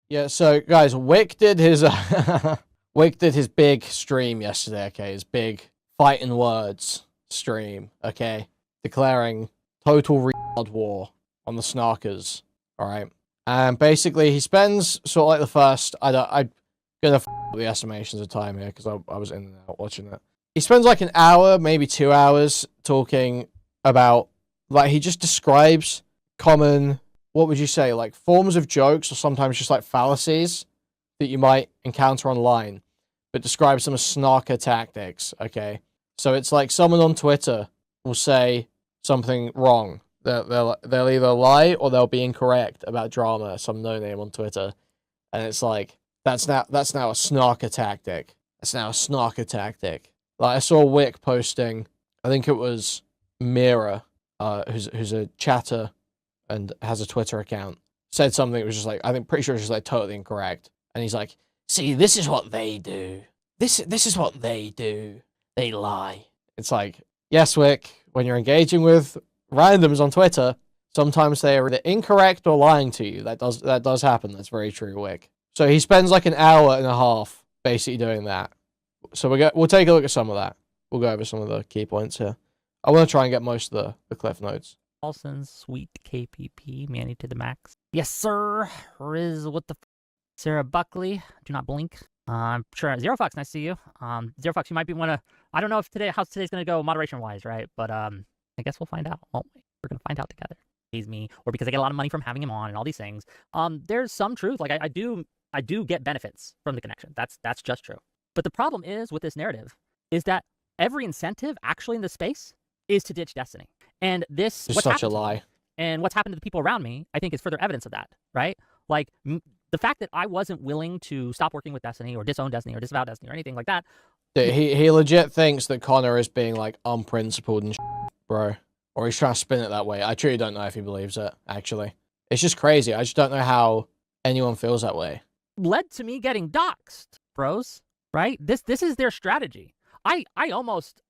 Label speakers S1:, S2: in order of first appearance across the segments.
S1: Yeah, so guys, Whick did his Whick did his big stream yesterday, okay? His big fighting words stream, okay? Declaring total war on the snarkers, alright? And basically he spends sort of like the first I'm gonna f the estimations of time here because I was in and out watching it. He spends like an hour, maybe 2 hours talking about, like, he just describes common, what would you say, like forms of jokes or sometimes just like fallacies that you might encounter online, but describes them as snarker tactics, okay? So it's like someone on Twitter will say something wrong. They'll either lie or they'll be incorrect about drama, some no-name on Twitter. And it's like, that's now a snarker tactic. That's now a snarker tactic. Like, I saw Whick posting, I think it was Mira, who's a chatter and has a Twitter account, said something that was just like, I think pretty sure it's just like totally incorrect. And he's like, see, this is what they do. This is what they do. They lie. It's like, yes, Whick, when you're engaging with randoms on Twitter, sometimes they are either incorrect or lying to you. That does happen. That's very true, Whick. So he spends like an hour and a half basically doing that. So we'll take a look at some of that. We'll go over some of the key points here. I want to try and get most of the cliff notes.
S2: Paulson, sweet KPP, Manny to the max. Yes, sir. Riz, what the Sarah Buckley, do not blink. I'm sure. Zero Fox, nice to see you. Zero Fox, you might be I don't know if how today's gonna go moderation wise, right? But I guess we'll find out, won't we? We're gonna find out together. He's me, or because I get a lot of money from having him on and all these things. There's some truth. Like I do get benefits from the connection. That's just true. But the problem is with this narrative is that every incentive actually in this space is to ditch Destiny. And this
S1: is such a lie.
S2: And what's happened to the people around me, I think, is further evidence of that, right? Like, the fact that I wasn't willing to stop working with Destiny or disown Destiny or disavow Destiny or anything like that.
S1: Dude, he legit thinks that Connor is being, like, unprincipled and bro. Or he's trying to spin it that way. I truly don't know if he believes it, actually. It's just crazy. I just don't know how anyone feels that way.
S2: Led to me getting doxxed, bros, right? This is their strategy. I almost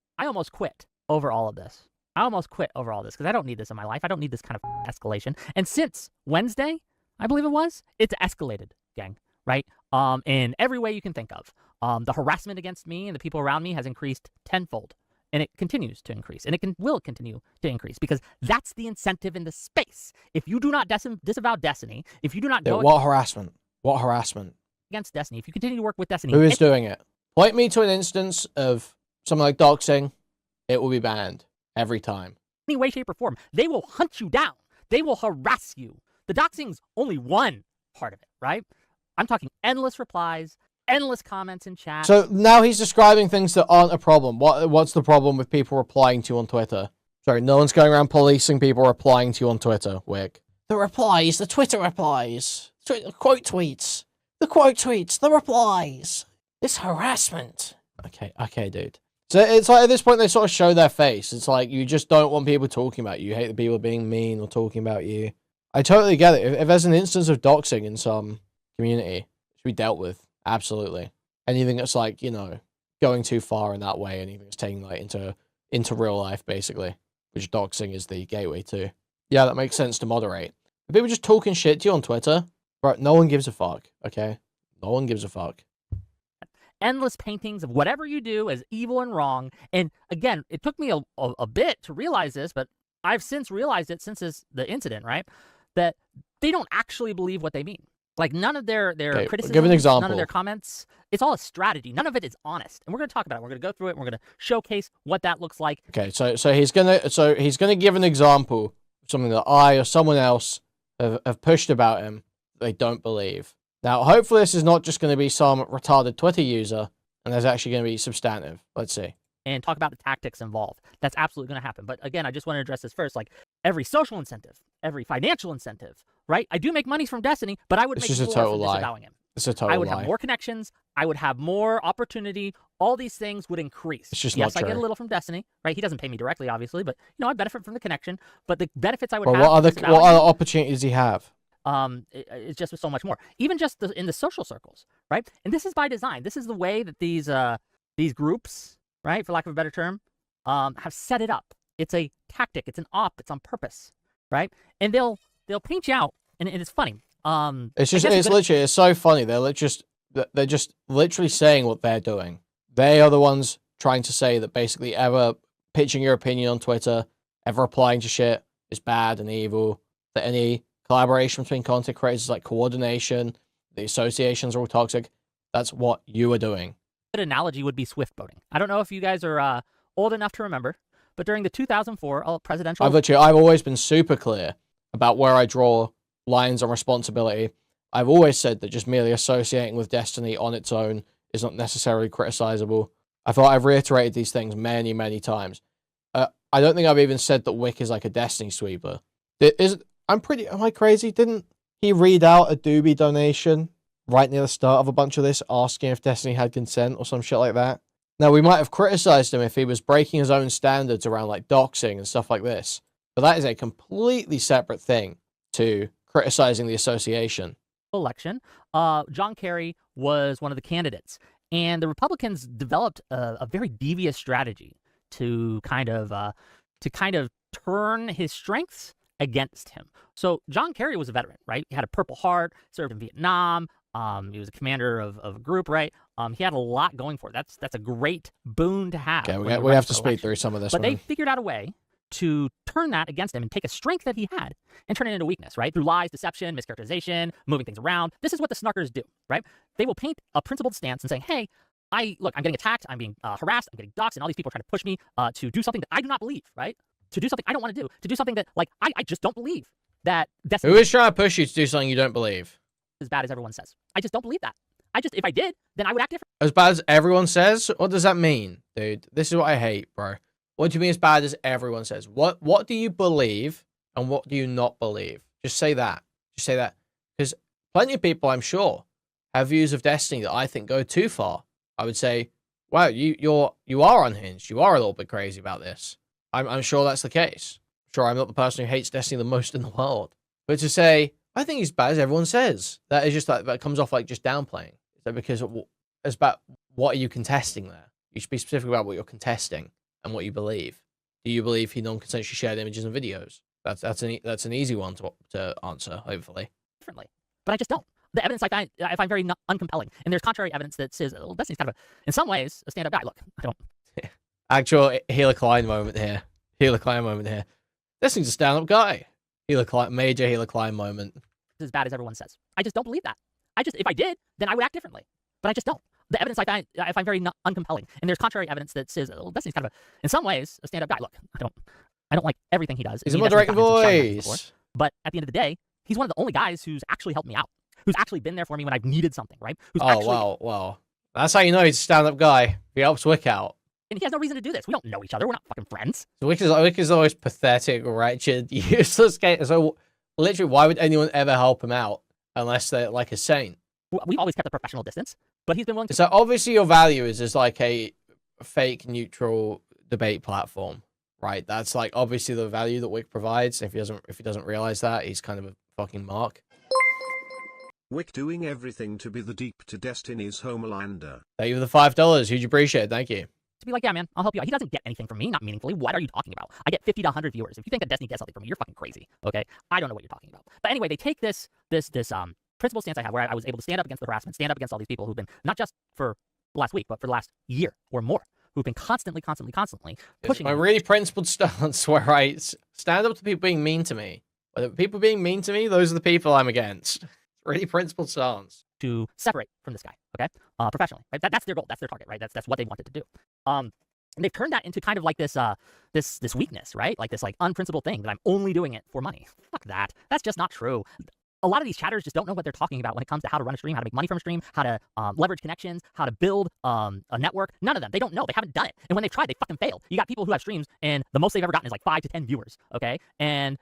S2: quit over all of this. I almost quit over all this because I don't need this in my life. I don't need this kind of escalation. And since Wednesday, I believe it was, it's escalated, gang, right? In every way you can think of. The harassment against me and the people around me has increased tenfold. And it continues to increase. And it will continue to increase because that's the incentive in the space. If you do not disavow Destiny, if you do not go...
S1: What harassment? What harassment?
S2: Against Destiny, if you continue to work with Destiny...
S1: Who is doing it? Point me to an instance of something like doxing. It will be banned. Every time.
S2: Any way, shape, or form. They will hunt you down. They will harass you. The doxing's only one part of it, right? I'm talking endless replies, endless comments in chat.
S1: So now he's describing things that aren't a problem. What's the problem with people replying to you on Twitter? Sorry, no one's going around policing people replying to you on Twitter, Whick. The replies, the Twitter replies. Quote tweets. The quote tweets, the replies. It's harassment. Okay, dude. So it's like at this point they sort of show their face. It's like you just don't want people talking about you. You hate the people being mean or talking about you. I totally get it. If there's an instance of doxing in some community, it should be dealt with. Absolutely. Anything that's like, you know, going too far in that way, anything that's taking like into real life, basically, which doxing is the gateway to. Yeah, that makes sense to moderate. If people just talking shit to you on Twitter, right, no one gives a fuck, okay? No one gives a fuck.
S2: Endless paintings of whatever you do as evil and wrong. And again, it took me a bit to realize this, but I've since realized it since the incident, right? That they don't actually believe what they mean. Like none of their criticism,
S1: give an example.
S2: None of their comments, it's all a strategy. None of it is honest. And we're going to talk about it. We're going to go through it. And we're going to showcase what that looks like.
S1: Okay, so he's gonna give an example of something that I or someone else have pushed about him that they don't believe. Now, hopefully this is not just going to be some retarded Twitter user, and there's actually going to be substantive. Let's see.
S2: And talk about the tactics involved. That's absolutely going to happen. But again, I just want to address this first. Like, every social incentive, every financial incentive, right? I do make money from Destiny, but I would make more from disavowing him.
S1: It's a total lie.
S2: I would have more connections. I would have more opportunity. All these things would increase.
S1: It's just
S2: yes,
S1: not true.
S2: I get a little from Destiny, right? He doesn't pay me directly, obviously, but, you know, I benefit from the connection. But the benefits I would have...
S1: What other opportunities does he have?
S2: It's just so much more. Even just in the social circles, right? And this is by design. This is the way that these groups, right, for lack of a better term, have set it up. It's a tactic. It's an op. It's on purpose, right? And they'll paint you out. And it's funny.
S1: It's literally, it's so funny. They're just literally saying what they're doing. They are the ones trying to say that basically ever pitching your opinion on Twitter, ever applying to shit is bad and evil, that any collaboration between content creators is like coordination, the associations are all toxic. That's what you are doing.
S2: A good analogy would be swift boating. I don't know if you guys are old enough to remember, but during the 2004 presidential...
S1: I've always been super clear about where I draw lines on responsibility. I've always said that just merely associating with Destiny on its own is not necessarily criticizable. I thought I've reiterated these things many, many times. I don't think I've even said that Whick is like a Destiny sweeper. Am I crazy? Didn't he read out a doobie donation right near the start of a bunch of this, asking if Destiny had consent or some shit like that? Now, we might have criticized him if he was breaking his own standards around like doxing and stuff like this, but that is a completely separate thing to criticizing the association.
S2: Election, John Kerry was one of the candidates, and the Republicans developed a very devious strategy to kind of turn his strengths against him. So John Kerry was a veteran, right? He had a Purple Heart, served in Vietnam. He was a commander of a group, right? He had a lot going for it. That's a great boon to have.
S1: Okay, we have to speed through some of this.
S2: But they figured out a way to turn that against him and take a strength that he had and turn it into weakness, right? Through lies, deception, mischaracterization, moving things around. This is what the snarkers do, right? They will paint a principled stance and say, hey, I'm getting attacked, I'm being harassed, I'm getting doxxed, and all these people are trying to push me to do something that I do not believe, right? To do something I don't want to do something that, like, I just don't believe that Destiny...
S1: Who is trying to push you to do something you don't believe?
S2: As bad as everyone says. I just don't believe that. If I did, then I would act different.
S1: As bad as everyone says? What does that mean, dude? This is what I hate, bro. What do you mean as bad as everyone says? What do you believe and what do you not believe? Just say that. Just say that. Because plenty of people, I'm sure, have views of Destiny that I think go too far. I would say, wow, you are unhinged. You are a little bit crazy about this. I'm sure that's the case. I'm sure I'm not the person who hates Destiny the most in the world. But to say, I think he's bad as everyone says, that is just like, that comes off like just downplaying. So because it's about what are you contesting there? You should be specific about what you're contesting and what you believe. Do you believe he non-consensually shared images and videos? That's an easy one to answer, hopefully.
S2: Differently, but I just don't. The evidence I find very uncompelling, and there's contrary evidence that says, well, Destiny's kind of in some ways a stand-up guy. Look, I don't.
S1: Actual Healer Klein moment here. Destiny's a stand-up guy. Major Healer Klein moment.
S2: As bad as everyone says. I just don't believe that. If I did, then I would act differently. But I just don't. The evidence I find very uncompelling, and there's contrary evidence that says, well, Destiny's kind of in some ways a stand-up guy. Look, I don't like everything he does.
S1: He's a moderating voice.
S2: But at the end of the day, he's one of the only guys who's actually helped me out. Who's actually been there for me when I've needed something, right?
S1: Well. That's how you know he's a stand-up guy. He helps Whick out.
S2: And he has no reason to do this. We don't know each other. We're not fucking friends.
S1: So Whick is always pathetic, wretched, useless. So literally, why would anyone ever help him out unless they're like a saint?
S2: We've always kept a professional distance, but he's been willing to...
S1: So obviously your value is as like a fake, neutral debate platform, right? That's like obviously the value that Whick provides. If he doesn't realize that, he's kind of a fucking mark.
S3: Whick doing everything to be the deep to Destiny's Homelander.
S1: Thank you for the $5. Huge appreciate it. Thank you.
S2: To be like, yeah, man, I'll help you out. He doesn't get anything from me, not meaningfully. What are you talking about? I get 50 to 100 viewers. If you think that Destiny gets something from me, you're fucking crazy, okay? I don't know what you're talking about. But anyway, they take this principle stance I have, where I was able to stand up against the harassment, stand up against all these people who've been, not just for the last week, but for the last year or more, who've been constantly pushing
S1: my really principled stance where I stand up to people being mean to me. Whether people being mean to me, those are the people I'm against. Really principled stance.
S2: To separate from this guy, okay? Professionally, right? That's their goal. That's their target, right? That's what they wanted to do. And they've turned that into kind of like this this weakness, right? Like this like unprincipled thing that I'm only doing it for money. Fuck that. That's just not true. A lot of these chatters just don't know what they're talking about when it comes to how to run a stream, how to make money from a stream, how to leverage connections, how to build a network. None of them. They don't know. They haven't done it. And when they've tried, they fucking failed. You got people who have streams and the most they've ever gotten is like 5 to 10 viewers, okay? And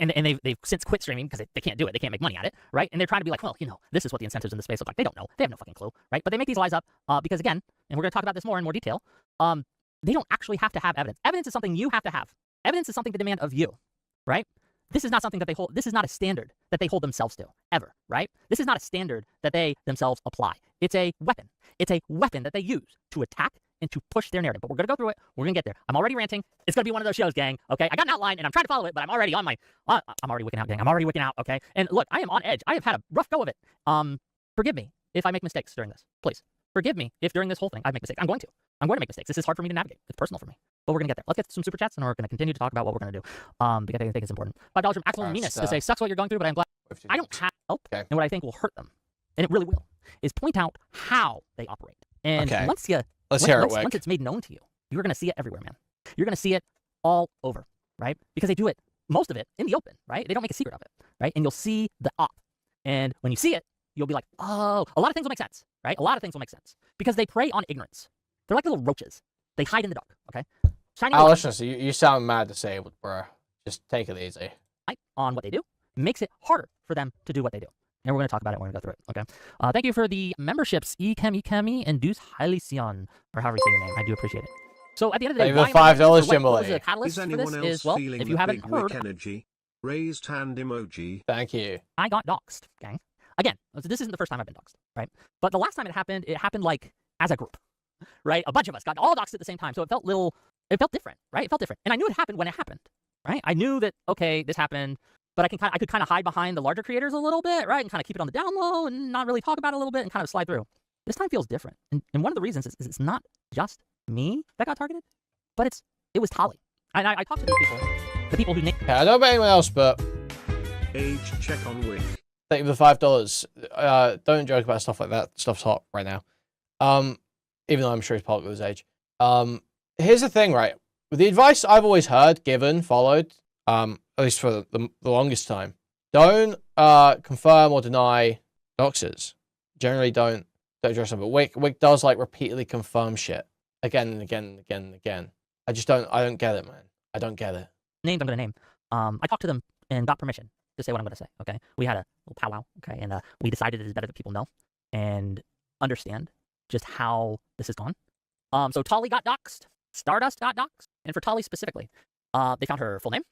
S2: they've since quit streaming because they can't do it. They can't make money at it, right? And they're trying to be like, well, this is what the incentives in the space look like. They don't know. They have no fucking clue, right? But they make these lies up because, again, and we're going to talk about this more in more detail, they don't actually have to have evidence. Evidence is something you have to have. Evidence is something they demand of you, right? This is not something that they hold. This is not a standard that they hold themselves to, ever, right? This is not a standard that they themselves apply. It's a weapon. It's a weapon that they use to attack and to push their narrative. But we're going to go through it. We're going to get there. I'm already ranting. It's going to be one of those shows, gang. Okay? I got an outline, and I'm trying to follow it, but I'm already on my... I'm already wicking out, gang. I'm already wicking out, okay? And look, I am on edge. I have had a rough go of it. Forgive me if I make mistakes during this. Please. Forgive me if during this whole thing I make mistakes. I'm going to make mistakes. This is hard for me to navigate. It's personal for me. But we're going to get there. Let's get some super chats, and we're going to continue to talk about what we're going to do. Because I think it's important. $5 from Axel Minas to say, sucks what you're going through, but I'm glad. I don't have help. Okay. And what I think will hurt them, and it really will, is point out how they operate. And once it's made known to you, you're going to see it everywhere, man. You're going to see it all over, right? Because they do it, most of it, in the open, right? They don't make a secret of it, right? And you'll see the op. And when you see it, you'll be like, oh, a lot of things will make sense, right? A lot of things will make sense. Because they prey on ignorance. They're like little roaches. They hide in the dark, okay?
S1: Listen, so you sound mad disabled, bro. Just take it easy.
S2: On what they do makes it harder for them to do what they do. And we're going to talk about it when we go through it, okay? Thank you for the memberships, Ekemi, and Deuce Hylicyon, or however you say your name. I do appreciate it. So at the end of the day,
S1: why $5, Jimbo.
S2: The catalyst for this is, well, if you haven't heard...
S3: Energy? Raised hand emoji.
S1: Thank you.
S2: I got doxxed, gang. Again, this isn't the first time I've been doxxed, right? But the last time it happened like as a group, right? A bunch of us got all doxxed at the same time, so it felt different, right? It felt different. And I knew it happened when it happened, right? I knew that, okay, this happened, but I could kind of hide behind the larger creators a little bit, right? And kind of keep it on the down low and not really talk about it a little bit and kind of slide through. This time feels different. And one of the reasons is it's not just me that got targeted, but it was Tali. And I talked to these people, the people who...
S1: Yeah, I don't know about anyone else, but...
S3: Age check on Whick.
S1: Thank you for the $5. Don't joke about stuff like that. Stuff's hot right now. Even though I'm sure he's part of his age. Here's the thing, right? The advice I've always heard, given, followed, at least for the longest time, don't confirm or deny doxes. Generally, don't address them. But Whick does like repeatedly confirm shit again and again and again and again. I don't get it, man. I don't get it.
S2: Names I'm gonna name. I talked to them and got permission to say what I'm gonna say. Okay, we had a little powwow. Okay, and we decided it is better that people know and understand just how this has gone. So Tali got doxxed. Stardust got doxxed. And for Tali specifically, they found her full name.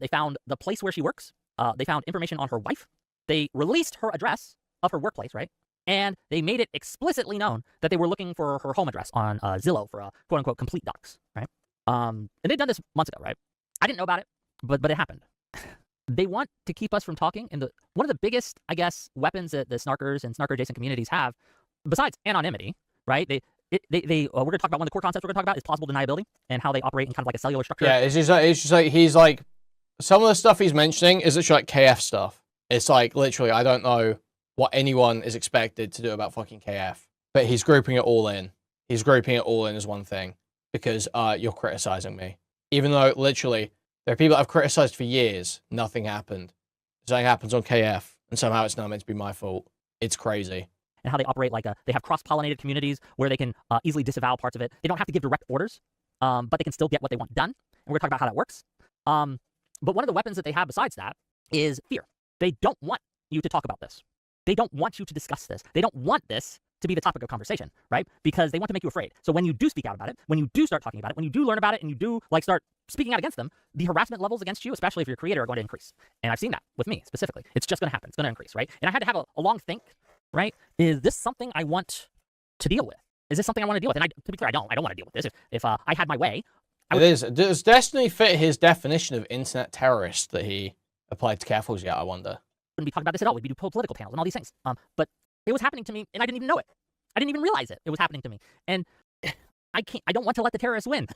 S2: They found the place where she works. They found information on her wife. They released her address of her workplace, right? And they made it explicitly known that they were looking for her home address on Zillow for a quote-unquote complete dox, right? And they'd done this months ago, right? I didn't know about it, but it happened. They want to keep us from talking. And one of the biggest, I guess, weapons that the snarkers and snarker-adjacent communities have, besides anonymity, right? We're going to talk about one of the core concepts we're going to talk about is plausible deniability and how they operate in kind of like a cellular structure.
S1: Yeah, it's just like he's like, some of the stuff he's mentioning is literally like KF stuff. It's like, literally, I don't know what anyone is expected to do about fucking KF. But he's grouping it all in. He's grouping it all in as one thing. Because you're criticizing me. Even though, literally, there are people I've criticized for years. Nothing happened. Something happens on KF. And somehow it's now meant to be my fault. It's crazy.
S2: And how they operate they have cross-pollinated communities where they can easily disavow parts of it. They don't have to give direct orders, but they can still get what they want done. And we're going to talk about how that works. But one of the weapons that they have besides that is fear. They don't want you to talk about this. They don't want you to discuss this. They don't want this to be the topic of conversation, right? Because they want to make you afraid. So when you do speak out about it, when you do start talking about it, when you do learn about it, and you do start speaking out against them, the harassment levels against you, especially if you're a creator, are going to increase. And I've seen that with me specifically. It's just going to happen. It's going to increase, right? And I had to have a long think, right? Is this something I want to deal with? Is this something I want to deal with? And to be clear, I don't want to deal with this. If I had my way, I would...
S1: It is. Does Destiny fit his definition of internet terrorist that he applied to Careful's yet, I wonder?
S2: Wouldn't be talking about this at all. We'd be doing political panels and all these things. But it was happening to me, and I didn't even know it. I didn't even realize it. It was happening to me. And I don't want to let the terrorists win.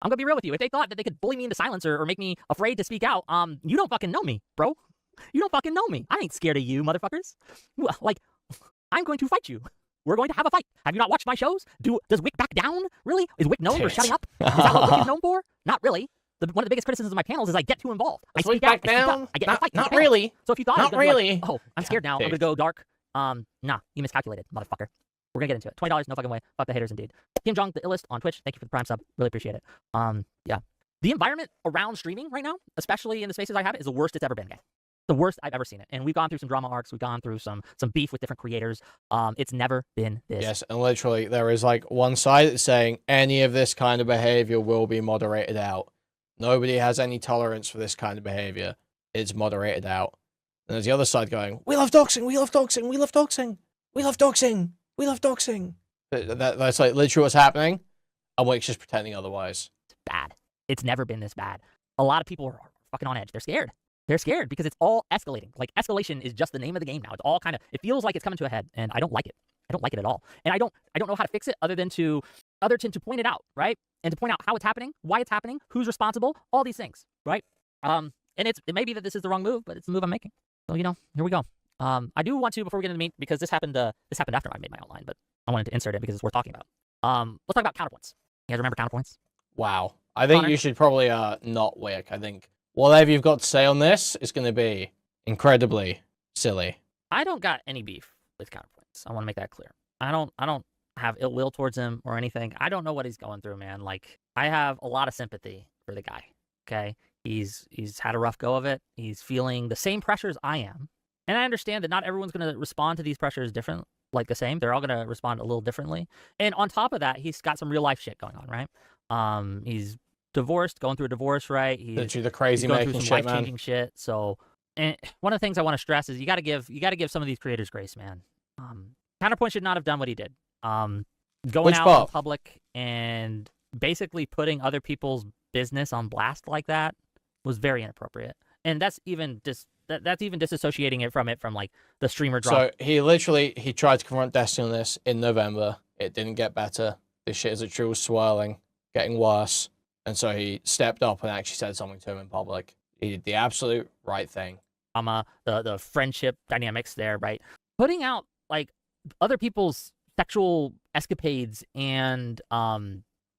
S2: I'm going to be real with you. If they thought that they could bully me into silence or make me afraid to speak out, you don't fucking know me, bro. You don't fucking know me. I ain't scared of you, motherfuckers. I'm going to fight you. We're going to have a fight. Have you not watched my shows? Does Whick back down? Really? Is Whick known for shutting up? Is that what Whick is known for? Not really. One of the biggest criticisms of my panels is I get too involved. I speak out. I get in a fight.
S1: Not really.
S2: So if you thought
S1: not really.
S2: Oh, I'm scared now. I'm going to go dark. Nah, you miscalculated, motherfucker. We're going to get into it. $20, no fucking way. Fuck the haters indeed. Kim Jong, the illest on Twitch. Thank you for the Prime sub. Really appreciate it. Yeah. The environment around streaming right now, especially in the spaces I have, is the worst it's ever been, gang. The worst I've ever seen it. And we've gone through some drama arcs. We've gone through some beef with different creators. It's never been this.
S1: Yes, and literally there is like one side that's saying any of this kind of behavior will be moderated out. Nobody has any tolerance for this kind of behavior. It's moderated out. And there's the other side going, we love doxing, we love doxing, we love doxing, we love doxing, we love doxing. That's like literally what's happening. And Whick's just pretending otherwise.
S2: It's bad. It's never been this bad. A lot of people are fucking on edge. They're scared. They're scared because it's all escalating. Like, escalation is just the name of the game now. It's all kind of, it feels like it's coming to a head, and I don't like it. I don't like it at all. And I don't know how to fix it other than to point it out, right? And to point out how it's happening, why it's happening, who's responsible, all these things, right? And it may be that this is the wrong move, but it's the move I'm making. So, you know, here we go. I do want to, before we get into the meat, because this happened after I made my outline, but I wanted to insert it because it's worth talking about. Let's talk about counterpoints. You guys remember counterpoints?
S1: Wow. I think
S2: Connor?
S1: you should probably not Whick. I think whatever you've got to say on this is going to be incredibly silly.
S2: I don't got any beef with counterpoints. I want to make that clear. I don't have ill will towards him or anything. I don't know what he's going through, man. Like, I have a lot of sympathy for the guy. Okay, he's had a rough go of it. He's feeling the same pressures I am, and I understand that not everyone's going to respond to these pressures different, like the same. They're all going to respond a little differently. And on top of that, he's got some real life shit going on, right? He's divorced, going through a divorce, right? He's
S1: Literally the crazy
S2: going
S1: making
S2: through some
S1: shit, man.
S2: life-changing shit. So, and one of the things I want to stress is you got to give some of these creators grace, man. Counterpoint should not have done what he did. Going
S1: Which
S2: out
S1: part?
S2: in public and basically putting other people's business on blast like that was very inappropriate. And that's even that's even disassociating it from like the streamer drop.
S1: So he tried to confront Destiny on this in November. It didn't get better. This shit is literally swirling, getting worse. And so he stepped up and actually said something to him in public. He did the absolute right thing.
S2: The friendship dynamics there, right? Putting out like other people's sexual escapades and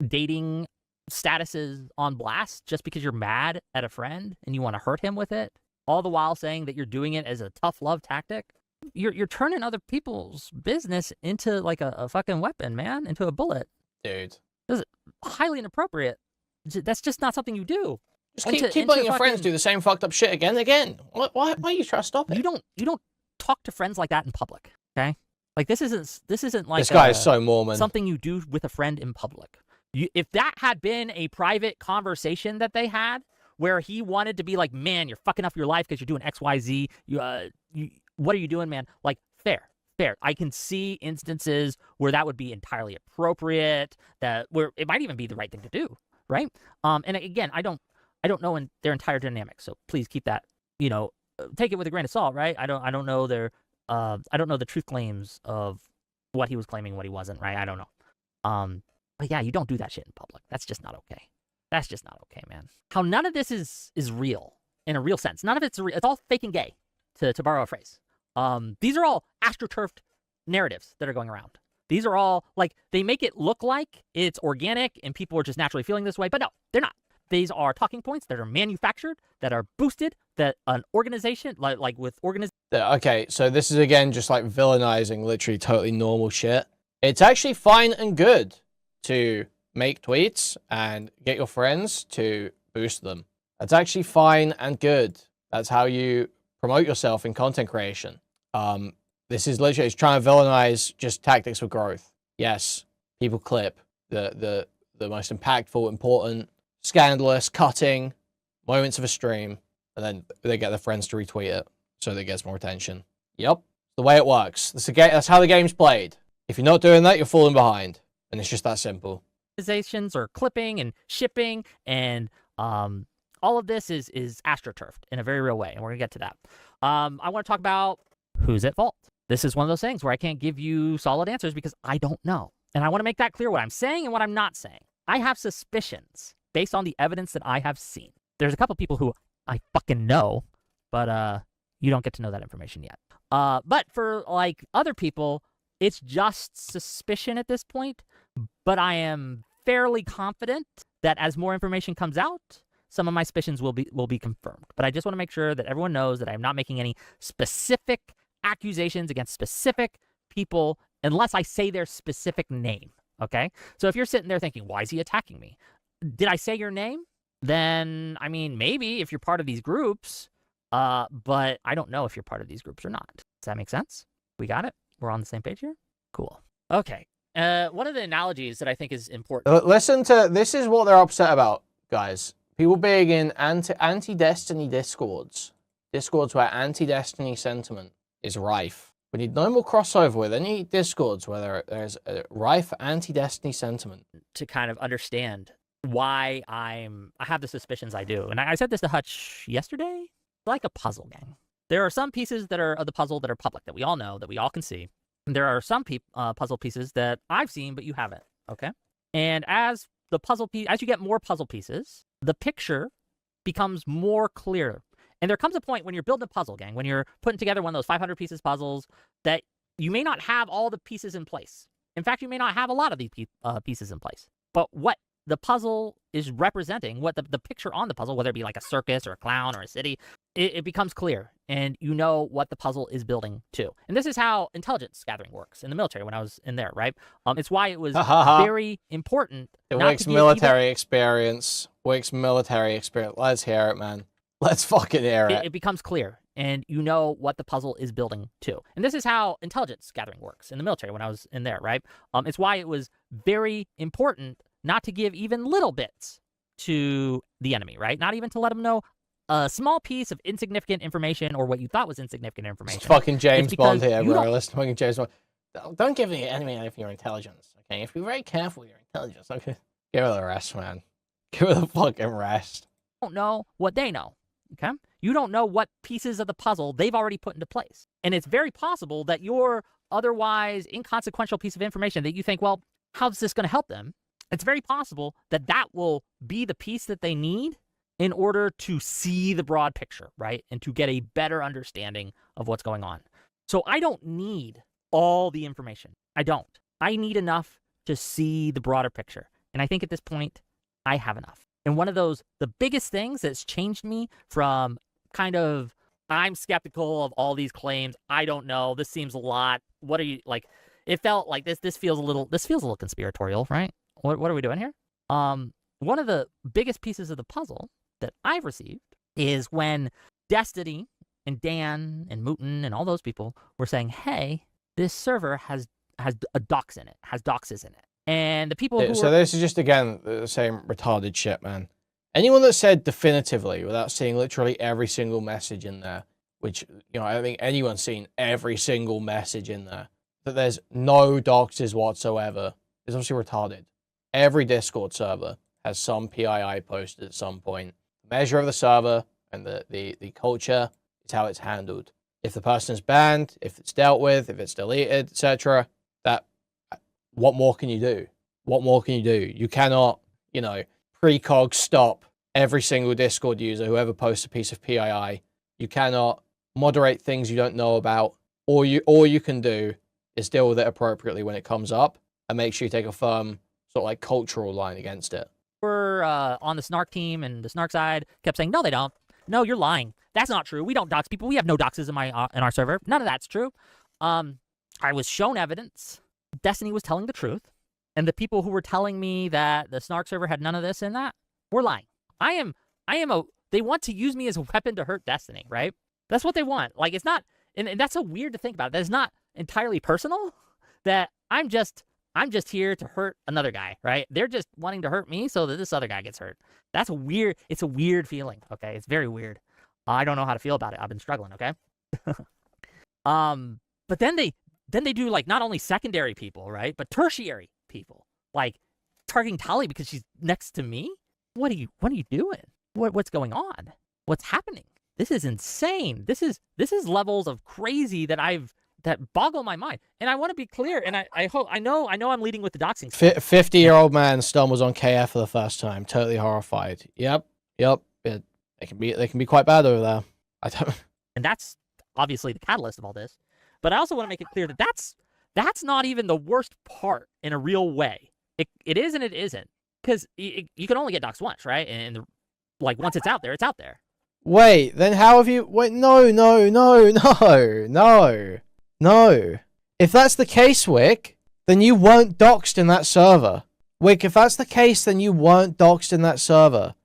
S2: dating statuses on blast just because you're mad at a friend and you want to hurt him with it, all the while saying that you're doing it as a tough love tactic. You're turning other people's business into like a fucking weapon, man, into a bullet.
S1: Dude.
S2: This is highly inappropriate. That's just not something you do.
S1: Just keep letting your friends do the same fucked up shit again and again. Why are you trying to stop it?
S2: You don't talk to friends like that in public, okay? Like, this isn't like
S1: This guy is so Mormon.
S2: something you do with a friend in public. If that had been a private conversation that they had where he wanted to be like, man, you're fucking up your life because you're doing X, Y, Z. What are you doing, man? Like, fair. I can see instances where that would be entirely appropriate, where it might even be the right thing to do, right? And again, I don't know in their entire dynamic, so please keep that, take it with a grain of salt, right? I don't know I don't know the truth claims of what he was claiming, what he wasn't, right? I don't know. But yeah, you don't do that shit in public. That's just not okay. That's just not okay, man. How none of this is real in a real sense. None of it's real. It's all fake and gay, to borrow a phrase. These are all astroturfed narratives that are going around. These are all, like, they make it look like it's organic and people are just naturally feeling this way, but no, they're not. These are talking points that are manufactured, that are boosted, that an organization, like with organization.
S1: Okay, so this is again just like villainizing literally totally normal shit. It's actually fine and good to make tweets and get your friends to boost them. That's actually fine and good. That's how you promote yourself in content creation. This is literally, it's trying to villainize just tactics for growth. Yes, people clip the most impactful, important, scandalous, cutting moments of a stream, and then they get their friends to retweet it so that it gets more attention. Yep, the way it works. That's how the game's played. If you're not doing that, you're falling behind, and it's just that simple.
S2: Organizations are clipping and shipping, and all of this is astroturfed in a very real way, and we're gonna get to that. I want to talk about who's at fault. This is one of those things where I can't give you solid answers because I don't know, and I want to make that clear what I'm saying and what I'm not saying. I have suspicions based on the evidence that I have seen. There's a couple people who I fucking know, but you don't get to know that information yet. But for like other people, it's just suspicion at this point. But I am fairly confident that as more information comes out, some of my suspicions will be confirmed. But I just want to make sure that everyone knows that I'm not making any specific accusations against specific people unless I say their specific name. Okay? So if you're sitting there thinking, why is he attacking me? Did I say your name? Then, I mean, maybe if you're part of these groups, but I don't know if you're part of these groups or not. Does that make sense? We got it? We're on the same page here? Cool. Okay. One of the analogies that I think is important.
S1: Listen to, this is what they're upset about, guys. People being in anti-Destiny discords where anti-Destiny sentiment is rife. We need no more crossover with any discords where there's a rife anti-Destiny sentiment.
S2: To kind of understand why I have the suspicions I do. And I said this to Hutch yesterday. It's like a puzzle, gang. There are some pieces that are of the puzzle that are public, that we all know, that we all can see. And there are some puzzle pieces that I've seen, but you haven't, okay? And as you get more puzzle pieces, the picture becomes more clear. And there comes a point when you're building a puzzle, gang, when you're putting together one of those 500 pieces puzzles, that you may not have all the pieces in place. In fact, you may not have a lot of these pieces in place. But what the puzzle is representing, what the picture on the puzzle, whether it be like a circus or a clown or a city, it becomes clear. And you know what the puzzle is building to. And this is how intelligence gathering works in the military when I was in there, right? It's why it was very important.
S1: Whick's military experience. Whick's military experience. Let's hear it, man. Let's fucking hear it.
S2: It becomes clear, and you know what the puzzle is building to. And this is how intelligence gathering works in the military when I was in there, right? It's why it was very important not to give even little bits to the enemy, right? Not even to let them know a small piece of insignificant information or what you thought was insignificant information.
S1: It's fucking James Bond here, bro. Listen, fucking James Bond. Don't give the enemy any of your intelligence, okay? You have to be very careful with your intelligence, okay? Give her the rest, man. Give her the fucking rest.
S2: You don't know what they know. Okay? You don't know what pieces of the puzzle they've already put into place. And it's very possible that your otherwise inconsequential piece of information that you think, well, how's this going to help them? It's very possible that that will be the piece that they need in order to see the broad picture, right? And to get a better understanding of what's going on. So I don't need all the information. I don't. I need enough to see the broader picture. And I think at this point, I have enough. And one of the biggest things that's changed me from kind of, I'm skeptical of all these claims. I don't know. This seems a lot. What are you, like, it felt like this feels a little conspiratorial, right? What are we doing here? One of the biggest pieces of the puzzle that I've received is when Destiny and Dan and Mooten and all those people were saying, hey, this server has docs in it, has doxes in it. And the people who
S1: this is just, again, the same retarded shit, man. Anyone that said definitively, without seeing literally every single message in there, which, you know, I don't think anyone's seen every single message in there, that there's no doxes whatsoever, is obviously retarded. Every Discord server has some PII posted at some point. The measure of the server and the culture is how it's handled. If the person is banned, if it's dealt with, if it's deleted, etc., what more can you do? What more can you do? You cannot, you know, precog stop every single Discord user who ever posts a piece of PII. You cannot moderate things you don't know about. All you can do is deal with it appropriately when it comes up and make sure you take a firm sort of like cultural line against it.
S2: We're on the Snark team, and the Snark side kept saying, no, they don't. No, you're lying. That's not true. We don't dox people. We have no doxes in our server. None of that's true. I was shown evidence. Destiny was telling the truth, and the people who were telling me that the Snark server had none of this in that were lying. They want to use me as a weapon to hurt Destiny, right? That's what they want. Like, it's not, and that's so weird to think about. That's not entirely personal, that I'm just here to hurt another guy, right? They're just wanting to hurt me so that this other guy gets hurt. That's weird. It's a weird feeling, okay? It's very weird. I don't know how to feel about it. I've been struggling, okay? But then they do, like, not only secondary people, right, but tertiary people, like targeting Tali because she's next to me. What are you doing? What's going on? What's happening? This is insane. This is levels of crazy that boggle my mind. And I want to be clear. And I know I'm leading with the doxing.
S1: 50-year-old man stumbles on KF for the first time, totally horrified. Yep. They can be quite bad over there.
S2: And that's obviously the catalyst of all this. But I also want to make it clear that that's not even the worst part in a real way. It is and it isn't. Because you can only get doxed once, right? And like once it's out there, it's out there.
S1: Wait, then how have you... Wait, no. If that's the case, Whick, then you weren't doxed in that server. Whick, if that's the case, then you weren't doxed in that server.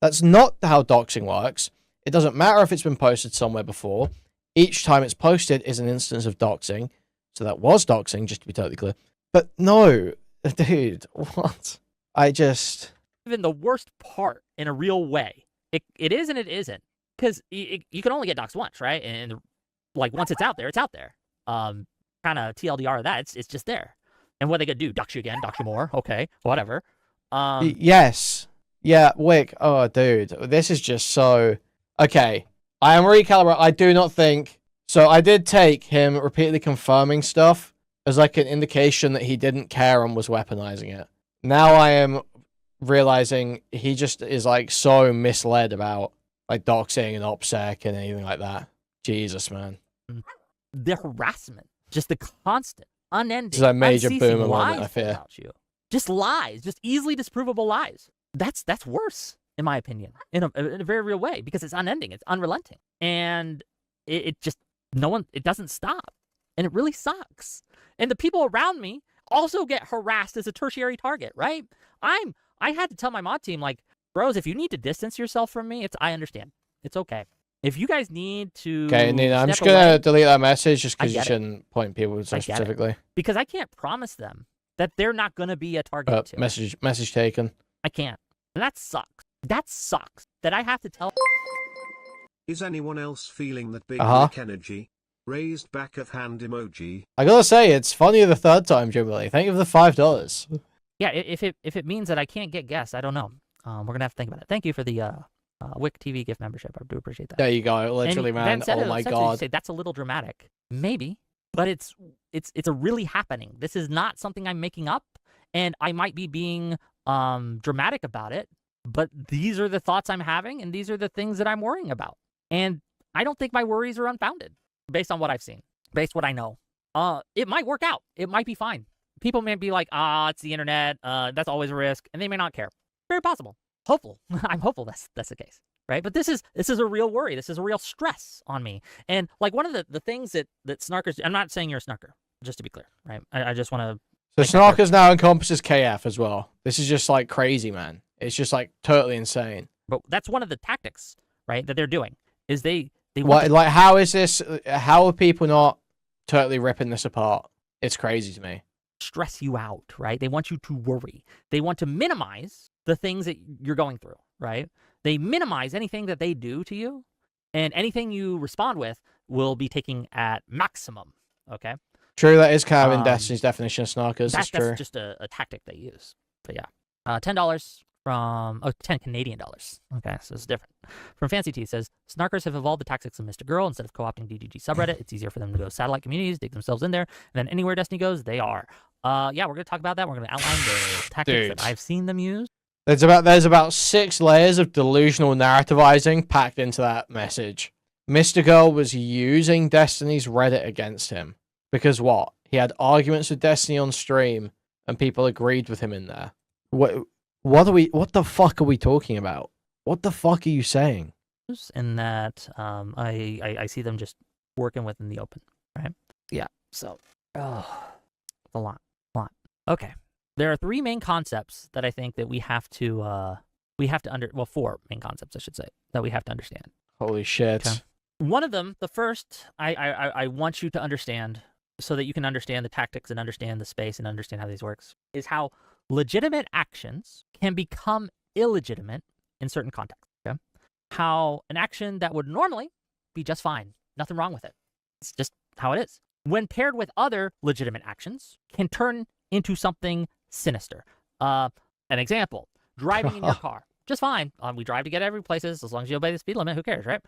S1: That's not how doxing works. It doesn't matter if it's been posted somewhere before. Each time it's posted is an instance of doxing. So that was doxing, just to be totally clear. But no, dude, what? Even
S2: the worst part in a real way. It is and it isn't. Because you can only get doxed once, right? And like once it's out there, it's out there. kind of TLDR of that. It's just there. And what are they gonna do? Dox you again? Dox you more? Okay, whatever.
S1: Yes. Yeah, Wick. Oh, dude, this is just so... Okay, I am recalibrating. I do not think... So I did take him repeatedly confirming stuff as like an indication that he didn't care and was weaponizing it. Now I am realizing he just is like so misled about like doxing and OPSEC and anything like that. Jesus, man.
S2: The harassment, just the constant, unending,
S1: This is a major
S2: unceasing
S1: boomer moment, I
S2: lies
S1: fear.
S2: about you. Just lies, just easily disprovable lies. That's worse, in my opinion, in a very real way, because it's unending, it's unrelenting, and it just it doesn't stop, and it really sucks. And the people around me also get harassed as a tertiary target, right? I had to tell my mod team, like, bros, if you need to distance yourself from me, I understand. It's okay. If you guys need to...
S1: Okay, Nina, I'm just
S2: step
S1: going to
S2: away,
S1: delete that message just because you
S2: get it.
S1: shouldn't point people so
S2: I get it.
S1: specifically.
S2: because I can't promise them that they're not going to be a target too.
S1: Message taken.
S2: I can't. And that sucks. That sucks. That I have to tell...
S3: Is anyone else feeling that big Wick energy? Raised back of hand emoji.
S1: I gotta say, it's funny the third time, Jubilee. Thank you for the $5.
S2: Yeah, if it means that I can't get guests, I don't know. We're going to have to think about it. Thank you for the WhickTV gift membership. I do appreciate that.
S1: There you go. Literally,
S2: And
S1: man.
S2: said
S1: Oh
S2: it
S1: my
S2: essentially,
S1: god.
S2: Say, that's a little dramatic. Maybe. But it's a really happening. This is not something I'm making up. And I might be being dramatic about it. But these are the thoughts I'm having. And these are the things that I'm worrying about. And I don't think my worries are unfounded. Based on what I've seen. Based on what I know. It might work out. It might be fine. People may be like, it's the internet. That's always a risk. And they may not care. Very possible. Hopeful. I'm hopeful that's the case. Right? But this is a real worry. This is a real stress on me. And like one of the things that snarkers... I'm not saying you're a snarker. Just to be clear. Right? I just want to...
S1: So snarkers now encompasses KF as well. This is just like crazy, man. It's just like totally insane.
S2: But that's one of the tactics, right, that they're doing. Is they
S1: What, like, how is this? How are people not totally ripping this apart? It's crazy to me.
S2: Stress you out, right? They want you to worry. They want to minimize the things that you're going through, right? They minimize anything that they do to you, and anything you respond with will be taken at maximum, okay?
S1: True, that is kind of in Destiny's definition of snarkers. That's true.
S2: That's just a tactic they use. But yeah. $10 from... Oh, 10 Canadian dollars. Okay, so it's different. From Fancy T says, snarkers have evolved the tactics of Mr. Girl. Instead of co-opting DGG subreddit, it's easier for them to go satellite communities, dig themselves in there, and then anywhere Destiny goes, they are. Yeah, we're going to talk about that. We're going to outline the tactics that I've seen them use.
S1: There's about 6 layers of delusional narrativizing packed into that message. Mr. Girl was using Destiny's Reddit against him. Because what? He had arguments with Destiny on stream, and people agreed with him in there. What the fuck are we talking about? What the fuck are you saying?
S2: And that I see them just working with in the open, right? Yeah. So, it's a lot. Okay. There are 3 main concepts that I think that we have to 4 main concepts, I should say, that we have to understand.
S1: Holy shit.
S2: Okay. One of them, the first, I want you to understand so that you can understand the tactics and understand the space and understand how these works, is how legitimate actions can become illegitimate in certain contexts. Okay? How an action that would normally be just fine, nothing wrong with it. It's just how it is. When paired with other legitimate actions, can turn into something sinister. An example, driving in your car. Just fine. We drive to get every places as long as you obey the speed limit. Who cares, right?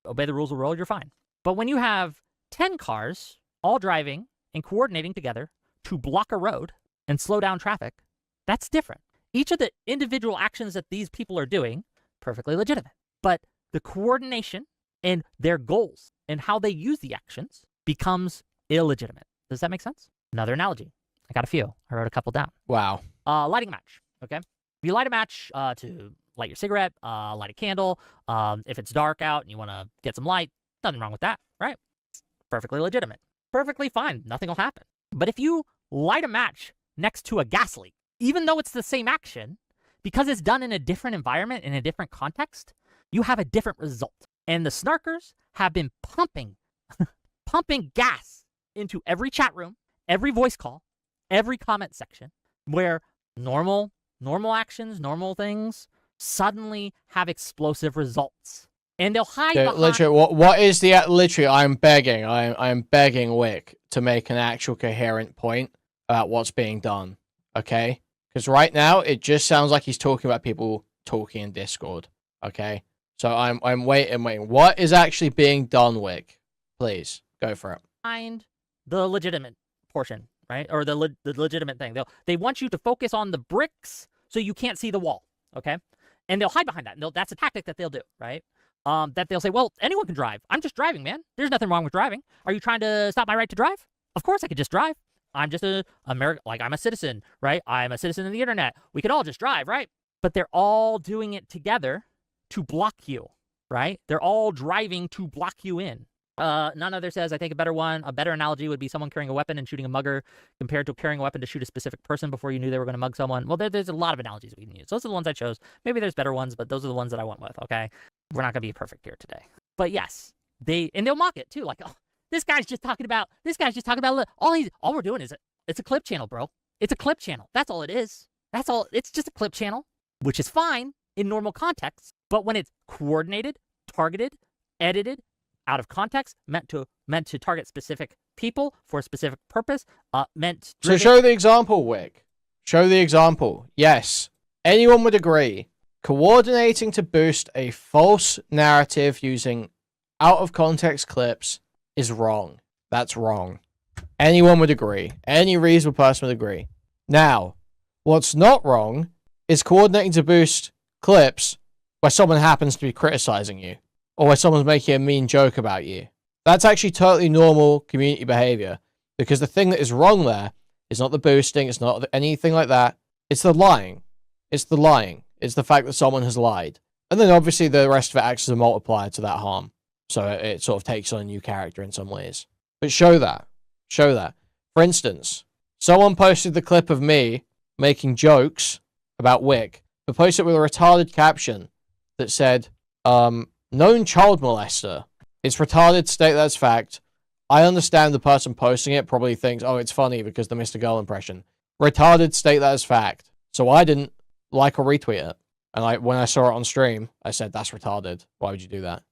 S2: Obey the rules of the road, you're fine. But when you have 10 cars all driving and coordinating together to block a road and slow down traffic, that's different. Each of the individual actions that these people are doing, perfectly legitimate. But the coordination and their goals and how they use the actions becomes illegitimate. Does that make sense? Another analogy. I got a few. I wrote a couple down.
S1: Wow.
S2: Lighting a match, okay? If you light a match to light your cigarette, light a candle, if it's dark out and you want to get some light, nothing wrong with that, right? It's perfectly legitimate. Perfectly fine. Nothing will happen. But if you light a match next to a gas leak, even though it's the same action, because it's done in a different environment, in a different context, you have a different result. And the snarkers have been pumping gas into every chat room, every voice call, every comment section, where normal actions, normal things, suddenly have explosive results. And they'll hide
S1: Dude,
S2: behind...
S1: literally, what is the... Literally, I'm begging Whick to make an actual coherent point about what's being done, okay? Because right now, it just sounds like he's talking about people talking in Discord, okay? So I'm waiting. What is actually being done, Whick? Please, go for it.
S2: Behind the legitimate portion, right? Or the legitimate thing. They want you to focus on the bricks so you can't see the wall, okay? And they'll hide behind that. And that's a tactic that they'll do, right? That they'll say, well, anyone can drive. I'm just driving, man. There's nothing wrong with driving. Are you trying to stop my right to drive? Of course I could just drive. I'm just I'm a citizen, right? I'm a citizen of the internet. We could all just drive, right? But they're all doing it together to block you, right? They're all driving to block you in. None other says, I think a better analogy would be someone carrying a weapon and shooting a mugger compared to carrying a weapon to shoot a specific person before you knew they were going to mug someone. Well, there's a lot of analogies we can use. Those are the ones I chose. Maybe there's better ones, but those are the ones that I went with, okay? We're not going to be perfect here today. But yes, they'll mock it too. Like, oh, this guy's just talking about all we're doing is it's a clip channel, bro. It's a clip channel. That's all it is. That's all. It's just a clip channel, which is fine in normal context. But when it's coordinated, targeted, edited, out of context, meant to target specific people for a specific purpose,
S1: So show the example, Whick. Show the example. Yes, anyone would agree. Coordinating to boost a false narrative using out of context clips is wrong. That's wrong. Anyone would agree. Any reasonable person would agree. Now, what's not wrong is coordinating to boost clips where someone happens to be criticizing you or where someone's making a mean joke about you. That's actually totally normal community behavior, because the thing that is wrong there is not the boosting, it's not anything like that. It's the lying. It's the lying. It's the fact that someone has lied. And then obviously the rest of it acts as a multiplier to that harm. So it sort of takes on a new character in some ways. But show that. Show that. For instance, someone posted the clip of me making jokes about Whick, but posted it with a retarded caption that said, known child molester. It's retarded to state that's fact. I understand the person posting it probably thinks, oh, it's funny because the Mr. Girl impression. Retarded to state that as fact. So I didn't like or retweet it. And when I saw it on stream, I said, that's retarded. Why would you do that?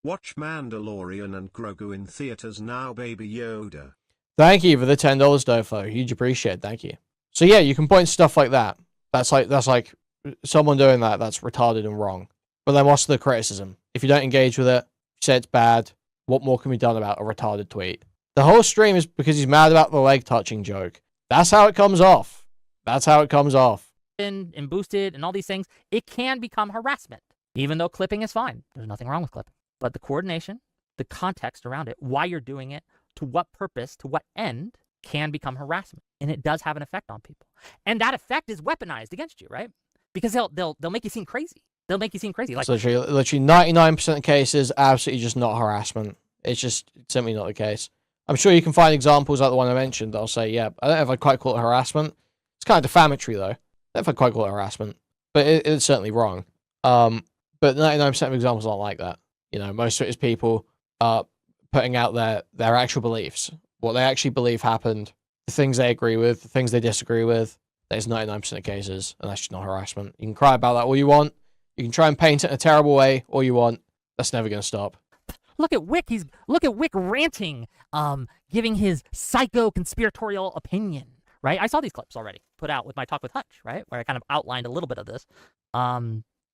S3: Watch Mandalorian and Grogu in theaters now, Baby Yoda.
S1: Thank you for the $10, Dofo. Huge appreciate. Thank you. So yeah, you can point stuff like that. That's like someone doing that. That's retarded and wrong. But then what's the criticism? If you don't engage with it, say it's bad, what more can be done about a retarded tweet? The whole stream is because he's mad about the leg touching joke. That's how it comes off. That's how it comes off.
S2: And boosted and all these things, it can become harassment. Even though clipping is fine. There's nothing wrong with clipping. But the coordination, the context around it, why you're doing it, to what purpose, to what end, can become harassment. And it does have an effect on people. And that effect is weaponized against you, right? Because they'll make you seem crazy. They'll make you seem crazy. Like,
S1: so literally 99% of cases, absolutely just not harassment. It's just simply not the case. I'm sure you can find examples like the one I mentioned. I'll say, yeah, I don't know if I'd quite call it harassment. It's kind of defamatory, though. I don't know if I'd quite call it harassment. But it's certainly wrong. But 99% of examples aren't like that. You know, most of it is people putting out their actual beliefs. What they actually believe happened. The things they agree with. The things they disagree with. That is 99% of cases. And that's just not harassment. You can cry about that all you want. You can try and paint it in a terrible way all you want. That's never going to stop.
S2: Look at Whick. Look at Whick ranting, giving his psycho conspiratorial opinion, right? I saw these clips already put out with my talk with Hutch, right? Where I kind of outlined a little bit of this.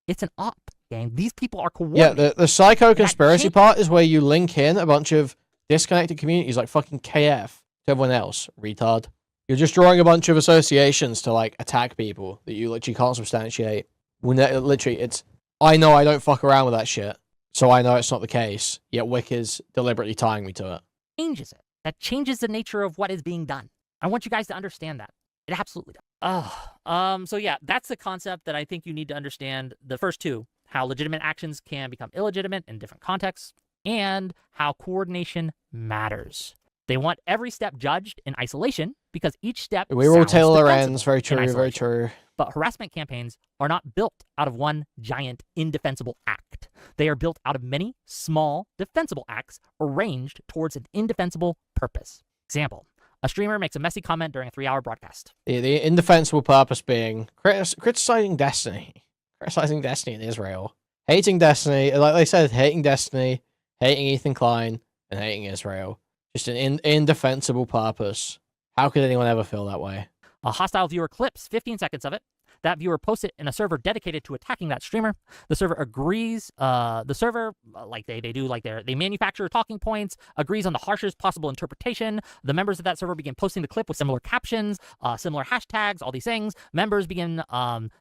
S2: It's an op, gang. These people are coordinated.
S1: Yeah, the psycho conspiracy part is where you link in a bunch of disconnected communities like fucking KF to everyone else. Retard. You're just drawing a bunch of associations to like attack people that you literally can't substantiate. When literally it's, I know I don't fuck around with that shit, so I know it's not the case, yet Whick is deliberately tying me to it.
S2: Changes it. That changes the nature of what is being done. I want you guys to understand that. It absolutely does. So yeah, that's the concept that I think you need to understand. The first two, how legitimate actions can become illegitimate in different contexts, and how coordination matters. They want every step judged in isolation because each step
S1: we will tailor ends. Very true, very true.
S2: But harassment campaigns are not built out of one giant indefensible act. They are built out of many small defensible acts arranged towards an indefensible purpose. Example, a streamer makes a messy comment during a 3-hour broadcast.
S1: The indefensible purpose being criticizing Destiny. Criticizing Destiny in Israel. hating Destiny, like they said, hating Destiny, hating Ethan Klein, and hating Israel. Just an indefensible purpose. How could anyone ever feel that way?
S2: A hostile viewer clips 15 seconds of it. That viewer posts it in a server dedicated to attacking that streamer. The server agrees. The server, like they do, like they manufacture talking points, agrees on the harshest possible interpretation. The members of that server begin posting the clip with similar captions, similar hashtags, all these things. Members begin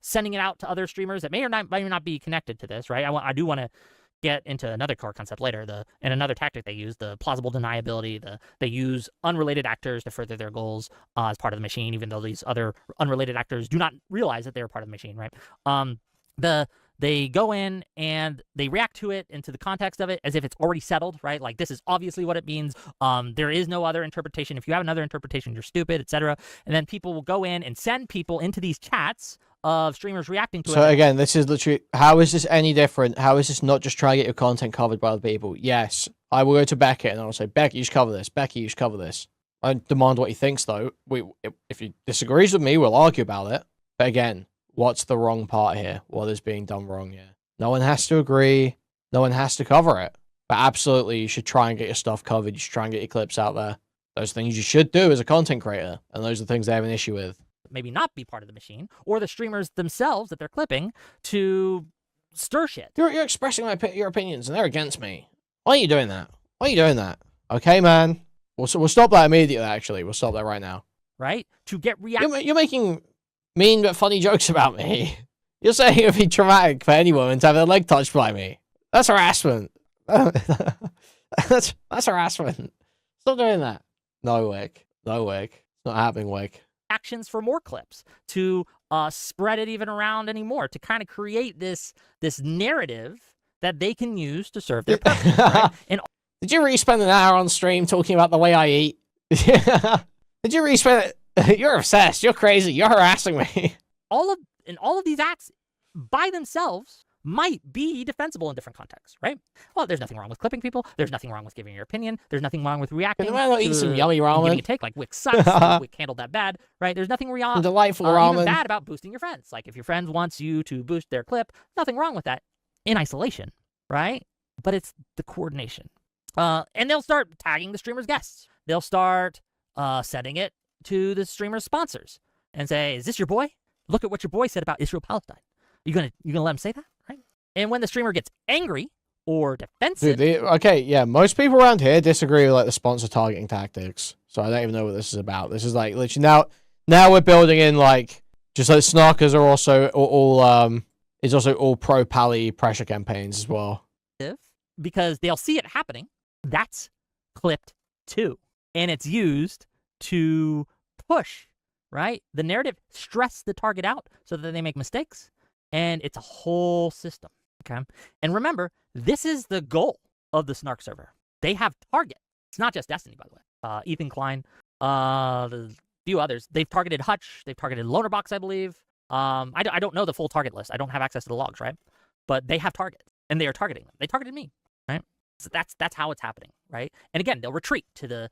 S2: sending it out to other streamers that may or not be connected to this, right? I do want to get into another core concept later, and another tactic they use, the plausible deniability. They use unrelated actors to further their goals as part of the machine, even though these other unrelated actors do not realize that they're part of the machine, right? They go in and they react to it into the context of it as if it's already settled, right? Like, this is obviously what it means. There is no other interpretation. If you have another interpretation, you're stupid, etc. And then people will go in and send people into these chats of streamers reacting to it.
S1: So again, this is literally, how is this any different? How is this not just trying to get your content covered by other people? Yes, I will go to Beckett and I'll say, Becky, you should cover this. Becky, you should cover this. I demand what he thinks, though. If he disagrees with me, we'll argue about it. But again, what's the wrong part here? What is being done wrong here? No one has to agree. No one has to cover it. But absolutely, you should try and get your stuff covered. You should try and get your clips out there. Those things you should do as a content creator. And those are the things they have an issue with.
S2: Maybe not be part of the machine, or the streamers themselves that they're clipping to stir shit.
S1: You're expressing your opinions, and they're against me. Why are you doing that? Why are you doing that? Okay, man. We'll stop that immediately, actually. We'll stop that right now.
S2: Right? To get reaction.
S1: You're making mean but funny jokes about me. You're saying it would be traumatic for any woman to have their leg touched by me. That's harassment. That's harassment. Stop doing that. No, Whick. No, Whick. It's not happening, Whick.
S2: Actions for more clips, to spread it even around anymore, to kind of create this narrative that they can use to serve their purpose. Right? And
S1: did you really spend an hour on stream talking about the way I eat? Did you really spend it? You're obsessed. You're crazy. You're harassing me.
S2: all of these acts by themselves might be defensible in different contexts, right? Well, there's nothing wrong with clipping people. There's nothing wrong with giving your opinion. There's nothing wrong with reacting.
S1: Why not eat some yummy ramen?
S2: Giving a take, like Whick sucks. Whick handled that bad, right? There's nothing wrong.
S1: Delightful ramen.
S2: Even bad about boosting your friends. Like, if your friend wants you to boost their clip, nothing wrong with that in isolation, right? But it's the coordination. And they'll start tagging the streamer's guests. They'll start sending it to the streamer's sponsors and say, "Is this your boy? Look at what your boy said about Israel-Palestine. You gonna let him say that, right?" And when the streamer gets angry or defensive...
S1: Dude, okay, yeah, most people around here disagree with, like, the sponsor targeting tactics. So I don't even know what this is about. This is, like, literally now we're building in, like, just like snarkers are also all pro-pally pressure campaigns as well.
S2: Because they'll see it happening. That's clipped too. And it's used to push, right? The narrative, stress the target out so that they make mistakes. And it's a whole system, okay? And remember, this is the goal of the Snark server. They have targets. It's not just Destiny, by the way. Ethan Klein, the few others. They've targeted Hutch. They've targeted Lonerbox, I believe. I don't know the full target list. I don't have access to the logs, right? But they have targets, and they are targeting them. They targeted me, right? So that's how it's happening, right? And again, they'll retreat to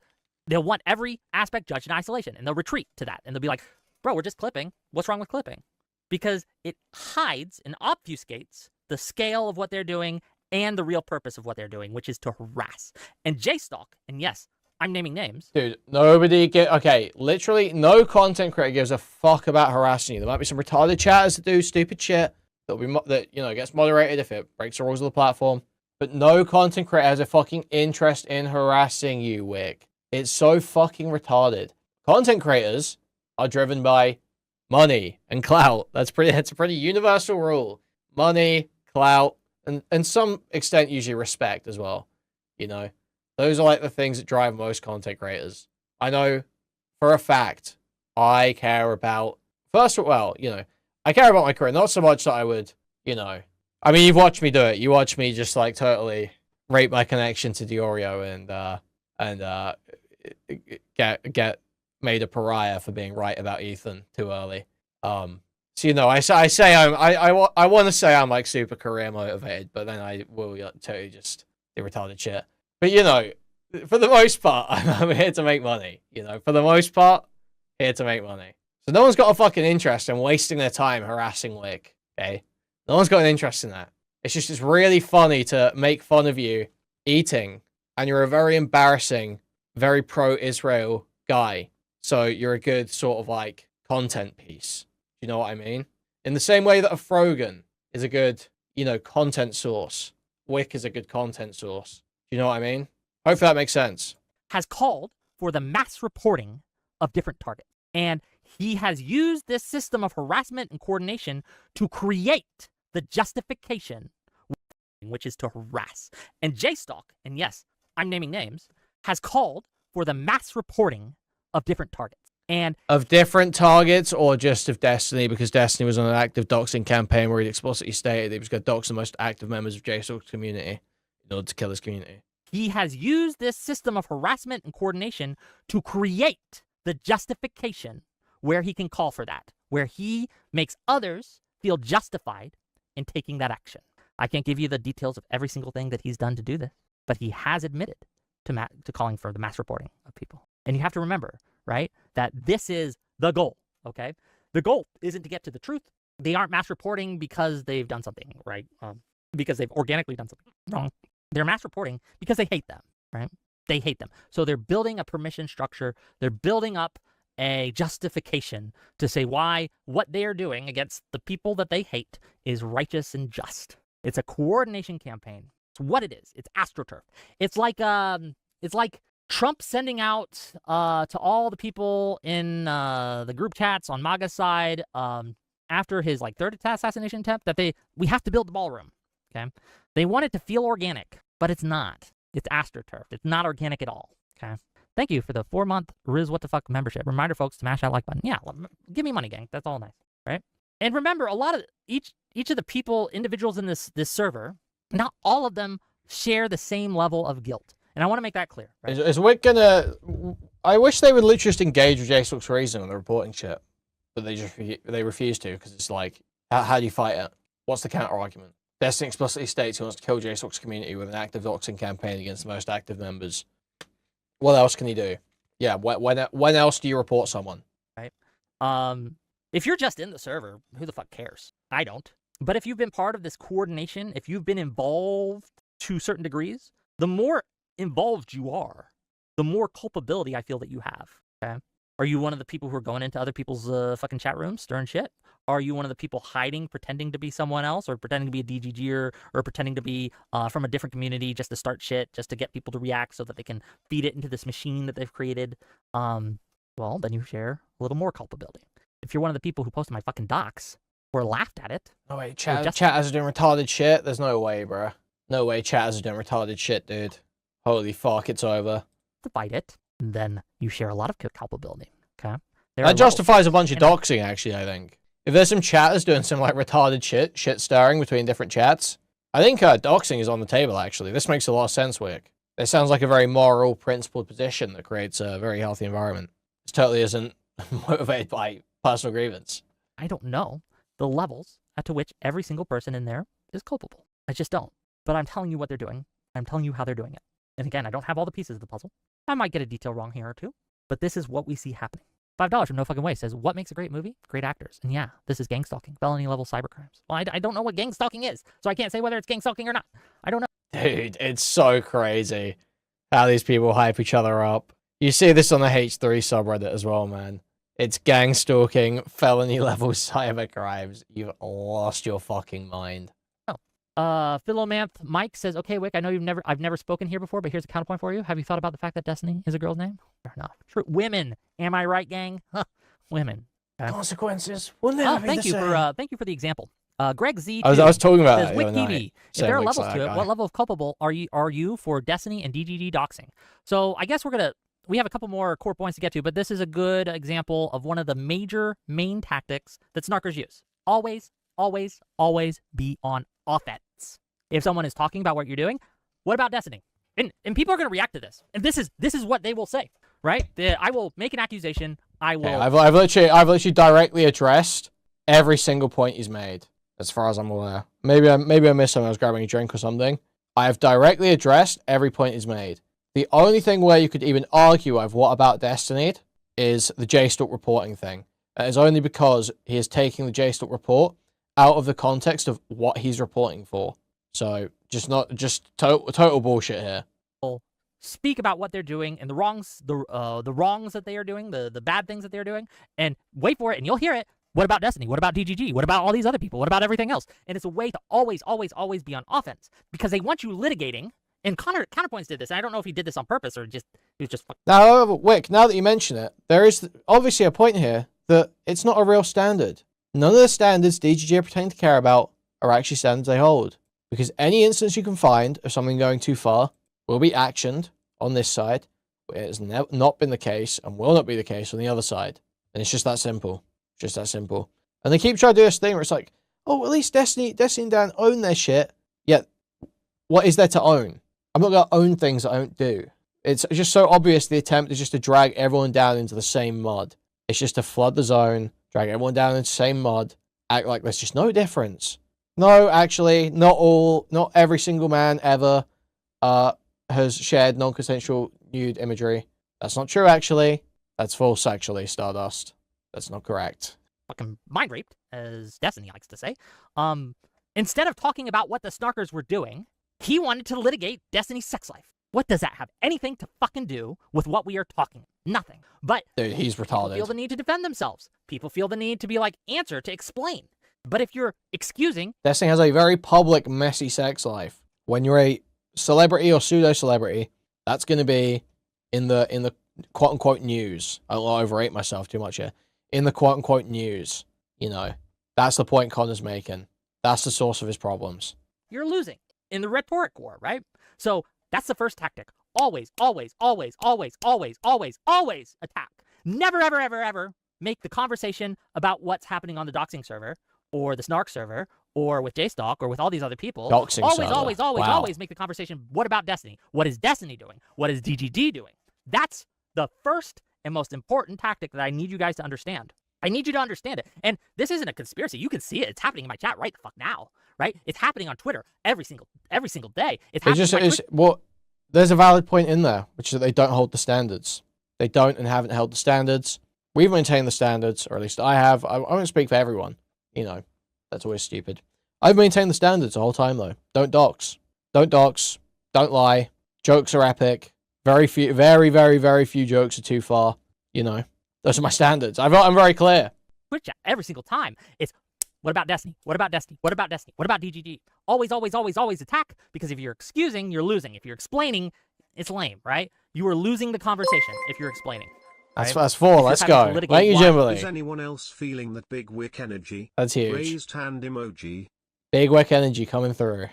S2: they'll want every aspect judged in isolation, and they'll retreat to that. And they'll be like, bro, we're just clipping. What's wrong with clipping? Because it hides and obfuscates the scale of what they're doing and the real purpose of what they're doing, which is to harass. And Jstlk, and yes, I'm naming names.
S1: Dude, literally no content creator gives a fuck about harassing you. There might be some retarded chatters that do stupid shit that gets moderated if it breaks the rules of the platform. But no content creator has a fucking interest in harassing you, Whick. It's so fucking retarded. Content creators are driven by money and clout. It's a pretty universal rule. Money, clout, and some extent usually respect as well. You know, those are like the things that drive most content creators. I know for a fact I care about I care about my career, not so much that I would, I mean, you've watched me do it. You watch me just like totally rape my connection to Diorio and get made a pariah for being right about Ethan too early. So I want to say I'm like super career motivated, but then I will totally just do retarded shit. But for the most part, I'm here to make money. For the most part, here to make money. So no one's got a fucking interest in wasting their time harassing Whick. Okay, no one's got an interest in that. It's really funny to make fun of you eating, and you're a very embarrassing, very pro-Israel guy. So you're a good sort of like content piece. You know what I mean? In the same way that a Frogan is a good, content source, Whick is a good content source. You know what I mean? Hopefully that makes sense.
S2: Has called for the mass reporting of different targets. And he has used this system of harassment and coordination to create the justification, which is to harass. And Jstlk, and yes, I'm naming names, has called for the mass reporting of different targets. And
S1: of different targets, or just of Destiny, because Destiny was on an active doxing campaign where he explicitly stated he was going to dox the most active members of Jstlk's community in order to kill his community.
S2: He has used this system of harassment and coordination to create the justification where he can call for that, where he makes others feel justified in taking that action. I can't give you the details of every single thing that he's done to do this, but he has admitted to calling for the mass reporting of people. And you have to remember, right, that this is the goal, okay? The goal isn't to get to the truth. They aren't mass reporting because they've done something, right? Because they've organically done something wrong. They're mass reporting because they hate them, right? They hate them. So they're building a permission structure. They're building up a justification to say why what they are doing against the people that they hate is righteous and just. It's a coordination campaign. It's what it is. It's AstroTurf. It's like Trump sending out to all the people in the group chats on MAGA's side after his third assassination attempt that we have to build the ballroom. Okay, they want it to feel organic, but it's not. It's AstroTurf. It's not organic at all. Okay. Thank you for the 4-month Riz What the Fuck membership. Reminder, folks, to smash that like button. Yeah, give me money, gang. That's all nice, right? And remember, a lot of each of the people, individuals in this server, not all of them share the same level of guilt. And I want to make that clear. Right?
S1: Is Whick gonna? I wish they would literally just engage with Jstlk's reason on the reporting shit, but they refuse to, because it's like, how do you fight it? What's the counter argument? Destiny explicitly states he wants to kill Jstlk's community with an active doxing campaign against the most active members. What else can he do? Yeah, when else do you report someone?
S2: Right. If you're just in the server, who the fuck cares? I don't. But if you've been part of this coordination, if you've been involved to certain degrees, the more involved you are, the more culpability I feel that you have. Okay. Are you one of the people who are going into other people's fucking chat rooms, stirring shit? Are you one of the people hiding, pretending to be someone else, or pretending to be a DGGer, or pretending to be from a different community just to start shit, just to get people to react so that they can feed it into this machine that they've created? Well, then you share a little more culpability. If you're one of the people who posted my fucking docs or laughed at it...
S1: No way, chatters are doing retarded shit? There's no way, bro. No way chatters are doing retarded shit, dude. Holy fuck, it's over.
S2: To fight it, then you share a lot of culpability, okay?
S1: That justifies a bunch of doxing, actually, I think. If there's some chatters doing some, retarded shit stirring between different chats, I think doxing is on the table, actually. This makes a lot of sense, Whick. It sounds like a very moral, principled position that creates a very healthy environment. This totally isn't motivated by personal grievance.
S2: I don't know the levels to which every single person in there is culpable. I just don't. But I'm telling you what they're doing. I'm telling you how they're doing it. And again, I don't have all the pieces of the puzzle. I might get a detail wrong here or two, but this is what we see happening. $5 from No Fucking Way says, what makes a great movie? Great actors. And yeah, this is gang stalking, felony level cybercrimes. Well, I don't know what gang stalking is, so I can't say whether it's gang stalking or not. I don't know.
S1: Dude, it's so crazy how these people hype each other up. You see this on the H3 subreddit as well, man. It's gang stalking, felony level cybercrimes. You've lost your fucking mind.
S2: Philomanth Mike says, okay, Whick, I know I've never spoken here before, but here's a counterpoint for you. Have you thought about the fact that Destiny is a girl's name? Fair enough. True. Women. Am I right, gang? Huh. Women. Okay.
S1: Consequences will never be the same.
S2: Thank you for the example. Greg Z.
S1: I was talking about
S2: says, WhickTV. If there are levels to it, what level of culpable are you for Destiny and DGG doxing? So I guess we have a couple more core points to get to, but this is a good example of one of the main tactics that snarkers use. Always, always, always be on offense. If someone is talking about what you're doing, what about Destiny? And people are going to react to this. And this is what they will say, right? I will make an accusation. I will.
S1: Yeah, I've literally directly addressed every single point he's made, as far as I'm aware. Maybe I missed something. I was grabbing a drink or something. I have directly addressed every point he's made. The only thing where you could even argue of what about Destiny is the Jstlk reporting thing. That is only because he is taking the Jstlk report out of the context of what he's reporting for. So just total bullshit here.
S2: Speak about what they're doing and the wrongs that they are doing, the bad things that they're doing, and wait for it, and you'll hear it. What about Destiny? What about DGG? What about all these other people? What about everything else? And it's a way to always be on offense because they want you litigating. And Counterpoints did this. And I don't know if he did this on purpose or just he was just.
S1: Now, Whick, now that you mention it, there is obviously a point here that it's not a real standard. None of the standards DGG are pretending to care about are actually standards they hold. Because any instance you can find of something going too far will be actioned on this side. It has not been the case and will not be the case on the other side. And it's just that simple. Just that simple. And they keep trying to do this thing where it's like, oh, at least Destiny and Dan own their shit. Yet, what is there to own? I'm not going to own things that I don't do. It's just so obvious the attempt is just to drag everyone down into the same mud. It's just to flood the zone, drag everyone down into the same mud, act like there's just no difference. No, actually, not every single man ever has shared non-consensual nude imagery. That's not true, actually. That's false, actually, Stardust. That's not correct.
S2: Fucking mind raped, as Destiny likes to say. Instead of talking about what the snarkers were doing, he wanted to litigate Destiny's sex life. What does that have anything to fucking do with what we are talking? Nothing. But
S1: dude, he's retarded.
S2: People feel the need to defend themselves. People feel the need to be like, answer, to explain. But if you're excusing...
S1: Destiny has a very public, messy sex life. When you're a celebrity or pseudo-celebrity, that's going to be in the quote-unquote news. I'll overrate myself too much here. In the quote-unquote news, you know. That's the point Connor's making. That's the source of his problems.
S2: You're losing in the rhetoric war, right? So that's the first tactic. Always attack. Never, ever make the conversation about what's happening on the doxing server or the snark server or with Jstlk or with all these other people.
S1: Doxing server.
S2: Always make the conversation, what about Destiny? What is Destiny doing? What is DGG doing? That's the first and most important tactic that I need you guys to understand. I need you to understand it. And this isn't a conspiracy. You can see it. It's happening in my chat right the fuck now, right? It's happening on Twitter every single day. It's happening.
S1: There's a valid point in there, which is that they don't hold the standards. They don't and haven't held the standards. We've maintained the standards, or at least I have. I won't speak for everyone. You know, that's always stupid. I've maintained the standards the whole time, though. Don't dox. Don't dox. Don't lie. Jokes are epic. Very few jokes are too far. You know, those are my standards. I'm very clear.
S2: Twitch chat every single time. It's what about Destiny? What about Destiny? What about Destiny? What about DGG? Always attack, because if you're excusing, you're losing. If you're explaining, it's lame, right? You are losing the conversation if you're explaining. Right?
S1: That's 4. Let's go. Thank you, Jimberly.
S3: Is anyone else feeling that big Whick energy?
S1: That's huge.
S3: Raised hand emoji.
S1: Big Whick energy coming through.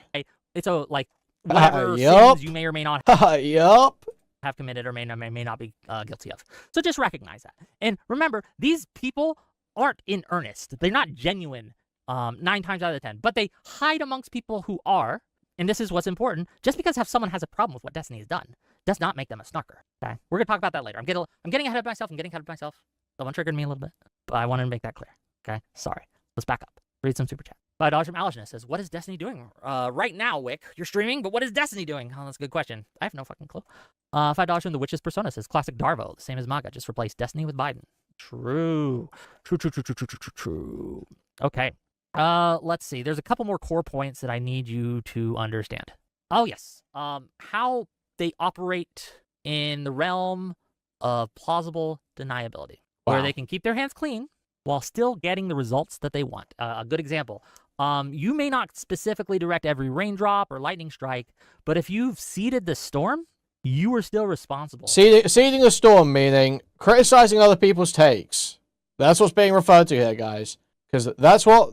S2: It's a, like, whatever sins you may or may not have committed or may not be guilty of. So just recognize that. And remember, these people aren't in earnest. They're not genuine 9 times out of 10. But they hide amongst people who are, and this is what's important, just because someone has a problem with what Destiny has done does not make them a snarker. Okay? We're going to talk about that later. I'm getting ahead of myself. Someone triggered me a little bit, but I wanted to make that clear. Okay? Sorry. Let's back up. Read some super chat. $5 from Alishness says, what is Destiny doing right now, Whick? You're streaming, but what is Destiny doing? Oh, that's a good question. I have no fucking clue. $5 from The Witch's Persona says, classic Darvo, the same as MAGA, just replace Destiny with Biden. True. Okay. Let's see. There's a couple more core points that I need you to understand. Oh, yes. How they operate in the realm of plausible deniability, where they can keep their hands clean while still getting the results that they want. A good example. You may not specifically direct every raindrop or lightning strike, but if you've seeded the storm, you are still responsible.
S1: Seeding a storm, meaning criticizing other people's takes. That's what's being referred to here, guys. Because that's what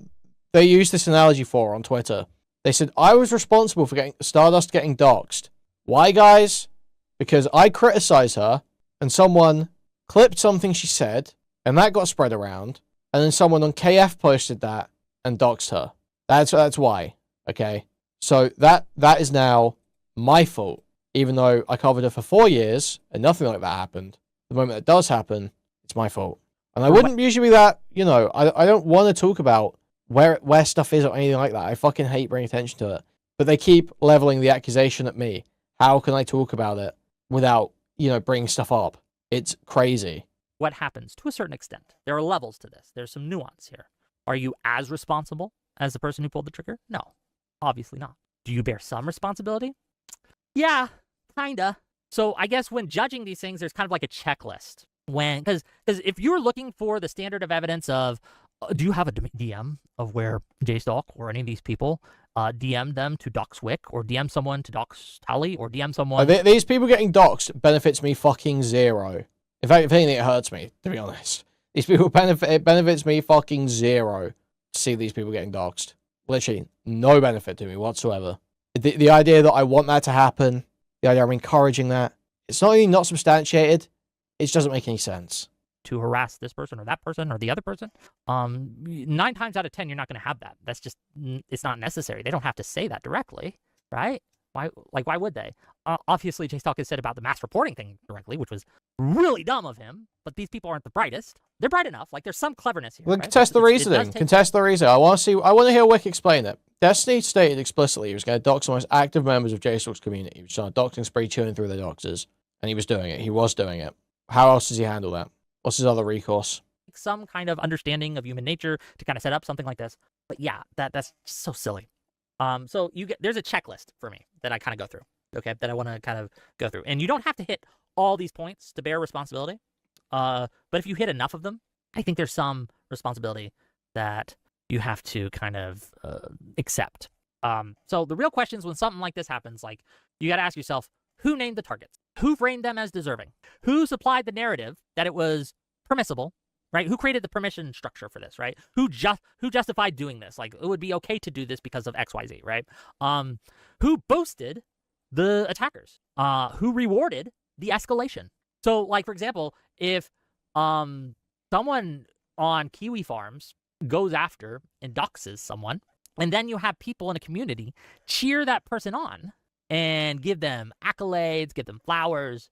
S1: they used this analogy for on Twitter. They said, I was responsible for getting Stardust getting doxxed. Why, guys? Because I criticized her, and someone clipped something she said, and that got spread around, and then someone on KF posted that and doxed her. That's why. Okay? So that is now my fault. Even though I covered her for 4 years, and nothing like that happened. The moment it does happen, it's my fault. And I wouldn't usually be that, you know, I don't want to talk about where stuff is or anything like that. I fucking hate bringing attention to it. But they keep leveling the accusation at me. How can I talk about it without, you know, bringing stuff up? It's crazy.
S2: What happens to a certain extent? There are levels to this. There's some nuance here. Are you as responsible as the person who pulled the trigger? No, obviously not. Do you bear some responsibility? Yeah, kinda. So I guess when judging these things, there's kind of like a checklist. Because if you're looking for the standard of evidence of, do you have a DM of where Jstlk or any of these people DM them to dox Whick, or DM someone to dox Tally, or DM someone...
S1: These people getting doxed benefits me fucking zero. In fact, if anything, it hurts me, to be honest. These people it benefits me fucking zero to see these people getting doxed. Literally, no benefit to me whatsoever. The idea that I want that to happen, the idea I'm encouraging that, it's not only not substantiated, it just doesn't make any sense.
S2: To harass this person or that person or the other person, 9 times out of 10, you're not going to have that. That's just, it's not necessary. They don't have to say that directly, right? Why would they? Obviously, Jstlk has said about the mass reporting thing directly, which was really dumb of him, but these people aren't the brightest. They're bright enough. Like, there's some cleverness here.
S1: Well,
S2: right?
S1: contest the reasoning. Contest the reasoning. I want to hear Whick explain it. Destiny stated explicitly he was going to dox the most active members of Jstlk's community. He was on a doxing spree, chewing through the doxers, and he was doing it. He was doing it. How else does he handle that? What's his other recourse?
S2: Some kind of understanding of human nature to kind of set up something like this. But yeah, that's just so silly. So there's a checklist for me that I kind of go through, okay, that I want to kind of go through. And you don't have to hit all these points to bear responsibility. But if you hit enough of them, I think there's some responsibility that you have to kind of accept. So the real questions when something like this happens, like, you got to ask yourself, who named the targets? Who framed them as deserving? Who supplied the narrative that it was permissible, right? Who created the permission structure for this, right? Who justified doing this? Like, it would be okay to do this because of XYZ, right? Who boasted the attackers? Who rewarded the escalation? So, like, for example, if someone on Kiwi farms goes after and doxes someone, and then you have people in a community cheer that person on and give them accolades, give them flowers,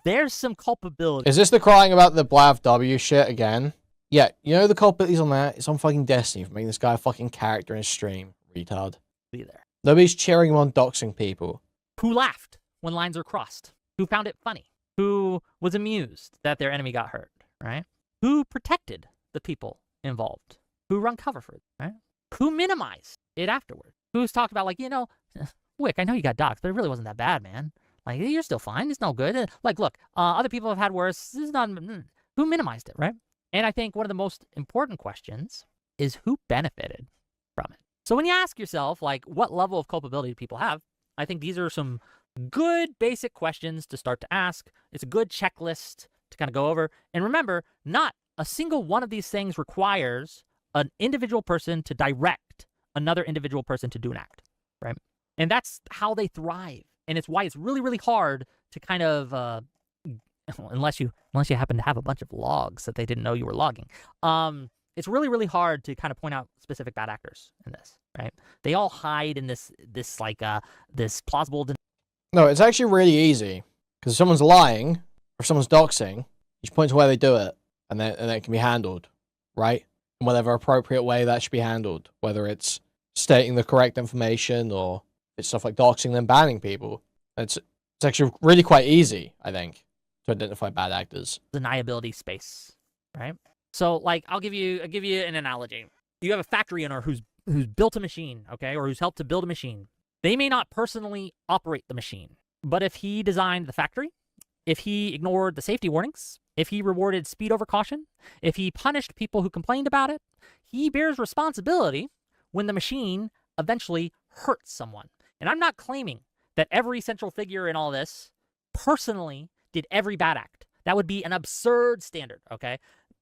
S2: there's some culpability.
S1: Is this the crying about the Blav W shit again? Yeah, you know the culpability's on that? It's on fucking Destiny for making this guy a fucking character in his stream. Retard.
S2: Be there.
S1: Nobody's cheering him on doxing people.
S2: Who laughed when lines are crossed? Who found it funny? Who was amused that their enemy got hurt, right? Who protected the people involved? Who run cover for it, right? Who minimized it afterward? Who's talked about, like, Whick, I know you got doxed, but it really wasn't that bad, man. Like, you're still fine. It's no good. Like, look, other people have had worse. This is not... Who minimized it, right? And I think one of the most important questions is who benefited from it. So when you ask yourself, like, what level of culpability do people have, I think these are some good basic questions to start to ask. It's a good checklist to kind of go over. And remember, not a single one of these things requires an individual person to direct another individual person to do an act, right? And that's how they thrive. And it's why it's really, really hard to kind of, unless you happen to have a bunch of logs that they didn't know you were logging. It's really, really hard to kind of point out specific bad actors in this, right? They all hide in this plausible.
S1: No, it's actually really easy because if someone's lying or someone's doxing, you just point to where they do it, and then it can be handled, right? In whatever appropriate way that should be handled, whether it's stating the correct information or it's stuff like doxing them, banning people. It's actually really quite easy, I think, to identify bad actors.
S2: Deniability space, right? So, like, I'll give you an analogy. You have a factory owner who's built a machine, okay, or who's helped to build a machine. They may not personally operate the machine, but if he designed the factory, if he ignored the safety warnings, if he rewarded speed over caution, if he punished people who complained about it, he bears responsibility when the machine eventually hurts someone. And I'm not claiming that every central figure in all this personally did every bad act. That would be an absurd standard, okay?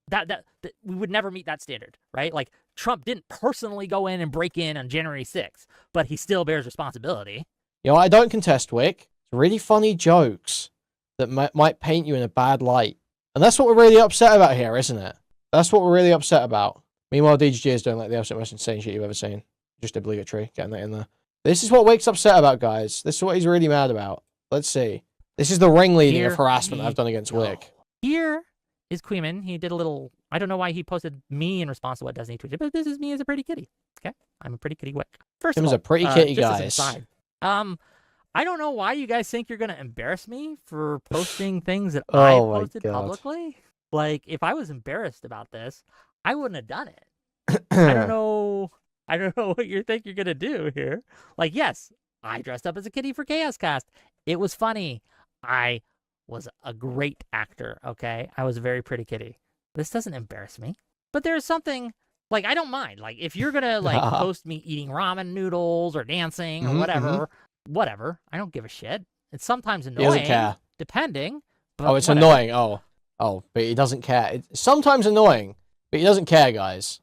S2: That we would never meet that standard, right? Like, Trump didn't personally go in and break in on January 6th, but he still bears responsibility.
S1: You know, I don't contest, Whick. It's really funny jokes that might paint you in a bad light. And that's what we're really upset about here, isn't it? That's what we're really upset about. Meanwhile, DGG is doing like the absolute most insane shit you've ever seen. Just obligatory, getting that in there. This is what Whick's upset about, guys. This is what he's really mad about. Let's see. This is the ringleading of harassment I've done against Whick.
S2: Here is Kuihman. He did a little... I don't know why he posted me in response to what Destiny tweeted, but this is me as a pretty kitty. Okay? I'm a pretty kitty Whick. First
S1: Him
S2: of all,
S1: as a pretty kitty,
S2: just
S1: guys.
S2: as an aside, I don't know why you guys think you're going to embarrass me for posting things that I posted publicly. Like, if I was embarrassed about this, I wouldn't have done it. I don't know I don't know what you think you're going to do here. Like, yes, I dressed up as a kitty for Chaos Cast. It was funny. I was a great actor, okay? I was a very pretty kitty. This doesn't embarrass me. But there's something, like, I don't mind. Like, if you're going to, like, post me eating ramen noodles or dancing or whatever, I don't give a shit. It's sometimes annoying.
S1: He doesn't care.
S2: Depending. But
S1: Oh, it's
S2: whatever.
S1: annoying. Oh, but he doesn't care. It's sometimes annoying, but he doesn't care, guys.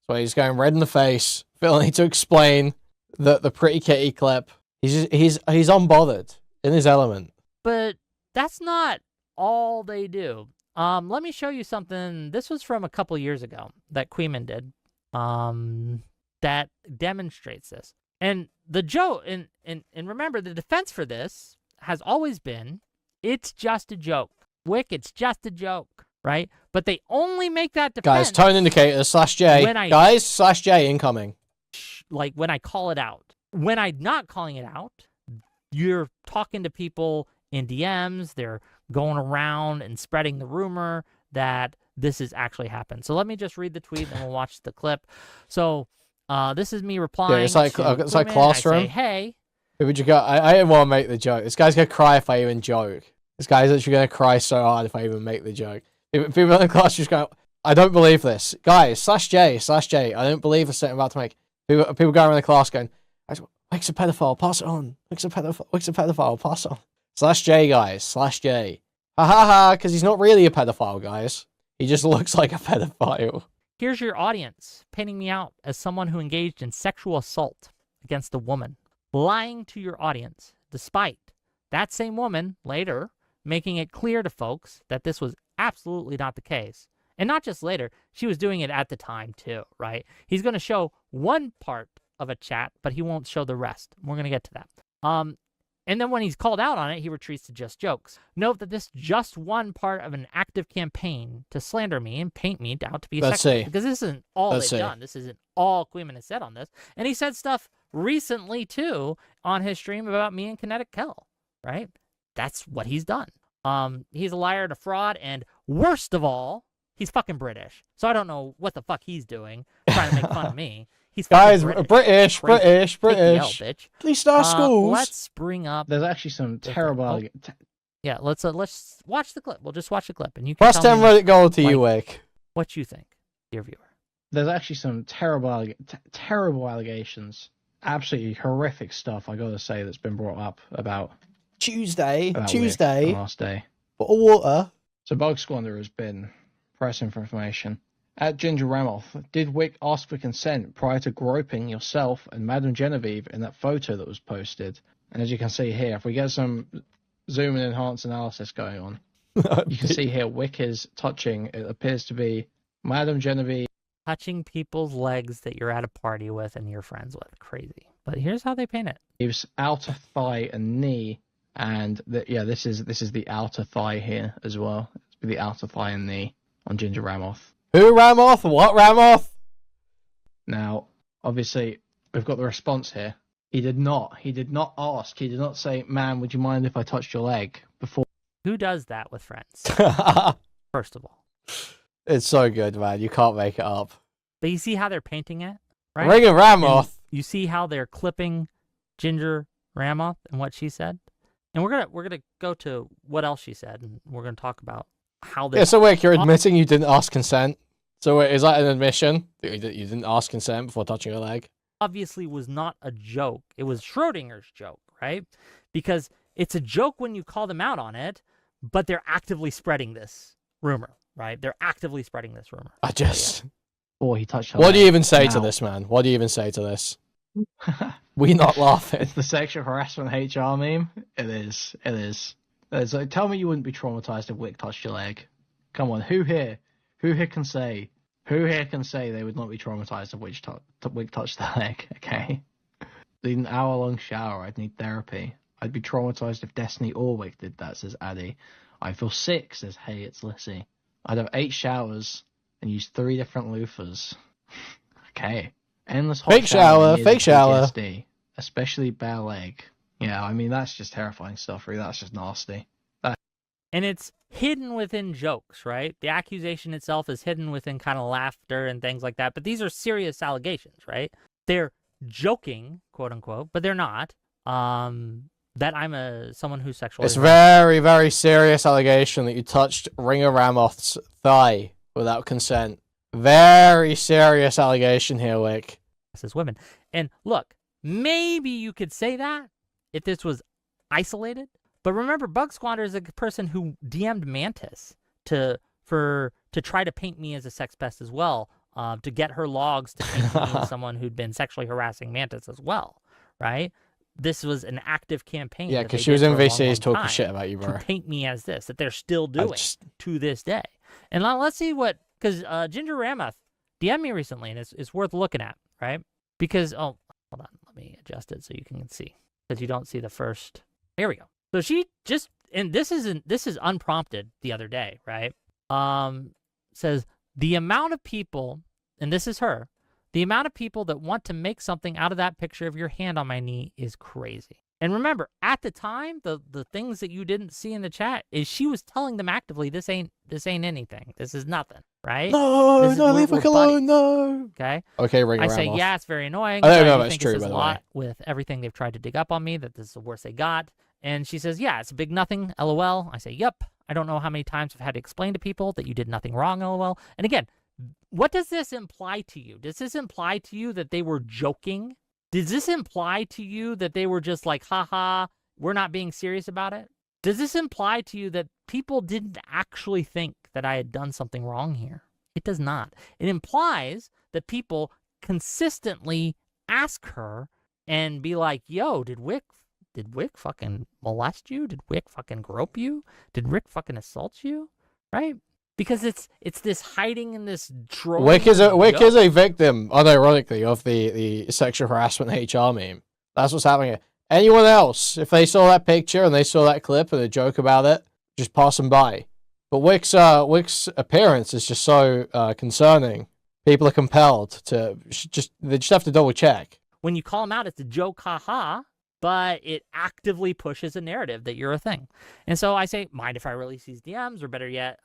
S1: So he's going red in the face, feeling to explain the pretty kitty clip. He's unbothered, in his element.
S2: But that's not all they do. Let me show you something. This was from a couple years ago that Kuihman did. That demonstrates this. And the joke, and remember, the defense for this has always been, it's just a joke. Whick, it's just a joke, right? But they only make that defense.
S1: Guys, tone indicator /J. Guys, /J incoming.
S2: Like when I call it out. When I'm not calling it out, you're talking to people in DMs. They're going around and spreading the rumor that this has actually happened. So let me just read the tweet and we'll watch the clip. So this is me replying.
S1: Yeah, it's like classroom.
S2: I say, hey.
S1: Who would you go? I didn't want to make the joke. This guy's going to cry if I even joke. This guy's actually going to cry so hard if I even make the joke. People in the class just go, I don't believe this. Guys, /J. I don't believe the statement I'm about to make. People going around the class going, Whick's a pedophile, pass it on. Whick's a pedophile, pass it on. /J, guys, /J. Ha ha ha, because he's not really a pedophile, guys. He just looks like a pedophile.
S2: Here's your audience painting me out as someone who engaged in sexual assault against a woman, lying to your audience, despite that same woman later making it clear to folks that this was absolutely not the case. And not just later, she was doing it at the time too, right? He's going to show one part of a chat, but he won't show the rest. We're going to get to that. And then when he's called out on it, he retreats to just jokes. Note that this just one part of an active campaign to slander me and paint me out to be a sexist. Because this isn't all they've done. This isn't all Kuihman has said on this. And he said stuff recently, too, on his stream about me and Kinetic Kel, right? That's what he's done. He's a liar and a fraud, and worst of all, he's fucking British. So I don't know what the fuck he's doing, trying to make fun of me. He's
S1: guys,
S2: British.
S1: British.
S2: Bitch.
S1: Please start schools.
S2: Let's bring up.
S4: There's actually some terrible.
S2: Yeah, let's watch the clip. We'll just watch the clip, and you can
S1: Plus
S2: tell
S1: 10
S2: me
S1: Reddit gold to you, Whick.
S2: what you think, dear viewer.
S4: There's actually some terrible allegations, absolutely horrific stuff. I gotta say that's been brought up about
S1: Tuesday,
S4: Whick the last day.
S1: Bottle water.
S4: So Bug Squander has been pressing for information. At Ginger Ramoth, did Whick ask for consent prior to groping yourself and Madame Genevieve in that photo that was posted? And as you can see here, if we get some zoom and enhance analysis going on, you can see here Whick is touching, it appears to be Madame Genevieve.
S2: Touching people's legs that you're at a party with and you're friends with. Crazy. But here's how they paint it.
S4: Eve's outer thigh and knee, and this is the outer thigh here as well. It's the outer thigh and knee on Ginger Ramoth.
S1: Who Ramoth? What Ramoth?
S4: Now, obviously, we've got the response here. He did not ask. He did not say, "Man, would you mind if I touched your leg?" Before.
S2: Who does that with friends? First of all.
S1: It's so good, man. You can't make it up.
S2: But you see how they're painting it, right?
S1: Ring of Ramoth.
S2: And you see how they're clipping Ginger Ramoth and what she said, and we're gonna go to what else she said, and we're gonna talk about how this.
S1: Yeah. So Whick, you're admitting you didn't ask consent. So wait, is that an admission that you didn't ask consent before touching her leg?
S2: Obviously was not a joke. It was Schrodinger's joke, right? Because it's a joke when you call them out on it, but they're actively spreading this rumor, right? They're actively spreading this rumor.
S4: He touched her
S1: What
S4: leg.
S1: do you even say to this, man? What do you even say to this? We not laughing.
S4: It's the sexual harassment HR meme. It is. It's like, tell me you wouldn't be traumatized if Whick touched your leg. Come on, who here can say they would not be traumatized if Whick touched their leg? Okay. Need an hour-long shower. I'd need therapy. I'd be traumatized if Destiny or Whick did that, says Addy. I feel sick, says Hey, it's Lissy. I'd have 8 showers and use 3 different loofahs. Okay. Endless hot
S1: fake shower.
S4: PTSD, especially bare leg. Yeah, I mean, that's just terrifying stuff, really. That's just nasty.
S2: And it's hidden within jokes, right? The accusation itself is hidden within kind of laughter and things like that. But these are serious allegations, right? they're joking, quote unquote, but they're not. That I'm someone who's sexually.
S1: It's very, very serious allegation that you touched Ringer Ramoth's thigh without consent. Very serious allegation here, Whick.
S2: As women. And look, maybe you could say that if this was isolated. But remember, Bug Squatter is a person who DM'd Mantis to try to paint me as a sex pest as well, to get her logs to paint me as someone who'd been sexually harassing Mantis as well, right? This was an active campaign.
S1: Yeah, because she was in VCs talking shit about you, bro.
S2: To paint me as this, that they're still doing to this day. And now let's see what, because Ginger Ramoth DM'd me recently, and it's worth looking at, right? Because, oh, hold on, let me adjust it so you can see, because you don't see the first. Here we go. So she just, and this is unprompted the other day, right? Says the amount of people, and this is her, the amount of people that want to make something out of that picture of your hand on my knee is crazy. And remember, at the time, the things that you didn't see in the chat is she was telling them actively, this ain't anything. This is nothing, right?
S1: No, leave Whick alone, no.
S2: Okay.
S1: Okay, Ring
S2: I
S1: around
S2: say,
S1: off.
S2: yeah, it's very annoying.
S1: I don't know if
S2: think
S1: it's true,
S2: this
S1: by
S2: is
S1: the
S2: a lot
S1: way.
S2: with everything they've tried to dig up on me, that this is the worst they got. And she says, yeah, it's a big nothing, LOL. I say, yep. I don't know how many times I've had to explain to people that you did nothing wrong, LOL. And again, what does this imply to you? Does this imply to you that they were joking? Does this imply to you that they were just like, haha, we're not being serious about it? Does this imply to you that people didn't actually think that I had done something wrong here? It does not. It implies that people consistently ask her and be like, yo, did Whick fucking molest you? Did Whick fucking grope you? Did Whick fucking assault you? Right? Because it's this hiding in this troll.
S1: Whick is a victim, unironically, of the sexual harassment HR meme. That's what's happening. Anyone else, if they saw that picture and they saw that clip and a joke about it, just pass them by. But Whick's appearance is just so concerning. People are compelled to they just have to double check.
S2: When you call them out, it's a joke, haha, but it actively pushes a narrative that you're a thing. And so I say, mind if I release these DMs, or better yet,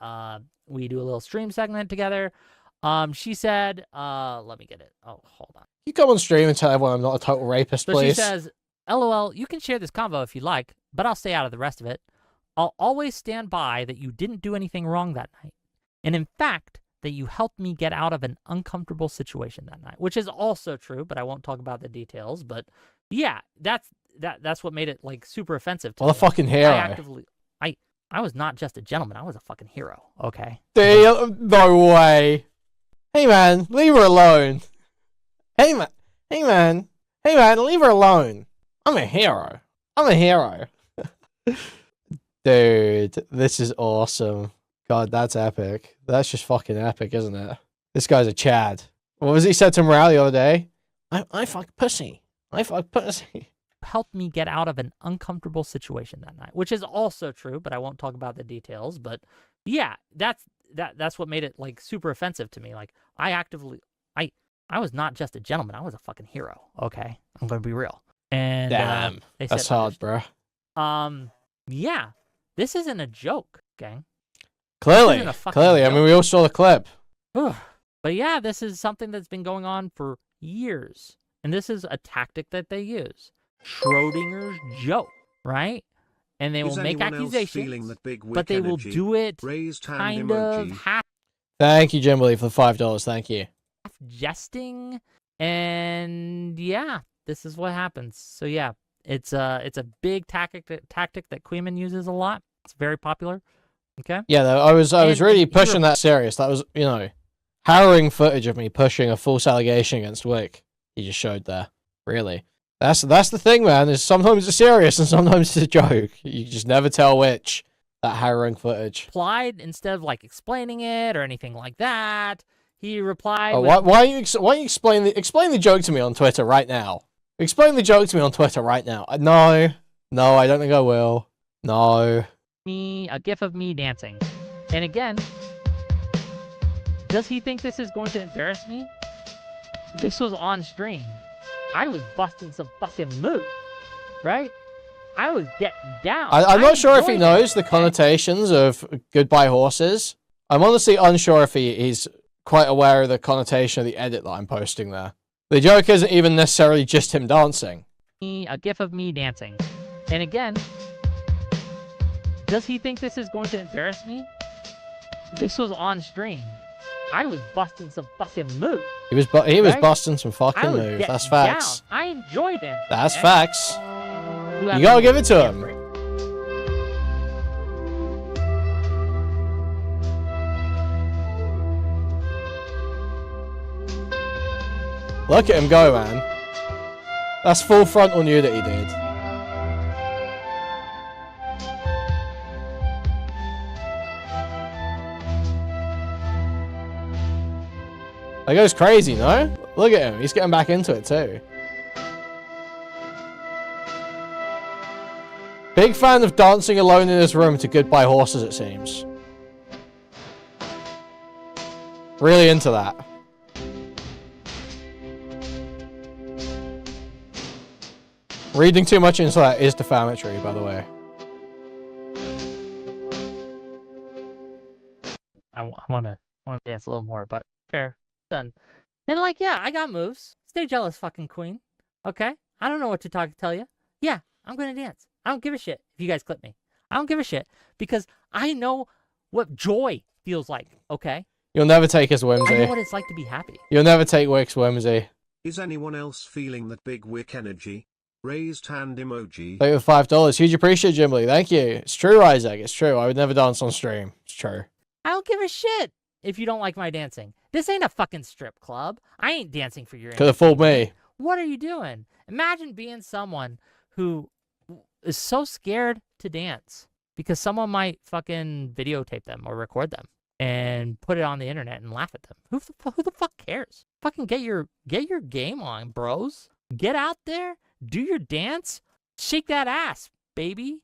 S2: we do a little stream segment together. She said, let me get it. Oh, hold on.
S1: You come on stream and tell everyone I'm not a total rapist,
S2: so
S1: please.
S2: She says, LOL, you can share this convo if you like, but I'll stay out of the rest of it. I'll always stand by that you didn't do anything wrong that night. And in fact, that you helped me get out of an uncomfortable situation that night, which is also true, but I won't talk about the details. But yeah, that's what made it like super offensive to me.
S1: Well, a fucking hero.
S2: I was not just a gentleman. I was a fucking hero. Okay.
S1: No way. Hey man, leave her alone. Hey man, leave her alone. I'm a hero. Dude, this is awesome. God, that's epic. That's just fucking epic, isn't it? This guy's a Chad. What was he said to Morale the other day? I fuck pussy.
S2: Helped me get out of an uncomfortable situation that night, which is also true, but I won't talk about the details. But yeah, that's what made it like super offensive to me. Like I was not just a gentleman. I was a fucking hero. Okay, I'm gonna be real. And
S1: damn, that's hard, bro.
S2: Yeah, this isn't a joke, gang.
S1: Clearly.
S2: Joke.
S1: I mean, we all saw the clip.
S2: But yeah, this is something that's been going on for years. And this is a tactic that they use. Schrodinger's joke, right? And they will make accusations, but they will do it kind of half.
S1: Thank you, Jimberly, for the $5. Thank you.
S2: Jesting. And yeah, this is what happens. So yeah, it's a big tactic that Kuihman uses a lot. It's very popular. Okay. Yeah,
S1: though, I was really pushing that serious. That was, harrowing footage of me pushing a false allegation against Whick. He just showed there. Really. That's the thing, man. Is sometimes it's serious and sometimes it's a joke. You just never tell which. That harrowing footage.
S2: Replied instead of like explaining it or anything like that. He replied.
S1: Why you explain the joke to me on Twitter right now? Explain the joke to me on Twitter right now. No, I don't think I will. No.
S2: A gif of me dancing. And again, does he think this is going to embarrass me? This was on stream. I was busting some fucking moves, right? I was getting down.
S1: I'm not sure if he knows the connotations of goodbye horses. I'm honestly unsure if he's quite aware of the connotation of the edit that I'm posting there. The joke isn't even necessarily just him dancing.
S2: A gif of me dancing. And again, does he think this is going to embarrass me? This was on stream. I was busting some fucking moves.
S1: He was busting some fucking moves. That's facts.
S2: Down. I enjoyed him.
S1: That's facts. You gotta give it to him. Look at him go, man. That's full frontal new that he did. That goes crazy, no? Look at him. He's getting back into it too. Big fan of dancing alone in his room to Goodbye Horses, it seems. Really into that. Reading too much into that is defamatory, by the way.
S2: I want to dance a little more, but fair. Done. And like, yeah, I got moves. Stay jealous, fucking queen. Okay? I don't know what to tell you. Yeah, I'm going to dance. I don't give a shit if you guys clip me. I don't give a shit because I know what joy feels like, okay?
S1: You'll never take his whimsy.
S2: I know what it's like to be happy.
S1: You'll never take Whick's whimsy.
S3: Is anyone else feeling that big Whick energy? Raised hand emoji.
S1: Thank you for $5. Huge appreciate, Jim Lee. Thank you. It's true, Isaac. It's true. I would never dance on stream. It's true.
S2: I don't give a shit if you don't like my dancing. This ain't a fucking strip club. I ain't dancing for your
S1: Could have fooled me.
S2: What are you doing? Imagine being someone who is so scared to dance because someone might fucking videotape them or record them and put it on the internet and laugh at them. Who the fuck cares? Fucking get your game on, bros. Get out there, do your dance, shake that ass, baby.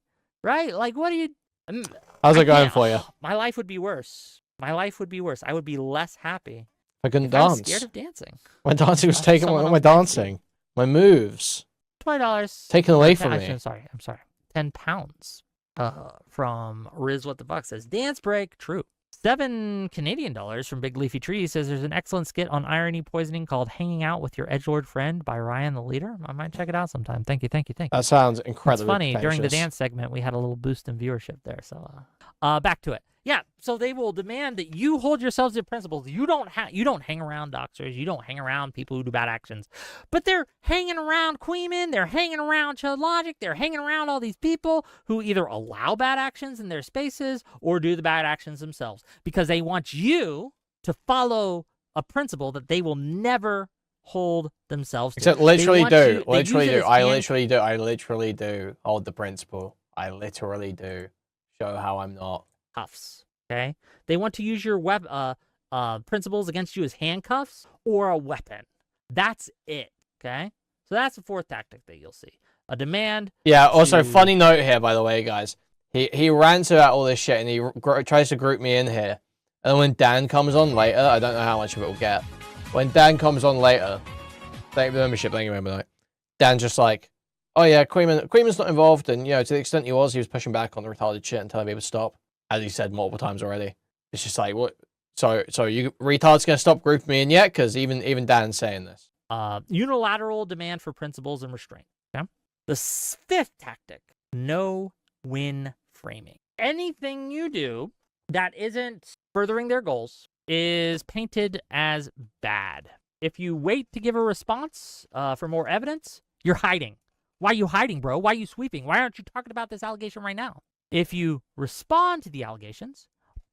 S2: Right? Like, what are you...
S1: How's it going for you?
S2: My life would be worse. My life would be worse. I would be less happy.
S1: I couldn't
S2: if
S1: dance.
S2: I was scared of dancing.
S1: My dancing was taken. What am I dancing? My moves.
S2: $20
S1: taken away from me.
S2: I'm sorry. £10. From Riz What the Fuck says dance break. True. $7 Canadian from Big Leafy Tree says there's an excellent skit on irony poisoning called "Hanging Out with Your Edgelord Friend" by Ryan the Leader. I might check it out sometime. Thank you.
S1: That sounds incredibly.
S2: It's funny.
S1: Pretentious.
S2: During the dance segment, we had a little boost in viewership there. So, back to it. Yeah. So they will demand that you hold yourselves to principles. You don't hang around doxers. You don't hang around people who do bad actions. But they're hanging around Kuihman. They're hanging around Jstlk. They're hanging around all these people who either allow bad actions in their spaces or do the bad actions themselves because they want you to follow a principle that they will never hold themselves to.
S1: Except literally do. I literally do hold the principle. I literally do. Show how I'm not.
S2: Cuffs. Okay? They want to use your principles against you as handcuffs or a weapon. That's it. Okay? So that's the fourth tactic that you'll see. A demand.
S1: Yeah, also, funny note here, by the way, guys. He rants about all this shit and he tries to group me in here. And when Dan comes on later, I don't know how much of it will get. When Dan comes on later, thank you for the membership, thank you very much. Dan's just like, oh yeah, Kuihman's not involved, and you know, to the extent he was pushing back on the retarded shit and telling people to stop, as he said multiple times already. It's just like, what? So you retards gonna stop grouping me in yet? Because even Dan's saying this.
S2: Unilateral demand for principles and restraint. Okay. The fifth tactic: no win framing. Anything you do that isn't furthering their goals is painted as bad. If you wait to give a response for more evidence, you're hiding. Why are you hiding, bro? Why are you sweeping? Why aren't you talking about this allegation right now? If you respond to the allegations,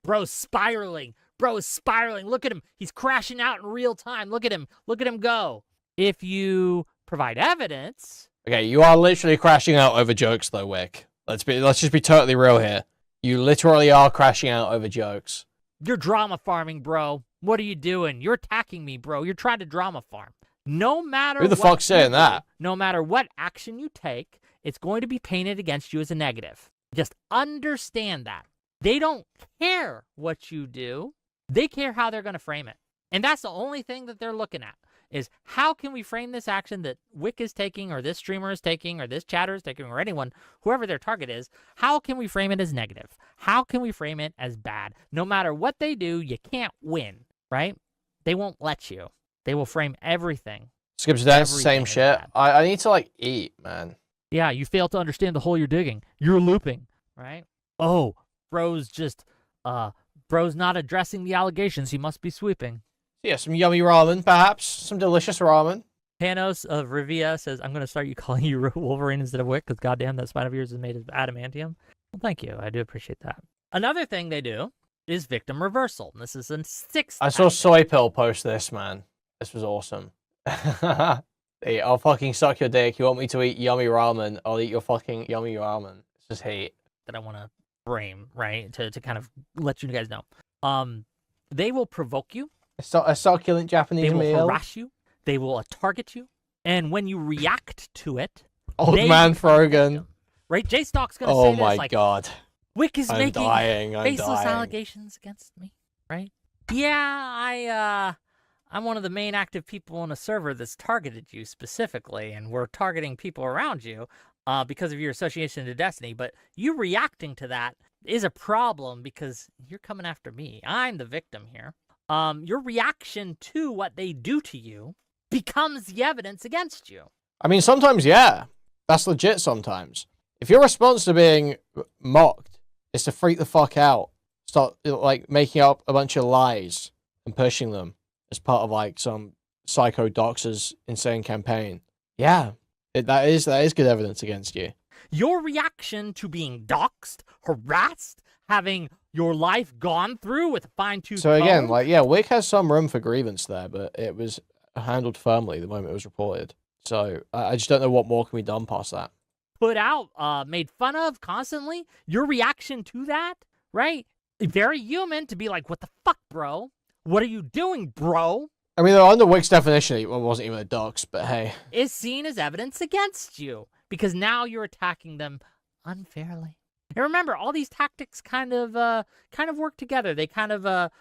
S2: bro's spiraling. Bro is spiraling. Look at him. He's crashing out in real time. Look at him. Look at him go. If you provide evidence...
S1: Okay, you are literally crashing out over jokes, though, Whick. Let's just be totally real here. You literally are crashing out over jokes.
S2: You're drama farming, bro. What are you doing? You're attacking me, bro. You're trying to drama farm. No matter
S1: who the fuck's saying that?
S2: No matter what action you take, it's going to be painted against you as a negative. Just understand that. They don't care what you do. They care how they're going to frame it. And that's the only thing that they're looking at is how can we frame this action that Whick is taking or this streamer is taking or this chatter is taking or anyone, whoever their target is, how can we frame it as negative? How can we frame it as bad? No matter what they do, you can't win, right? They won't let you. They will frame everything
S1: Skips dance,
S2: Everything
S1: same
S2: is
S1: shit.
S2: bad.
S1: I need to like eat, man.
S2: Yeah, you fail to understand the hole you're digging. You're looping, right? Oh, bro's not addressing the allegations. He must be sweeping.
S1: Yeah, some yummy ramen, perhaps. Some delicious ramen.
S2: Panos of Rivia says, I'm going to start calling you Wolverine instead of Whick, because goddamn, that spine of yours is made of adamantium. Well, thank you. I do appreciate that. Another thing they do is victim reversal. And this is in 6th.
S1: I saw Soy Pill post this, man. This was awesome. Hey, I'll fucking suck your dick. You want me to eat yummy ramen? I'll eat your fucking yummy ramen. It's just hate.
S2: That I want to frame, right? To kind of let you guys know. They will provoke you.
S1: A succulent Japanese
S2: They will
S1: meal.
S2: harass you. They will target you. And when you react to it,
S1: Old man Frogan.
S2: Right? Jstlk's going to
S1: Oh
S2: say this,
S1: my
S2: like,
S1: god.
S2: Whick is
S1: I'm
S2: making
S1: dying.
S2: baseless allegations against me, right? Yeah, I'm one of the main active people on a server that's targeted you specifically, and we're targeting people around you because of your association to Destiny, but you reacting to that is a problem because you're coming after me. I'm the victim here. Your reaction to what they do to you becomes the evidence against you.
S1: I mean, sometimes, yeah. That's legit sometimes. If your response to being mocked is to freak the fuck out, start, like, making up a bunch of lies and pushing them as part of, like, some psycho doxer's insane campaign, yeah, that is good evidence against you.
S2: Your reaction to being doxxed, harassed, having your life gone through with a fine-tooth
S1: So again,
S2: comb,
S1: like, yeah, Whick has some room for grievance there, but it was handled firmly the moment it was reported. So I just don't know what more can be done past that.
S2: put out, made fun of constantly, your reaction to that, right? Very human to be like, what the fuck, bro? What are you doing, bro?
S1: I mean, under Whick's definition, it wasn't even a dox, but hey.
S2: Is seen as evidence against you because now you're attacking them unfairly. And remember, all these tactics kind of work together. They kind of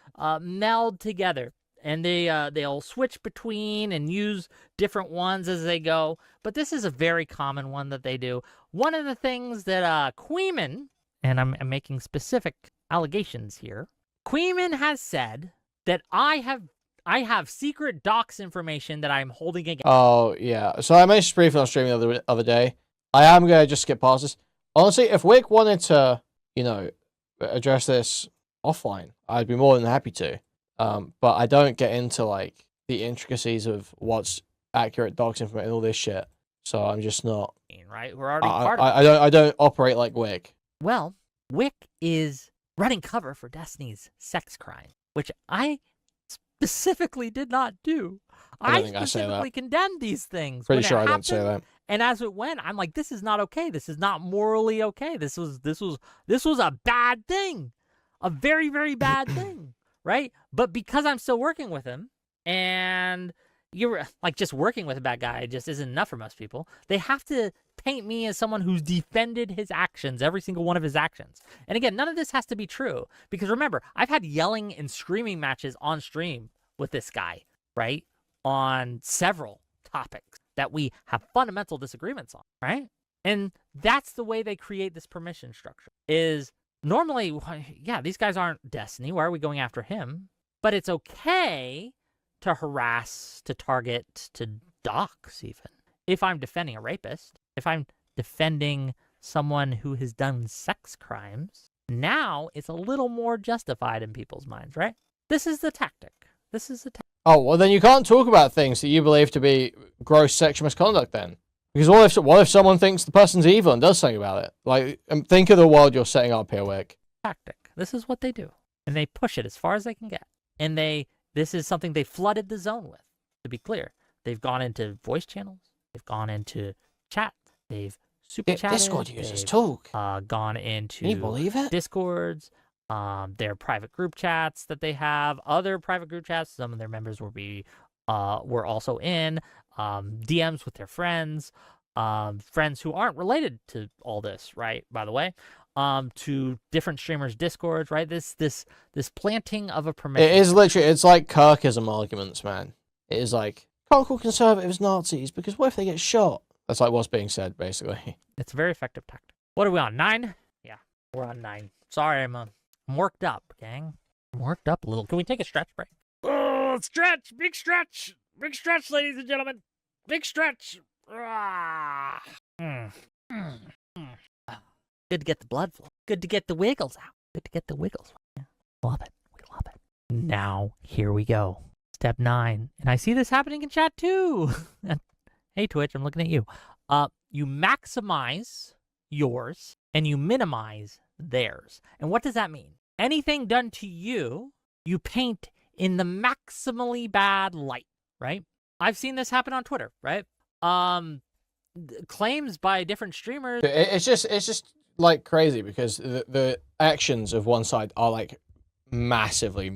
S2: meld together, and they'll switch between and use different ones as they go. But this is a very common one that they do. One of the things that Kuihman, and I'm making specific allegations here, Kuihman has said that I have secret docs information that I'm holding against.
S1: Oh, yeah. So I mentioned briefly on stream the other day. I am going to just skip past this. Honestly, if Whick wanted to, address this offline, I'd be more than happy to. But I don't get into, like, the intricacies of what's accurate docs information and all this shit. So I'm just not.
S2: Right? We're already part of it.
S1: I don't operate like Whick.
S2: Well, Whick is running cover for Destiny's sex crime, which I specifically did not do.
S1: I
S2: specifically condemned these things.
S1: Pretty sure I didn't say that.
S2: And as it went, I'm like, this is not okay. This is not morally okay. This was a bad thing, a very, very bad thing, right? But because I'm still working with him, and you're like, just working with a bad guy just isn't enough for most people. They have to paint me as someone who's defended his actions, every single one of his actions. And again, none of this has to be true because remember, I've had yelling and screaming matches on stream with this guy, right? On several topics that we have fundamental disagreements on, right? And that's the way they create this permission structure. Is normally, yeah, these guys aren't Destiny. Why are we going after him? But it's okay to harass, to target, to dox even. If I'm defending a rapist, if I'm defending someone who has done sex crimes, now it's a little more justified in people's minds, right? This is the tactic. This is the tactic.
S1: Oh, well, then you can't talk about things that you believe to be gross sexual misconduct then. Because what if someone thinks the person's evil and does something about it? Like, think of the world you're setting up here, Whick.
S2: Tactic. This is what they do. And they push it as far as they can get. And this is something they flooded the zone with, to be clear. They've gone into voice channels. They've gone into chat. They've super chatted.
S1: Discord users talk.
S2: Gone into
S1: Can you believe it?
S2: Discords. Their private group chats that they have, other private group chats. Some of their members were also in DMs with their friends who aren't related to all this, right? By the way, to different streamers' Discords, right? This planting of a permission.
S1: It is literally, it's like Kirkism arguments, man. It is like, can't call conservatives Nazis because what if they get shot? That's like what's being said, basically.
S2: It's a very effective tactic. What are we on? 9? Yeah, we're on 9. Sorry, I'm worked up, gang. I'm worked up a little. Can we take a stretch break? Oh, stretch! Big stretch! Big stretch, ladies and gentlemen! Big stretch. Ah. Good to get the blood flow. Good to get the wiggles out. Good to get the wiggles. Yeah. Love it. We love it. Now, here we go. Step 9. And I see this happening in chat too. Hey, Twitch, I'm looking at you. You maximize yours and you minimize theirs. And what does that mean? Anything done to you, you paint in the maximally bad light, right? I've seen this happen on Twitter, right? Claims by different streamers.
S1: It's just like crazy because the actions of one side are like massively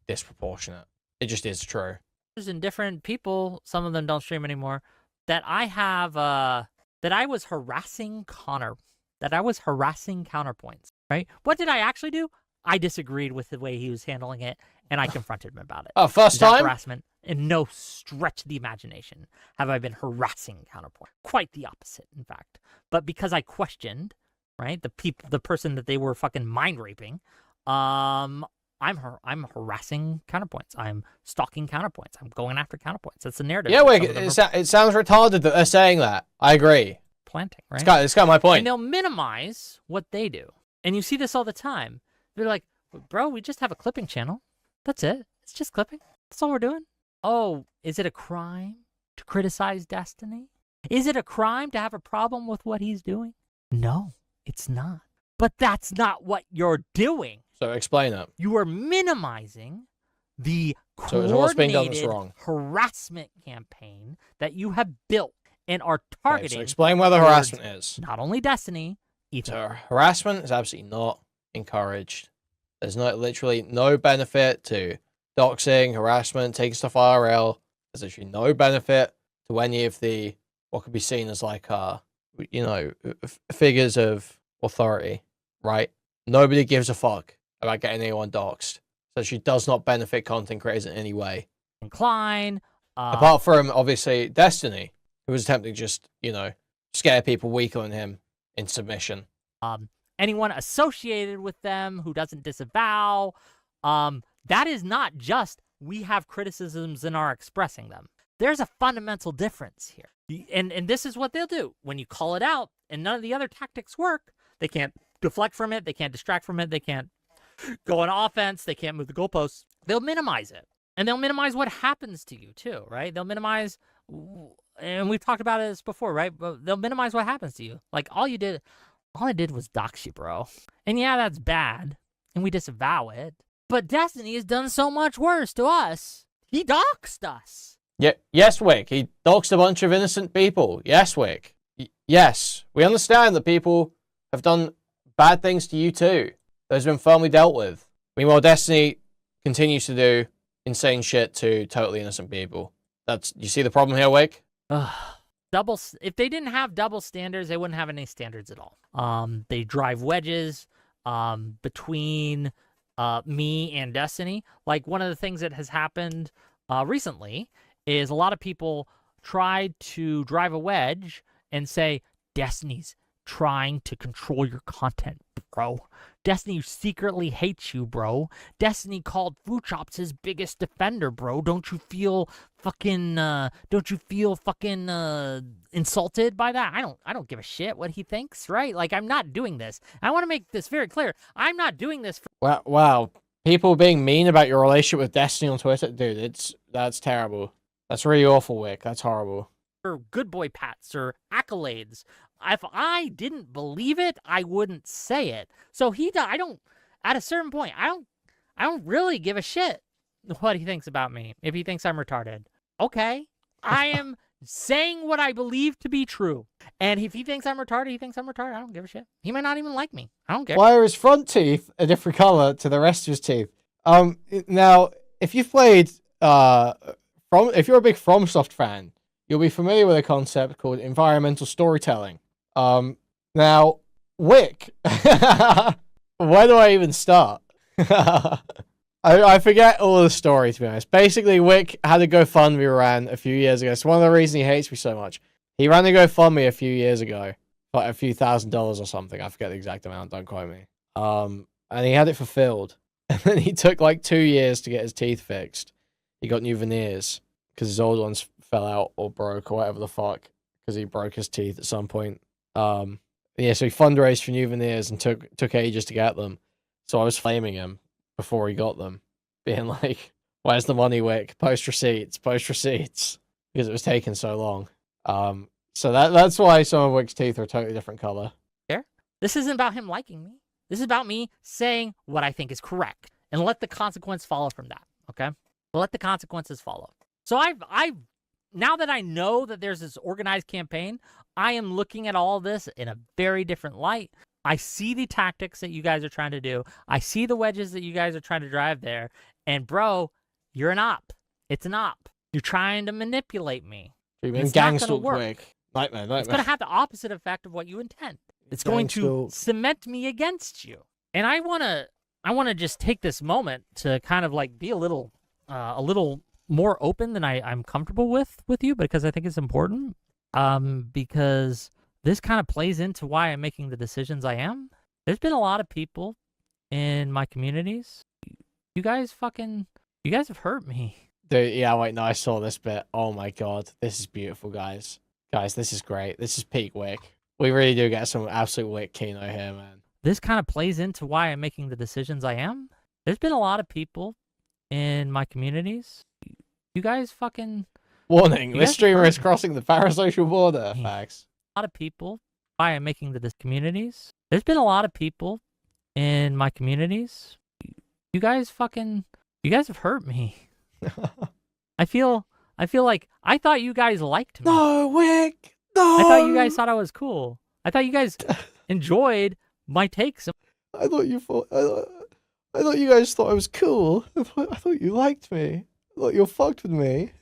S1: disproportionate. It just is true.
S2: And different people, some of them don't stream anymore, that I have, that I was harassing Connor, that I was harassing Counterpoints, right? What did I actually do? I disagreed with the way he was handling it, and I confronted him about it.
S1: Oh, first
S2: That
S1: time?
S2: harassment, in no stretch of the imagination have I been harassing Counterpoint. Quite the opposite, in fact. But because I questioned, right, the person that they were fucking mind raping, I'm harassing Counterpoints. I'm stalking Counterpoints. I'm going after Counterpoints. That's the narrative.
S1: Yeah, wait, it sounds retarded that they're saying that. I agree.
S2: Planting, right?
S1: It's got my point.
S2: And they'll minimize what they do. And you see this all the time. They're like, bro, we just have a clipping channel. That's it. It's just clipping. That's all we're doing. Oh, is it a crime to criticize Destiny? Is it a crime to have a problem with what he's doing? No, it's not. But that's not what you're doing.
S1: So explain it.
S2: You are minimizing the
S1: So what's being done that's
S2: coordinated
S1: wrong?
S2: harassment campaign that you have built and are targeting.
S1: Okay, so explain where the harassment is.
S2: Not only Destiny, Ethan.
S1: So harassment is absolutely not encouraged. There's literally no benefit to doxing, harassment, taking stuff IRL. There's actually no benefit to any of the what could be seen as like figures of authority, right? Nobody gives a fuck about getting anyone doxed. So she does not benefit content creators in any way.
S2: Incline.
S1: Apart from obviously Destiny, who was attempting to just, scare people weaker than him in submission.
S2: Anyone associated with them who doesn't disavow. That is not just we have criticisms and are expressing them. There's a fundamental difference here. And this is what they'll do. When you call it out and none of the other tactics work, they can't deflect from it, they can't distract from it, they can't go on offense, they can't move the goalposts. They'll minimize it. And they'll minimize what happens to you too, right? They'll minimize, and we've talked about this before, right? But they'll minimize what happens to you. Like all I did was dox you, bro. And yeah, that's bad, and we disavow it. But Destiny has done so much worse to us. He doxed us.
S1: Yeah, yes, Whick. He doxed a bunch of innocent people. Yes, Whick. Yes, we understand that people have done bad things to you too. Those have been firmly dealt with. Meanwhile, Destiny continues to do insane shit to totally innocent people. You see the problem here, Whick?
S2: If they didn't have double standards, they wouldn't have any standards at all. They drive wedges between me and Destiny. Like one of the things that has happened recently is a lot of people tried to drive a wedge and say, Destiny's trying to control your content, bro. Destiny secretly hates you, bro. Destiny called Food Shops his biggest defender, bro. Don't you feel fucking insulted by that? I don't give a shit what he thinks, right? Like, I'm not doing this. I want to make this very clear. I'm not doing this for—
S1: Wow. People being mean about your relationship with Destiny on Twitter? Dude, that's terrible. That's really awful, Whick. That's horrible.
S2: Or good boy pats or accolades. If I didn't believe it, I wouldn't say it. So at a certain point, I don't really give a shit what he thinks about me. If he thinks I'm retarded, okay. I am saying what I believe to be true. And if he thinks I'm retarded, he thinks I'm retarded. I don't give a shit. He might not even like me. I don't care.
S1: Why are his front teeth a different color to the rest of his teeth? Now, if you've played, if you're a big FromSoft fan, you'll be familiar with a concept called environmental storytelling. Now, Whick, where do I even start? I forget all the story, to be honest. Basically, Whick had a GoFundMe ran a few years ago. It's one of the reasons he hates me so much. He ran a GoFundMe a few years ago, like a few $1,000s or something. I forget the exact amount, don't quote me. And he had it fulfilled. And then he took like 2 years to get his teeth fixed. He got new veneers. because his old ones fell out or broke or whatever the fuck, because he broke his teeth at some point. Yeah, so he fundraised for new veneers and took ages to get them. So I was flaming him before he got them, being like, "Where's the money, Whick? Post receipts, because it was taking so long." So that's why some of Whick's teeth are a totally different color.
S2: This isn't about him liking me. This is about me saying what I think is correct, and let the consequence follow from that. Okay, let the consequences follow. So I've now that I know that there's this organized campaign, I am looking at all this in a very different light. I see the tactics that you guys are trying to do. I see the wedges that you guys are trying to drive there. And bro, you're an op. It's an op. You're trying to manipulate me.
S1: You mean Jstlk, Whick? Nightmare.
S2: It's going to have the opposite effect of what you intend. It's going to cement me against you. And I want to just take this moment to kind of like be a little more open than I'm comfortable with you, because I think it's important. Because this kind of plays into why I'm making the decisions I am. There's been a lot of people in my communities. You guys have hurt me.
S1: Dude, yeah, wait, no, I saw this bit. Oh my god, this is beautiful, guys. Guys, this is great. This is peak Whick. We really do get some absolute Whick Kino here, man.
S2: This kind of plays into why I'm making the decisions I am. There's been a lot of people in my communities. You guys
S1: Warning, this streamer is crossing the parasocial border. Facts.
S2: A lot of people. Why I'm making the communities. There's been a lot of people in my communities. You guys have hurt me. I feel like I thought you guys liked me.
S1: No, Whick. No.
S2: I thought you guys thought I was cool. I thought you guys enjoyed my takes.
S1: I thought you guys thought I was cool. I thought you liked me. I thought you were fucked with me.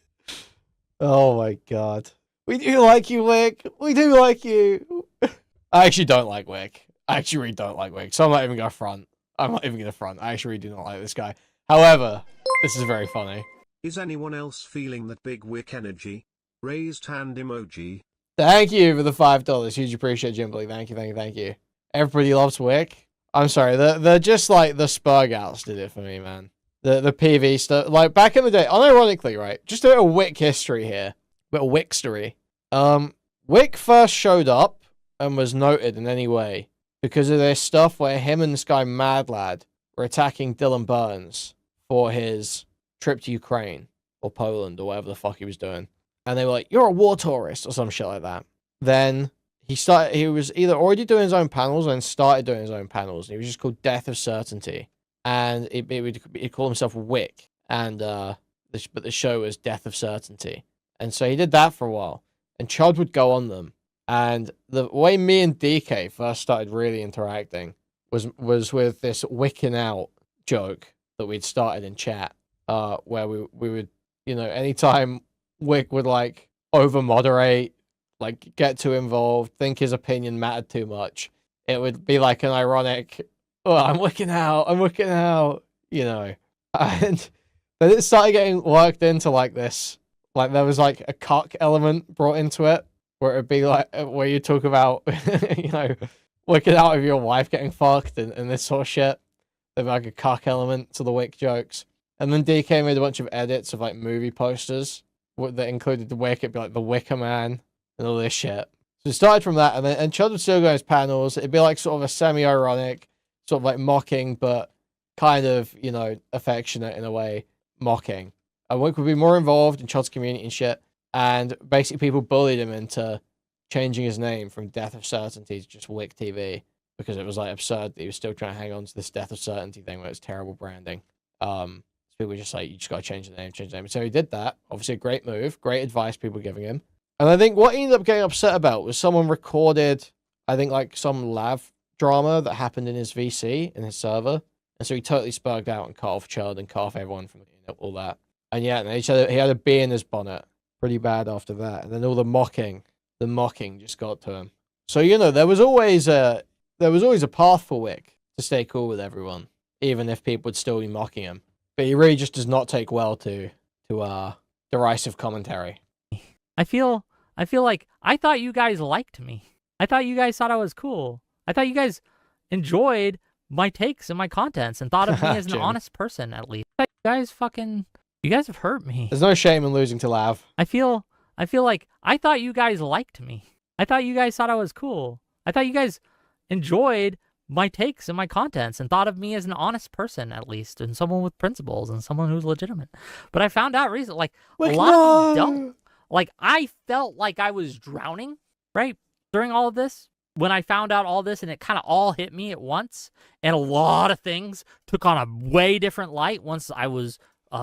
S1: Oh my god. We do like you, Whick. We do like you. I actually don't like Whick. I actually really don't like Whick. So I'm not even gonna front. I'm not even gonna front. I actually really do not like this guy. However, this is very funny.
S3: Is anyone else feeling that big Whick energy? Raised hand emoji.
S1: Thank you for the $5. Huge appreciate, Jimbley. Thank you. Everybody loves Whick. I'm sorry. They're just like the Spurgouts did it for me, man. The PV stuff. Like back in the day, unironically, right? Just a little Whick history here. A little Wickstory. Whick first showed up and was noted in any way because of this stuff where him and this guy Mad Lad were attacking Dylan Burns for his trip to Ukraine or Poland or whatever the fuck he was doing. And they were like, "You're a war tourist," or some shit like that. Then he was either already doing his own panels and started doing his own panels. And he was just called Death of Certainty. And he'd call himself Whick. And, but the show was Death of Certainty. And so he did that for a while. And Chud would go on them. And the way me and DK first started really interacting was with this wicking out joke that we'd started in chat. Where we would, anytime Whick would like over moderate, like get too involved, think his opinion mattered too much, it would be like an ironic, "Oh, I'm wicking out, And then it started getting worked into like this. Like there was like a cuck element brought into it, where it'd be like where you talk about, wicking out of your wife getting fucked and this sort of shit. There'd be like a cuck element to the Whick jokes. And then DK made a bunch of edits of like movie posters that included the Whick. It'd be like the Wicker Man and all this shit. So it started from that, and Chud would still go his panels. It'd be like sort of a semi-ironic, sort of like mocking, but kind of, affectionate in a way, mocking. And Whick would be more involved in Chud's community and shit. And basically people bullied him into changing his name from Death of Certainty to just WhickTV, because it was like absurd that he was still trying to hang on to this Death of Certainty thing where it was terrible branding. So people were just like, you just gotta change the name. And so he did that. Obviously a great move, great advice people were giving him. And I think what he ended up getting upset about was someone recorded, I think like some lav drama that happened in his VC, in his server. And so he totally spurged out and cut off Chud and cut off everyone from all that. And yeah, and he had a bee in his bonnet. Pretty bad after that. And then all the mocking just got to him. So, there was always a path for Whick to stay cool with everyone, even if people would still be mocking him. But he really just does not take well to derisive commentary.
S2: I feel like I thought you guys liked me. I thought you guys thought I was cool. I thought you guys enjoyed my takes and my contents and thought of me as an honest person, at least. You You guys have hurt me.
S1: There's no shame in losing to Lav.
S2: I feel like I thought you guys liked me. I thought you guys thought I was cool. I thought you guys enjoyed my takes and my contents and thought of me as an honest person, at least, and someone with principles and someone who's legitimate. But I found out recently, like, a lot of them don't. Like, I felt like I was drowning, right, during all of this. When I found out all this and it kind of all hit me at once, and a lot of things took on a way different light once I was,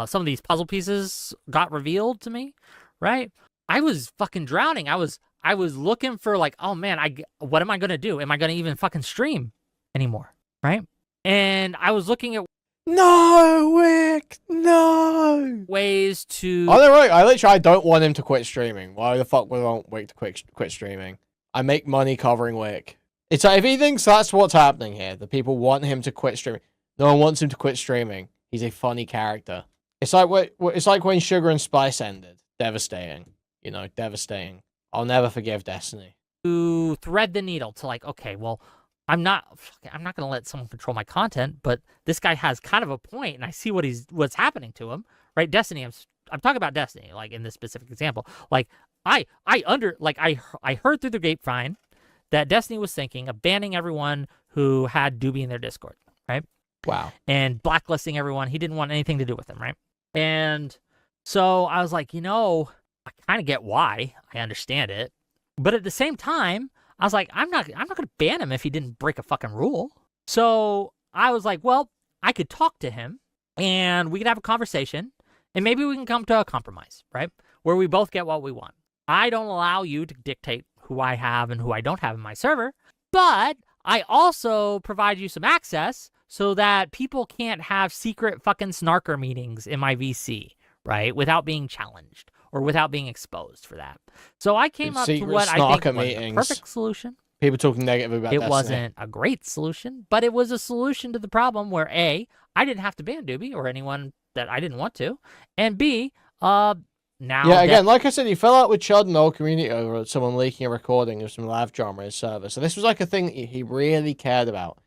S2: some of these puzzle pieces got revealed to me, right? I was fucking drowning. I was looking for, like, oh man, what am I gonna do? Am I gonna even fucking stream anymore, right? And I was looking at
S1: No, Whick, no
S2: ways to.
S1: Oh, no, right. I don't want him to quit streaming. Why the fuck would I want Whick to quit streaming? I make money covering Whick. It's like, if he thinks that's what's happening here, the people want him to quit streaming. No one wants him to quit streaming. He's a funny character. It's like when Sugar and Spice ended. Devastating. You know, devastating. I'll never forgive Destiny.
S2: To thread the needle to, like, okay, well, I'm not gonna let someone control my content, but this guy has kind of a point, and I see what's happening to him, right? Destiny, I'm talking about Destiny, like in this specific example. Like, I heard through the grapevine that Destiny was thinking of banning everyone who had Doobie in their Discord, right?
S1: Wow.
S2: And blacklisting everyone. He didn't want anything to do with them, right? And so I was like, I kind of get why. I understand it. But at the same time, I was like, I'm not going to ban him if he didn't break a fucking rule. So I was like, well, I could talk to him and we could have a conversation and maybe we can come to a compromise, right? Where we both get what we want. I don't allow you to dictate who I have and who I don't have in my server, but I also provide you some access so that people can't have secret fucking snarker meetings in my VC, right? Without being challenged or without being exposed for that. So I came up to what I think was the perfect solution.
S1: People talking negative about
S2: Destiny. It wasn't a great solution, but it was a solution to the problem where A, I didn't have to ban Doobie or anyone that I didn't want to, and B, now
S1: yeah, again, like I said, he fell out with Chud and the whole community over someone leaking a recording of some live drama on his server. So this was like a thing he really cared about,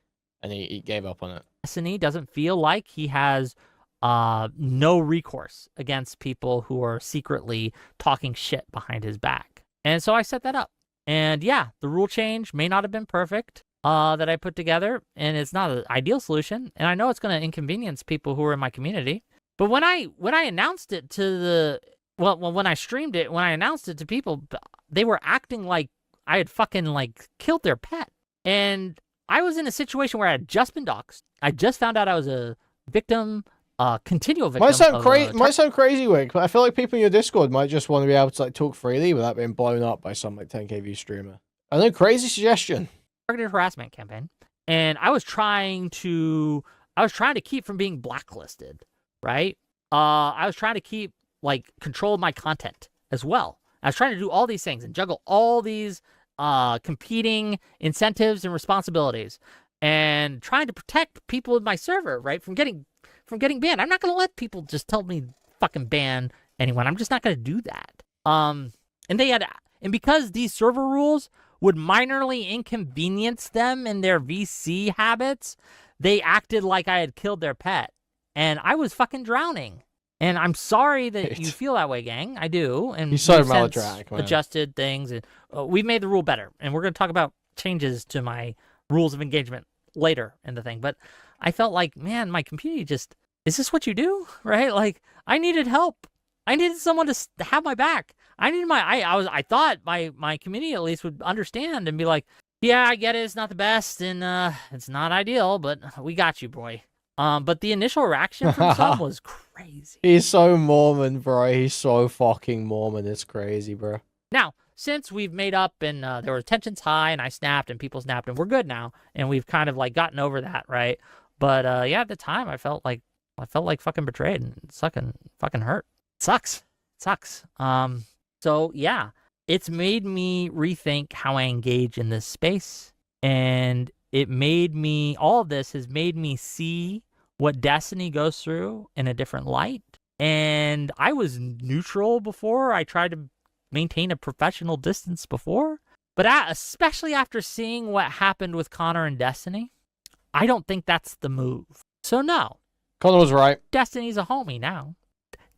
S1: and he gave up on it.
S2: Destiny doesn't feel like he has no recourse against people who are secretly talking shit behind his back. And so I set that up. And yeah, the rule change may not have been perfect that I put together, and it's not an ideal solution. And I know it's going to inconvenience people who are in my community. But when I announced it to when I streamed it, when I announced it to people, they were acting like I had fucking like killed their pet. And I was in a situation where I had just been doxxed. I just found out I was a victim, continual victim.
S1: Might sound crazy, Whick, but I feel like people in your Discord might just want to be able to like talk freely without being blown up by some like 10k view streamer. I know, crazy suggestion.
S2: Targeted harassment campaign, and I was trying to keep from being blacklisted, right? I was trying to keep like control of my content as well. I was trying to do all these things and juggle all these competing incentives and responsibilities, and trying to protect people in my server, right, from getting banned. I'm not going to let people just tell me fucking ban anyone. I'm just not going to do that. And because these server rules would minorly inconvenience them in their VC habits, they acted like I had killed their pet, and I was fucking drowning. And I'm sorry that you feel that way, gang. I do. And
S1: you're so melodramatic, man.
S2: Adjusted things, and we've made the rule better. And we're going to talk about changes to my rules of engagement later in the thing. But I felt like, man, my community just, is this what you do? Right? Like, I needed help. I needed someone to have my back. I thought my community at least would understand and be like, yeah, I get it. It's not the best and it's not ideal, but we got you, boy. But the initial reaction from some was crazy.
S1: He's so Mormon, bro. He's so fucking Mormon. It's crazy, bro.
S2: Now, since we've made up and there were tensions high and I snapped and people snapped and we're good now and we've kind of like gotten over that, right? But yeah, at the time I felt like fucking betrayed and it fucking hurt. It sucks. So yeah, it's made me rethink how I engage in this space, and all of this has made me see what Destiny goes through in a different light. And I was neutral before. I tried to maintain a professional distance before. But especially after seeing what happened with Connor and Destiny, I don't think that's the move. So no.
S1: Connor was right.
S2: Destiny's a homie now.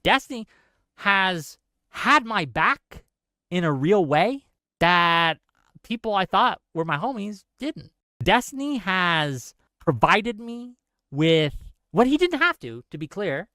S2: Destiny has had my back in a real way that people I thought were my homies didn't. Destiny has provided me with what he didn't have to be clear,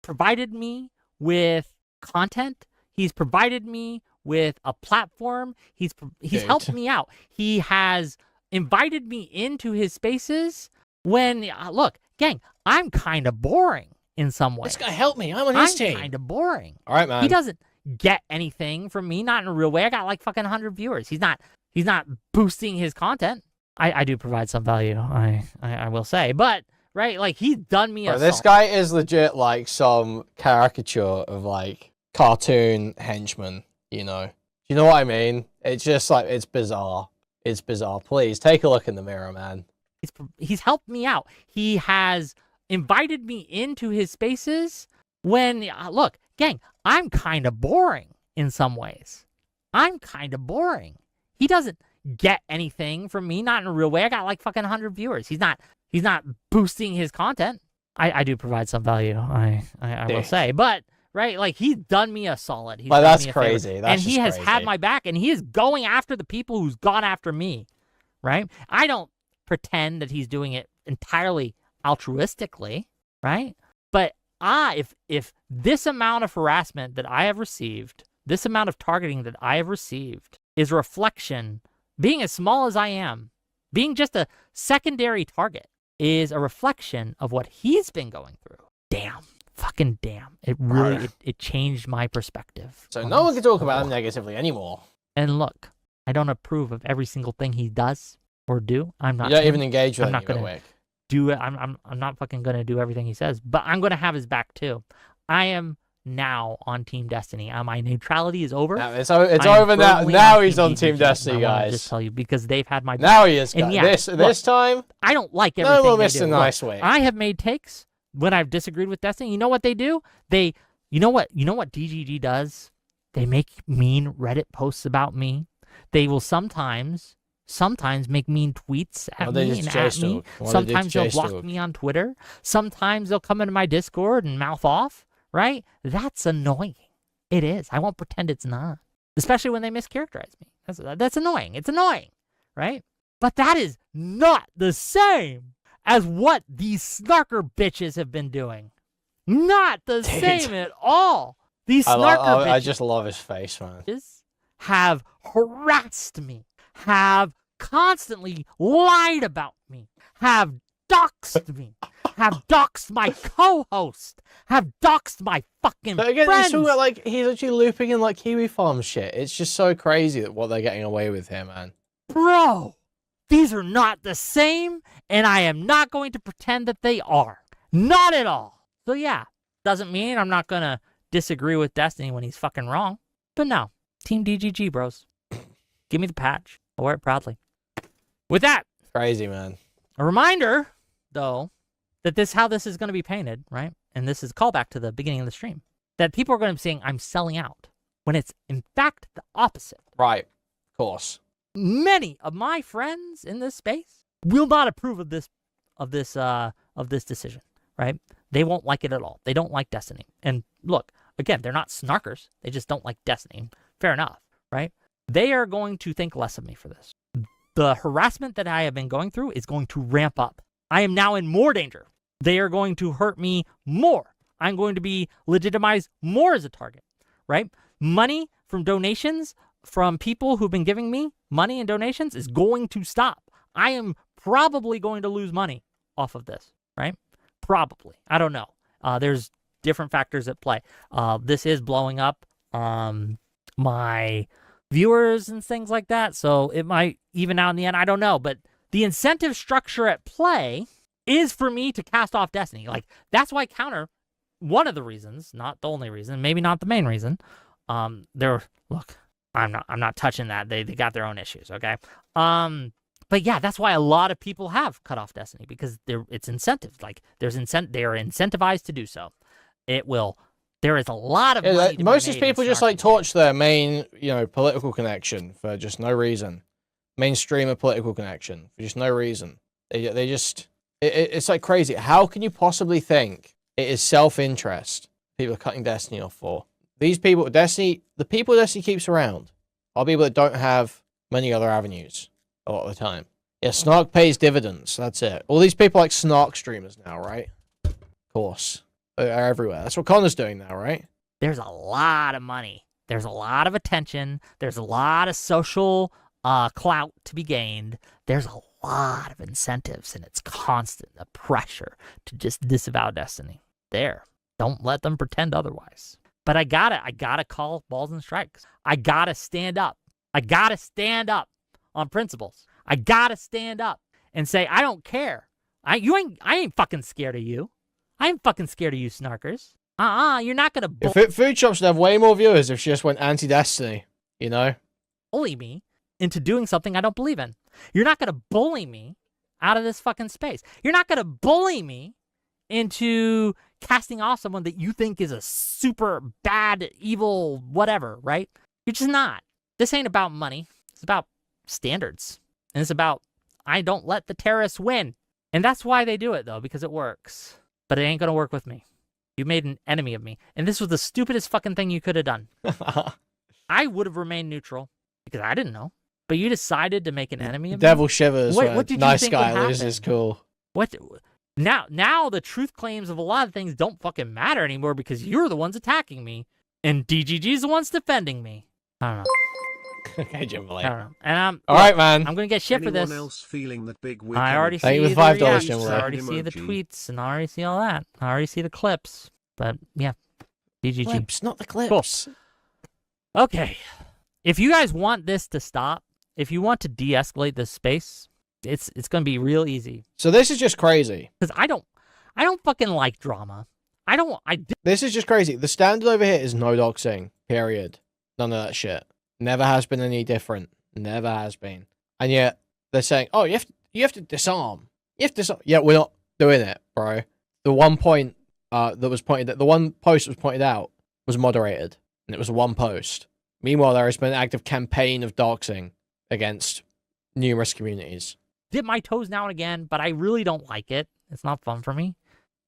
S2: provided me with content. He's provided me with a platform. He's helped me out. He has invited me into his spaces when, look, gang, I'm kind of boring in some ways.
S1: This guy helped me. I'm on his team.
S2: I'm kind of boring.
S1: All right, man.
S2: He doesn't get anything from me, not in a real way. I got like fucking 100 viewers. He's not boosting his content. I do provide some value, I will say. But, right, like, he's done me a
S1: This guy is legit like some caricature of like cartoon henchman, you know. You know what I mean? It's just like, it's bizarre. It's bizarre. Please take a look in the mirror, man.
S2: He's helped me out. He has invited me into his spaces when, look, gang, I'm kind of boring in some ways. I'm kind of boring. He doesn't get anything from me, not in a real way. I got like fucking 100 viewers. He's not boosting his content. I do provide some value, I will say. But, right, like, he's done me a solid. He's
S1: that's crazy.
S2: And he has had my back, and he is going after the people who's gone after me, right? I don't pretend that he's doing it entirely altruistically, right? But if this amount of harassment that I have received, this amount of targeting that I have received is a reflection, being as small as I am, being just a secondary target, is a reflection of what he's been going through. Damn. Fucking damn. It really, it changed my perspective.
S1: So no one can talk about him negatively anymore.
S2: And look, I don't approve of every single thing he does or do. I'm not.
S1: You don't even engage with him.
S2: I'm not gonna do it. I'm not fucking gonna do everything he says, but I'm gonna have his back too. I am now on Team Destiny. My neutrality is over.
S1: No, it's over now. Now he's on Team Destiny,
S2: guys.
S1: guys.
S2: Just tell you, because they've had my back.
S1: Now he is.
S2: And yeah,
S1: this time,
S2: I don't like everything.
S1: No one missed a nice
S2: way.
S1: way.
S2: I have made takes when I've disagreed with Destiny. You know what they do? You know what DGG does? They make mean Reddit posts about me. They will sometimes make mean tweets at me and at me. Sometimes they'll block me on Twitter. Sometimes they'll come into my Discord and mouth off, right? That's annoying. It is. I won't pretend it's not. Especially when they mischaracterize me. That's annoying. It's annoying, right? But that is not the same as what these snarker bitches have been doing. Not the same at all. These snarker bitches.
S1: I just love his face, man.
S2: Have harassed me, have constantly lied about me, have doxed me, have doxed my co-host, have doxed my fucking
S1: but again,
S2: friends.
S1: He's talking about, like, he's actually looping in like Kiwi Farm shit. It's just so crazy that what they're getting away with here, man.
S2: Bro, these are not the same, and I am not going to pretend that they are. Not at all. So yeah, doesn't mean I'm not gonna disagree with Destiny when he's fucking wrong. But no, Team DGG, bros. Give me the patch. I'll wear it proudly. With that,
S1: Crazy, man.
S2: a reminder, though, that how this is going to be painted, right? And this is a callback to the beginning of the stream. That people are going to be saying I'm selling out, when it's in fact the opposite.
S1: Right. Of course.
S2: Many of my friends in this space will not approve of this decision, right? They won't like it at all. They don't like Destiny. And look, again, they're not snarkers. They just don't like Destiny. Fair enough, right? They are going to think less of me for this. The harassment that I have been going through is going to ramp up. I am now in more danger. They are going to hurt me more. I'm going to be legitimized more as a target, right? Money from donations from people who've been giving me money and donations is going to stop. I am probably going to lose money off of this, right? Probably. I don't know. There's different factors at play. This is blowing up my viewers and things like that, so it might even out in the end. I don't know, but the incentive structure at play is for me to cast off Destiny. Like, that's why Counter, one of the reasons, not the only reason, maybe not the main reason. Look, I'm not touching that. They got their own issues, okay? But yeah, that's why a lot of people have cut off Destiny, because it's incentive. Like, they are incentivized to do so. There is a lot of money to
S1: most
S2: be
S1: of these
S2: made
S1: people
S2: in
S1: just like
S2: snarking.
S1: torch their main, political connection for just no reason. Mainstreamer political connection for just no reason. It's like crazy. How can you possibly think it is self-interest people are cutting Destiny off for. These people, the people Destiny keeps around are people that don't have many other avenues a lot of the time. Yeah, Snark pays dividends. That's it. All these people like Snark streamers now, right? Of course. They're everywhere. That's what Connor's doing now, right?
S2: There's a lot of money. There's a lot of attention. There's a lot of social clout to be gained. There's a lot of incentives, and it's constant, the pressure to just disavow Destiny. There. Don't let them pretend otherwise. But I gotta call balls and strikes. I gotta stand up. I gotta stand up on principles. I gotta stand up and say, I don't care. I ain't fucking scared of you. I ain't fucking scared of you, snarkers. You're not gonna
S1: Food Shop should have way more viewers if she just went anti-Destiny, you know?
S2: bully me into doing something I don't believe in. You're not gonna bully me out of this fucking space. You're not gonna bully me into casting off someone that you think is a super bad, evil, whatever, right? You're just not. This ain't about money. It's about standards. And it's about, I don't let the terrorists win. And that's why they do it, though, because it works. But it ain't gonna work with me. You made an enemy of me. And this was the stupidest fucking thing you could have done. I would have remained neutral because I didn't know. But you decided to make an enemy of me?
S1: Devil shivers.
S2: What did you
S1: nice
S2: think
S1: guy
S2: would
S1: loses
S2: happen?
S1: cool.
S2: What? Now the truth claims of a lot of things don't fucking matter anymore because you're the ones attacking me. And DGG's the ones defending me. I don't know.
S1: Okay, Jim.
S2: I don't know. And
S1: All right, man.
S2: I'm gonna get shit for this.
S3: Anyone else feeling that big Whick
S2: I already
S1: Thank
S2: see
S1: you
S2: the
S1: for $5,
S2: reactions,
S1: Jim.
S2: I already see the
S3: Emoji.
S2: tweets, and I already see all that. I already see the clips. But yeah, DGG.
S1: Clips, not the clips.
S2: Okay, if you guys want this to stop, if you want to de-escalate this space, it's gonna be real easy.
S1: So this is just crazy.
S2: Because I don't fucking like drama.
S1: This is just crazy. The standard over here is no doxing. Period. None of that shit. Never has been any different. Never has been. And yet they're saying, "Oh, you have to disarm. You have to disarm." Yeah, we're not doing it, bro. The one point the one post that was pointed out was moderated, and it was one post. Meanwhile, there has been an active campaign of doxing against numerous communities.
S2: Dip my toes now and again, but I really don't like it. It's not fun for me.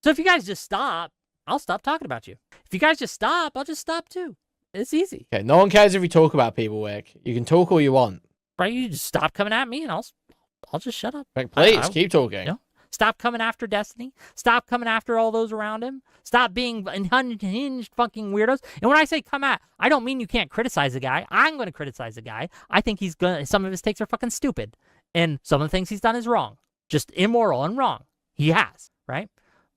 S2: So if you guys just stop, I'll stop talking about you. If you guys just stop, I'll just stop too. It's easy.
S1: Okay, no one cares if you talk about people, Wick. You can talk all you want.
S2: Right? You just stop coming at me and I'll just shut up.
S1: Like, please,
S2: I-
S1: keep talking.
S2: Yeah. Stop coming after Destiny. Stop coming after all those around him. Stop being unhinged fucking weirdos. And when I say come at, I don't mean you can't criticize the guy. I'm going to criticize the guy. I think some of his takes are fucking stupid. And some of the things he's done is wrong. Just immoral and wrong. He has, right?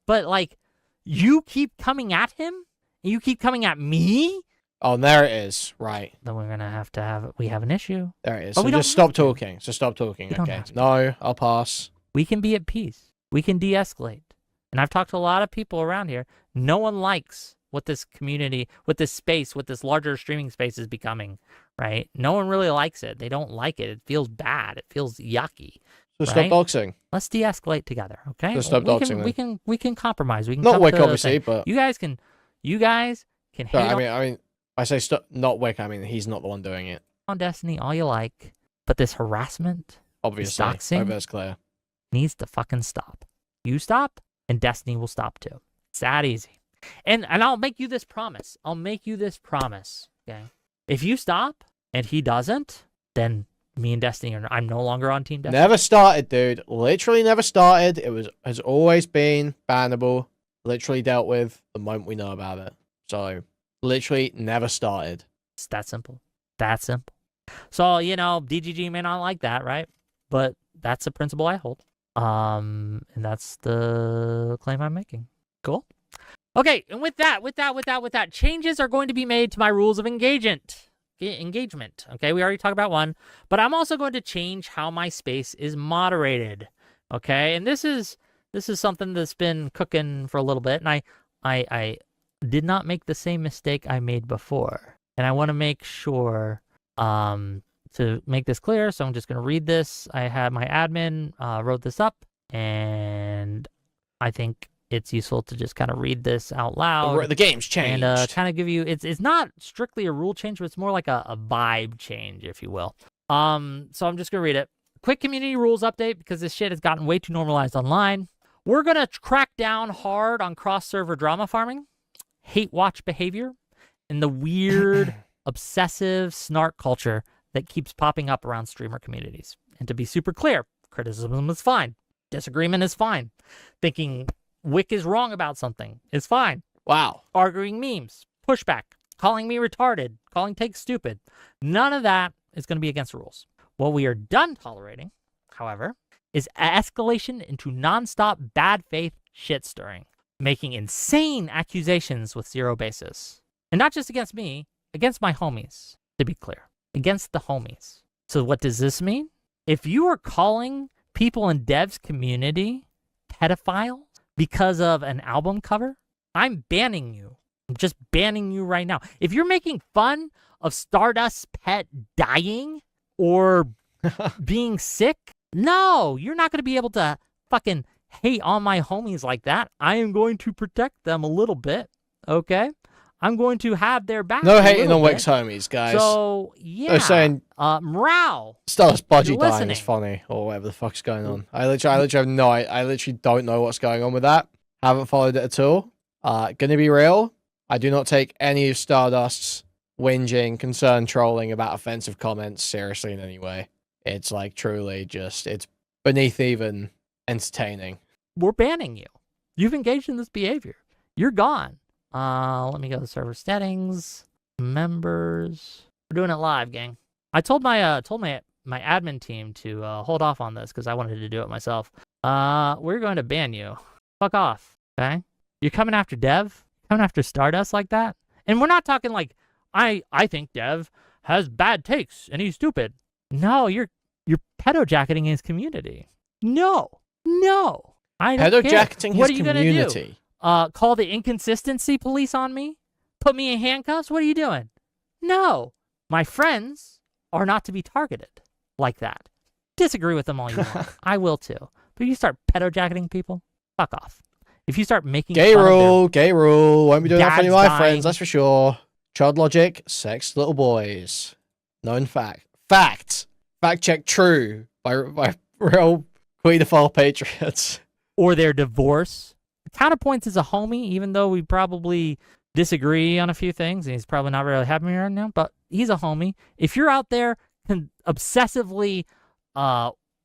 S2: But like, you keep coming at him, and you keep coming at me,
S1: Oh, there it is. Right.
S2: then we're going to have we have an issue.
S1: There it is.
S2: But
S1: So
S2: we don't
S1: just stop
S2: have to.
S1: talking. So stop talking.
S2: We don't
S1: Okay.
S2: have to.
S1: No, I'll pass.
S2: We can be at peace. We can de-escalate. And I've talked to a lot of people around here. No one likes what this community, what this space, what this larger streaming space is becoming, right? No one really likes it. They don't like it. It feels bad. It feels yucky.
S1: So
S2: Right?
S1: stop doxing.
S2: Let's de-escalate together, okay?
S1: So stop doxing
S2: We can compromise. We can
S1: Not
S2: come
S1: Wick,
S2: to a
S1: obviously,
S2: thing.
S1: but
S2: You guys can hate
S1: sorry, I mean, I say stop. Not Wick. I mean, he's not the one doing it.
S2: on Destiny all you like, but this harassment
S1: Obviously,
S2: doxing?
S1: hope that's clear.
S2: needs to fucking stop. You stop, and Destiny will stop too. It's that easy. And I'll make you this promise. Okay? If you stop and he doesn't, then me and Destiny I'm no longer on Team Destiny.
S1: Never started, dude. Literally never started. Has always been bannable. Literally dealt with the moment we know about it. So literally never started.
S2: It's that simple. That simple. So, DGG may not like that, right? But that's a principle I hold. And that's the claim I'm making. Cool. Okay, and with that, changes are going to be made to my rules of engagement. Okay, we already talked about one, but I'm also going to change how my space is moderated. Okay, and this is something that's been cooking for a little bit, and I did not make the same mistake I made before, and I want to make sure to make this clear. So I'm just going to read this. I had my admin wrote this up, and I think it's useful to just kind of read this out loud.
S1: The game's changed.
S2: And kind of give you, it's not strictly a rule change, but it's more like a vibe change, if you will. So I'm just going to read it. Quick community rules update, because this shit has gotten way too normalized online. We're going to crack down hard on cross-server drama farming. hate watch behavior and the weird, obsessive snark culture that keeps popping up around streamer communities. And to be super clear, criticism is fine. Disagreement is fine. Thinking Whick is wrong about something is fine.
S1: Wow.
S2: Arguing memes, pushback, calling me retarded, calling takes stupid. None of that is going to be against the rules. What we are done tolerating, however, is escalation into nonstop bad faith shit stirring, making insane accusations with zero basis. And not just against me, against my homies, to be clear. Against the homies. So what does this mean? If you are calling people in dev's community pedophiles because of an album cover, I'm banning you. I'm just banning you right now. If you're making fun of Stardust's pet dying or being sick, no, you're not going to be able to fucking hate on my homies like that. I am going to protect them a little bit, okay? I'm going to have their back.
S1: No hating on Whick's homies, guys.
S2: So, yeah.
S1: They're saying
S2: morale.
S1: Stardust Budgie dying
S2: listening.
S1: is funny, or whatever the fuck's going on. I literally have no. I literally don't know what's going on with that. Haven't followed it at all. Gonna be real. I do not take any of Stardust's whinging, concern, trolling about offensive comments seriously in any way. It's like truly just, it's beneath even entertaining.
S2: We're banning you. You've engaged in this behavior. You're gone. Let me go to server settings, members. We're doing it live, gang. I told my admin team to hold off on this because I wanted to do it myself. We're going to ban you. Fuck off, okay? You're coming after Dev, coming after Stardust like that, and we're not talking like I think Dev has bad takes and he's stupid. No, you're pedo-jacketing his community. No. I don't
S1: Pedo-jacketing
S2: care.
S1: his community.
S2: Call the inconsistency police on me? Put me in handcuffs? What are you doing? No. My friends are not to be targeted like that. Disagree with them all you want. I will too. But if you start pedo-jacketing people, fuck off. If you start making
S1: gay
S2: fun
S1: rule,
S2: of
S1: gay rule. Won't be doing that for any of my
S2: dads
S1: friends,
S2: dying.
S1: that's for sure. Child logic, sex little boys. Known fact. Fact. Fact check true by real queenophile patriots.
S2: or their divorce. Counterpoints is a homie, even though we probably disagree on a few things, and he's probably not really happy right now, but he's a homie. If you're out there obsessively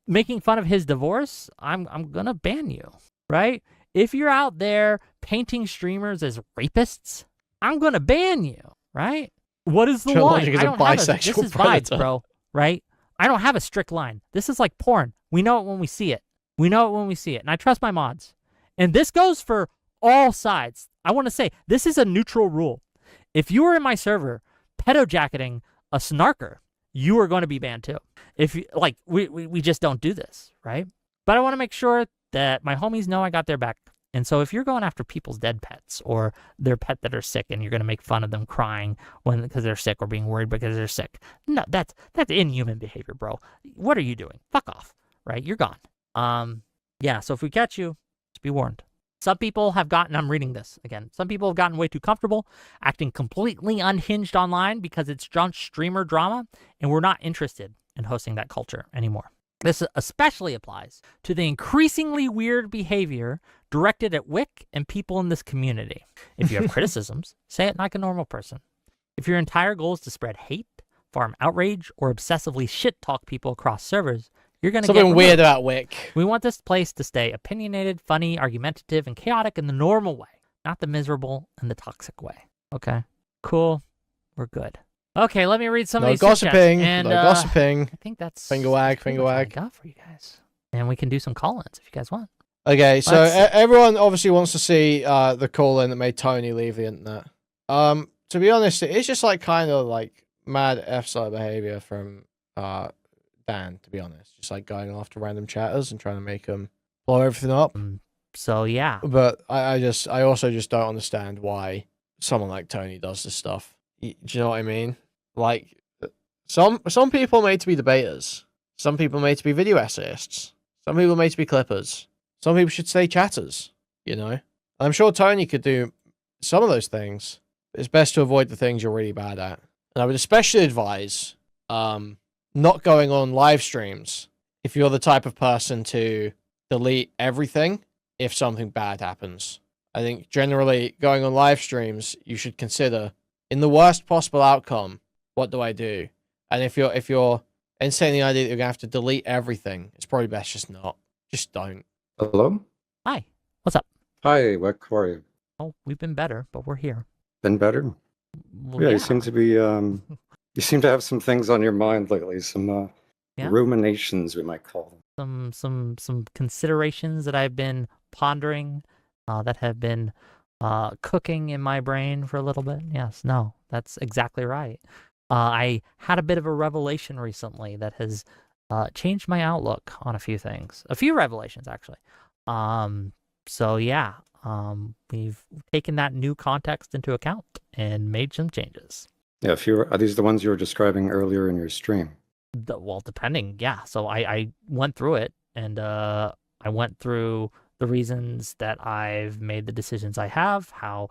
S2: making fun of his divorce, I'm gonna ban you, right? If you're out there painting streamers as rapists, I'm gonna ban you, right? What is the
S1: Child
S2: line?
S1: logic is
S2: I
S1: a
S2: don't have
S1: bisexual
S2: this is
S1: predator.
S2: vibes, bro, right? I don't have a strict line. This is like porn. We know it when we see it. We know it when we see it, and I trust my mods. And this goes for all sides. I want to say, this is a neutral rule. If you are in my server pedo-jacketing a snarker, you are going to be banned too. If you, like, we just don't do this, right? But I want to make sure that my homies know I got their back. And so if you're going after people's dead pets or their pet that are sick and you're going to make fun of them crying because they're sick or being worried because they're sick, no, that's inhuman behavior, bro. What are you doing? Fuck off, right? You're gone. Yeah, so if we catch you, just be warned. Some people have gotten, I'm reading this again, some people have gotten way too comfortable acting completely unhinged online because it's just streamer drama, and we're not interested in hosting that culture anymore. This especially applies to the increasingly weird behavior directed at Whick and people in this community. If you have criticisms, say it like a normal person. If your entire goal is to spread hate, farm outrage, or obsessively shit-talk people across servers, you're going to get
S1: Something
S2: removed.
S1: weird about Whick.
S2: We want this place to stay opinionated, funny, argumentative, and chaotic in the normal way, not the miserable and the toxic way. Okay? Cool. We're good. Okay, let me read some of
S1: No
S2: these super chats.
S1: gossiping.
S2: And,
S1: No gossiping.
S2: I think that's
S1: Finger wag,
S2: that's
S1: finger
S2: what I
S1: wag.
S2: got for you guys. And we can do some call-ins if you guys want.
S1: Okay, so
S2: Let's-
S1: everyone obviously wants to see the call-in that made Tony leave the internet. To be honest, it's just like kind of like mad F-side behavior from Dan, to be honest. Just like going after random chatters and trying to make them blow everything up.
S2: So, yeah.
S1: But I also just don't understand why someone like Tony does this stuff. Do you know what I mean? Like, some people are made to be debaters. Some people are made to be video essayists. Some people are made to be clippers. Some people should stay chatters, you know? I'm sure Tony could do some of those things. But it's best to avoid the things you're really bad at. And I would especially advise not going on live streams if you're the type of person to delete everything if something bad happens. I think generally going on live streams, you should consider, in the worst possible outcome, what do I do? And if you're entertaining the idea that you're gonna have to delete everything, it's probably best just not. Just don't.
S5: Hello?
S2: Hi. What's up?
S5: Hi, Whick, how are you?
S2: Oh, we've been better, but we're here.
S5: Been better?
S2: Well,
S5: Yeah, you seem to be, you seem to have some things on your mind lately, some
S2: Yeah.
S5: ruminations, we might call them.
S2: Some considerations that I've been pondering, that have been cooking in my brain for a little bit. Yes, no, that's exactly right. I had a bit of a revelation recently that has changed my outlook on a few things. A few revelations, actually. So yeah, we've taken that new context into account and made some changes.
S5: Yeah, are these the ones you were describing earlier in your stream?
S2: Well, depending, yeah. So I went through it, and I went through the reasons that I've made the decisions I have, how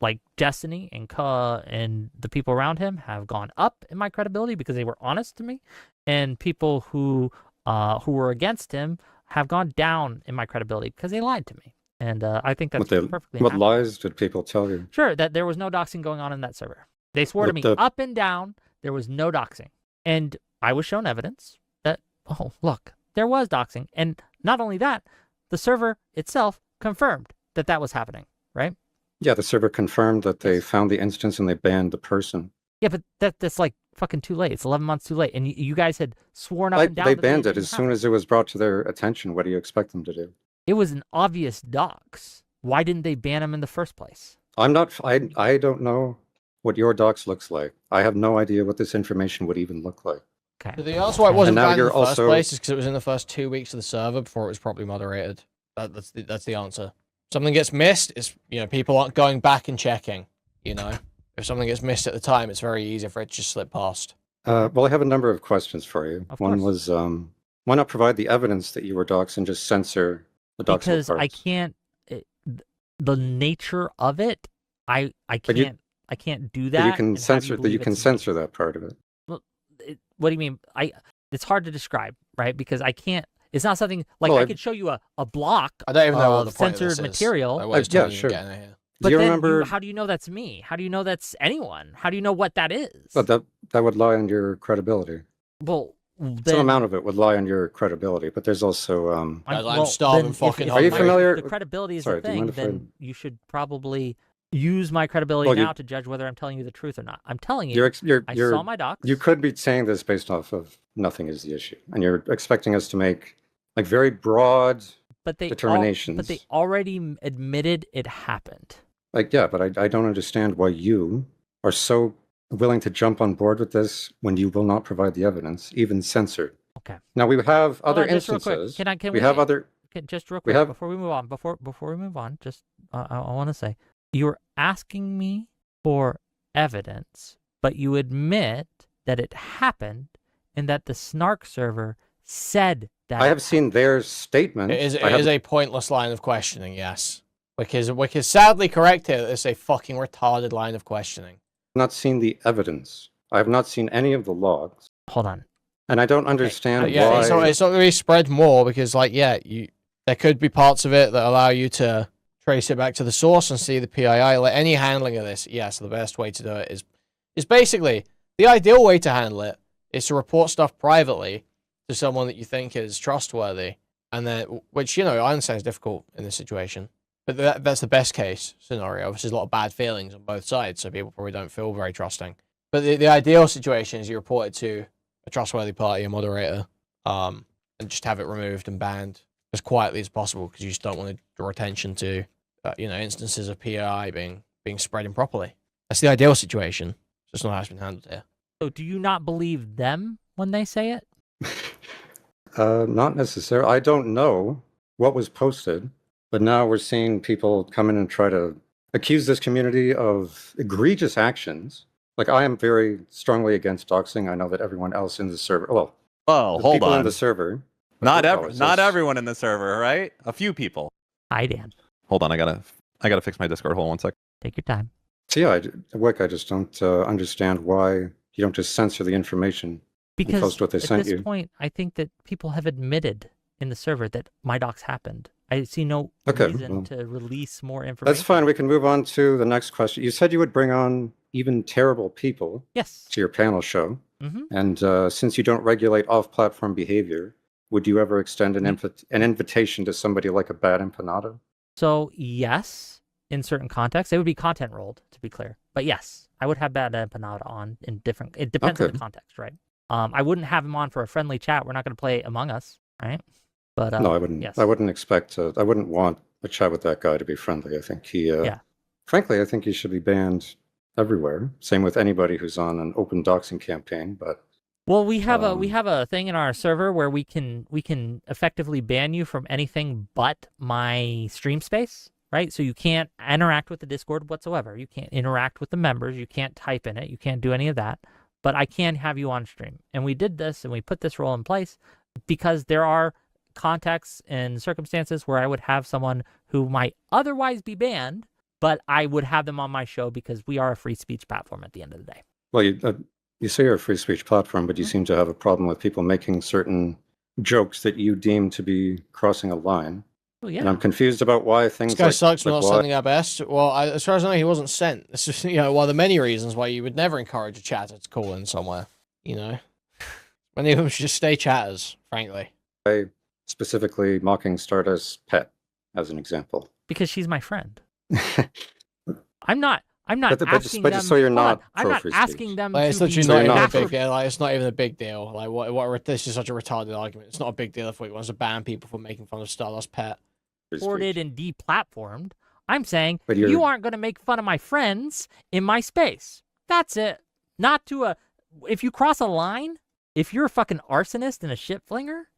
S2: like Destiny and the people around him have gone up in my credibility because they were honest to me, and people who were against him have gone down in my credibility because they lied to me. And I think that's perfectly
S5: What
S2: natural.
S5: lies did people tell you?
S2: Sure, that there was no doxing going on in that server. They swore to me up and down there was no doxing. And I was shown evidence that, oh, look, there was doxing. And not only that, the server itself confirmed that that was happening, right?
S5: Yeah, the server confirmed that they found the instance and they banned the person.
S2: Yeah, but that's like fucking too late. It's 11 months too late. And you guys had sworn up and down
S5: They
S2: that
S5: banned it
S2: didn't
S5: as soon as it was brought to their attention. What do you expect them to do?
S2: It was an obvious dox. Why didn't they ban him in the first place?
S5: I don't know what your docs looks like. I have no idea what this information would even look like.
S2: Okay.
S1: The answer why it wasn't
S5: now
S1: banned in
S5: you're
S1: the first
S5: also-
S1: place is because it was in the first 2 weeks of the server before it was properly moderated. That's the answer. Something gets missed, it's people aren't going back and checking. If something gets missed at the time, it's very easy for it to just slip past.
S5: Well, I have a number of questions for you.
S2: Of
S5: One
S2: course.
S5: was, why not provide the evidence that you were doxed and just censor the doxable
S2: Because I
S5: parts?
S2: can't. The nature of it, I
S5: But you-
S2: can't. I can't do
S5: But
S2: that.
S5: you can
S2: and have
S5: censor
S2: you believe it's me.
S5: censor that part of it.
S2: Well, what do you mean? It's hard to describe, right? Because I can't. It's not something like
S5: Well,
S2: I could show you a block
S1: I don't even know what
S2: of
S1: the point of
S2: censored
S1: this is.
S2: material.
S1: Like, what is
S5: Yeah,
S1: Tony
S5: sure.
S1: getting at here?
S2: But
S5: do you
S2: then
S5: remember?
S2: how do you know that's me? How do you know that's anyone? How do you know what that is?
S5: But that would lie on your credibility.
S2: Well,
S5: Some
S2: then
S5: amount of it would lie on your credibility, but there's also
S1: I'm starving
S2: then
S1: fucking
S5: Are you
S1: hungry.
S5: familiar-
S2: If the credibility is
S5: Sorry,
S2: a
S5: do you
S2: thing,
S5: mind if I-
S2: then you should probably use my credibility
S5: Well,
S2: now to judge whether I'm telling you the truth or not. I'm telling you,
S5: you're
S2: I saw my docs.
S5: you could be saying this based off of nothing is the issue, and you're expecting us to make like very broad
S2: but they
S5: determinations.
S2: but they already admitted it happened.
S5: Like, yeah, but I don't understand why you are so willing to jump on board with this when you will not provide the evidence, even censored.
S2: Okay.
S5: Now we have
S2: Hold
S5: other
S2: on, just real quick.
S5: instances.
S2: Can
S5: we have other.
S2: just real
S5: we
S2: quick
S5: have-
S2: before we move on? Before we move on, just I want to say you're asking me for evidence, but you admit that it happened and that the Snark server said that.
S5: I have seen their statement.
S1: It is
S5: I have-
S1: a pointless line of questioning, yes. Wick is sadly correct here that it's a fucking retarded line of questioning.
S5: not seen the evidence. I have not seen any of the logs,
S2: Hold on.
S5: and I don't understand
S1: Yeah,
S5: why.
S1: it's not going to be spread more because, there could be parts of it that allow you to trace it back to the source and see the PII. Like any handling of this, yes, the best way to do it is basically the ideal way to handle it is to report stuff privately to someone that you think is trustworthy, and then which I understand is difficult in this situation, but that's the best case scenario. There's a lot of bad feelings on both sides, so people probably don't feel very trusting. But the ideal situation is you report it to a trustworthy party, a moderator, and just have it removed and banned as quietly as possible because you just don't want to draw attention to, instances of PII being spread improperly. That's the ideal situation. It's just not how it's been handled here.
S2: So do you not believe them when they say it?
S5: Not necessarily. I don't know what was posted, but now we're seeing people come in and try to accuse this community of egregious actions. Like, I am very strongly against doxing. I know that everyone else in the server,
S6: Oh,
S5: the
S6: hold
S5: people in
S6: on.
S5: the server.
S6: Not
S5: it's
S6: not
S5: just-
S6: everyone in the server, right? A few people.
S2: Hi, Dan.
S6: Hold on, I gotta fix my Discord. Hold on one sec.
S2: Take your time.
S5: So yeah, Wick, I just don't understand why you don't just censor the information.
S2: Because
S5: post what they
S2: at
S5: sent
S2: this
S5: you.
S2: point, I think that people have admitted in the server that my docs happened. I see no
S5: Okay,
S2: reason
S5: well,
S2: to release more information.
S5: That's fine. We can move on to the next question. You said you would bring on even terrible people
S2: Yes.
S5: to your panel show.
S2: Mm-hmm.
S5: And since you don't regulate off-platform behavior, would you ever extend an invitation to somebody like a bad empanada?
S2: So yes, in certain contexts, it would be content rolled, to be clear. But yes, I would have bad empanada on in different. It depends on the context, right? I wouldn't have him on for a friendly chat. We're not going to play Among Us, right? But
S5: no, I wouldn't.
S2: Yes.
S5: I wouldn't expect. I wouldn't want a chat with that guy to be friendly. I think he. Frankly, I think he should be banned everywhere. Same with anybody who's on an open doxing campaign. But
S2: well, we have a thing in our server where we can effectively ban you from anything but my stream space, right? So you can't interact with the Discord whatsoever. You can't interact with the members. You can't type in it. You can't do any of that. But I can have you on stream. And we did this and we put this rule in place because there are contexts and circumstances where I would have someone who might otherwise be banned, but I would have them on my show because we are a free speech platform at the end of the day.
S5: Well, you say you're a free speech platform, but you seem to have a problem with people making certain jokes that you deem to be crossing a line.
S2: Well, yeah.
S5: And I'm confused about why things
S1: this guy
S5: like,
S1: sucks for
S5: like
S1: not sending our best. Well, as far as I know, he wasn't sent. This is, one of the many reasons why you would never encourage a chatter to call in somewhere. Many of them should just stay chatters, frankly.
S5: Why specifically mocking Stardust's pet, as an example.
S2: Because she's my friend. I'm not asking them.
S5: Just so you're not
S2: I'm not
S5: pro-free
S2: asking
S5: speech.
S2: them
S1: Like, it's
S2: to
S1: literally
S2: be
S1: not even a
S2: natural-
S1: big deal. Like, it's not even a big deal. Like, what? This is such a retarded argument. It's not a big deal if we want to ban people for making fun of Stardust's pet.
S2: reported and deplatformed. I'm saying
S5: But
S2: you aren't going to make fun of my friends in my space. That's it. Not to a. If you cross a line, if you're a fucking arsonist and a shit flinger,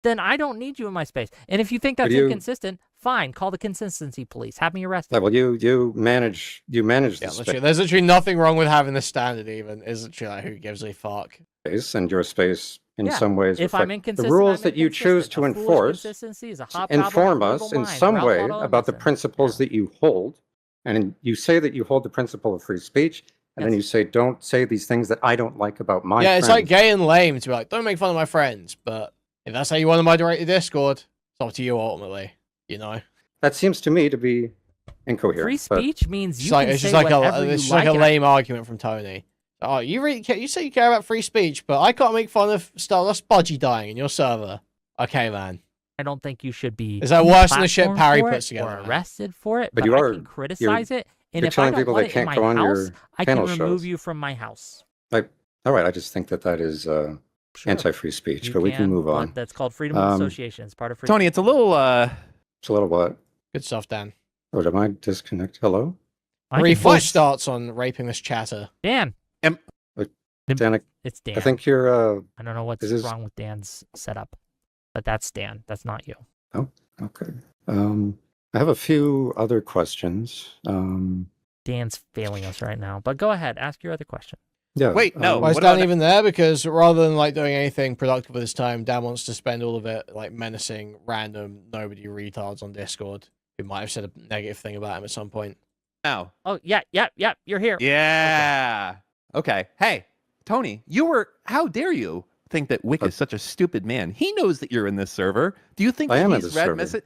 S2: then I don't need you in my space. And if you think that's inconsistent, fine. Call the consistency police. Have me arrested.
S5: Well, you manage the
S1: literally, there's literally nothing wrong with having this standard. Even is literally like, who gives a fuck?
S5: space, and your space in some ways
S2: if
S5: reflect
S2: I'm inconsistent,
S5: the rules
S2: I'm
S5: that you choose to
S2: inconsistent. A foolish
S5: enforce.
S2: consistency is a hobgoblin
S5: Inform
S2: of
S5: us
S2: evil
S5: in
S2: mind.
S5: some
S2: Ralph
S5: way
S2: Waldo
S5: about the
S2: Emerson.
S5: principles that you hold, and you say that you hold the principle of free speech, and then you say, don't say these things that I don't like about my friends.
S1: It's like gay and lame to be like, don't make fun of my friends. But if that's how you want to moderate the Discord, it's up to you ultimately.
S5: That seems to me to be incoherent.
S2: Free speech means you
S1: it's
S2: can
S1: just
S2: say
S1: like
S2: whatever you
S1: it's
S2: like.
S1: like a lame argument from Tony. Oh, you really you say you care about free speech, but I can't make fun of Stardust Budgie dying in your server. Okay, man.
S2: I don't think you should be.
S1: Is that worse than the shit
S2: platformed
S1: Parry
S2: for
S1: puts
S2: it
S1: together?
S2: Or
S1: man?
S2: arrested for it,
S5: But
S2: but
S5: you
S2: I
S5: are-
S2: can criticize it. And
S5: you're
S2: if I
S5: telling
S2: don't
S5: people
S2: want
S5: they
S2: it in
S5: can't
S2: my
S5: go on your
S2: house, I can
S5: panel
S2: remove
S5: shows.
S2: you from my house.
S5: All right, I just think that is
S2: Sure.
S5: anti-free speech,
S2: You
S5: but we can move
S2: but
S5: on.
S2: That's called freedom of association. It's part of freedom.
S6: Tony, it's a little
S5: It's a little what?
S1: Good stuff, Dan.
S5: Oh, did I disconnect? Hello?
S1: Refresh starts on raping this chatter.
S2: Dan.
S5: Dan,
S2: It's Dan.
S5: I think you're...
S2: I don't know what's
S5: this is-
S2: wrong with Dan's setup, but that's Dan. That's not you.
S5: Oh, okay. I have a few other questions.
S2: Dan's failing us right now. But go ahead. Ask your other question.
S5: Yeah.
S6: Wait, no.
S1: Why is
S6: What
S1: Dan
S6: about-
S1: even there? Because rather than like doing anything productive with his time, Dan wants to spend all of it like menacing random nobody retards on Discord who might have said a negative thing about him at some point.
S6: now.
S2: Oh, yeah. You're here.
S6: Yeah. Okay. Hey, Tony, how dare you think that Whick is such a stupid man? He knows that you're in this server. Do you think
S5: I
S6: that
S5: am in
S6: he's
S5: this server.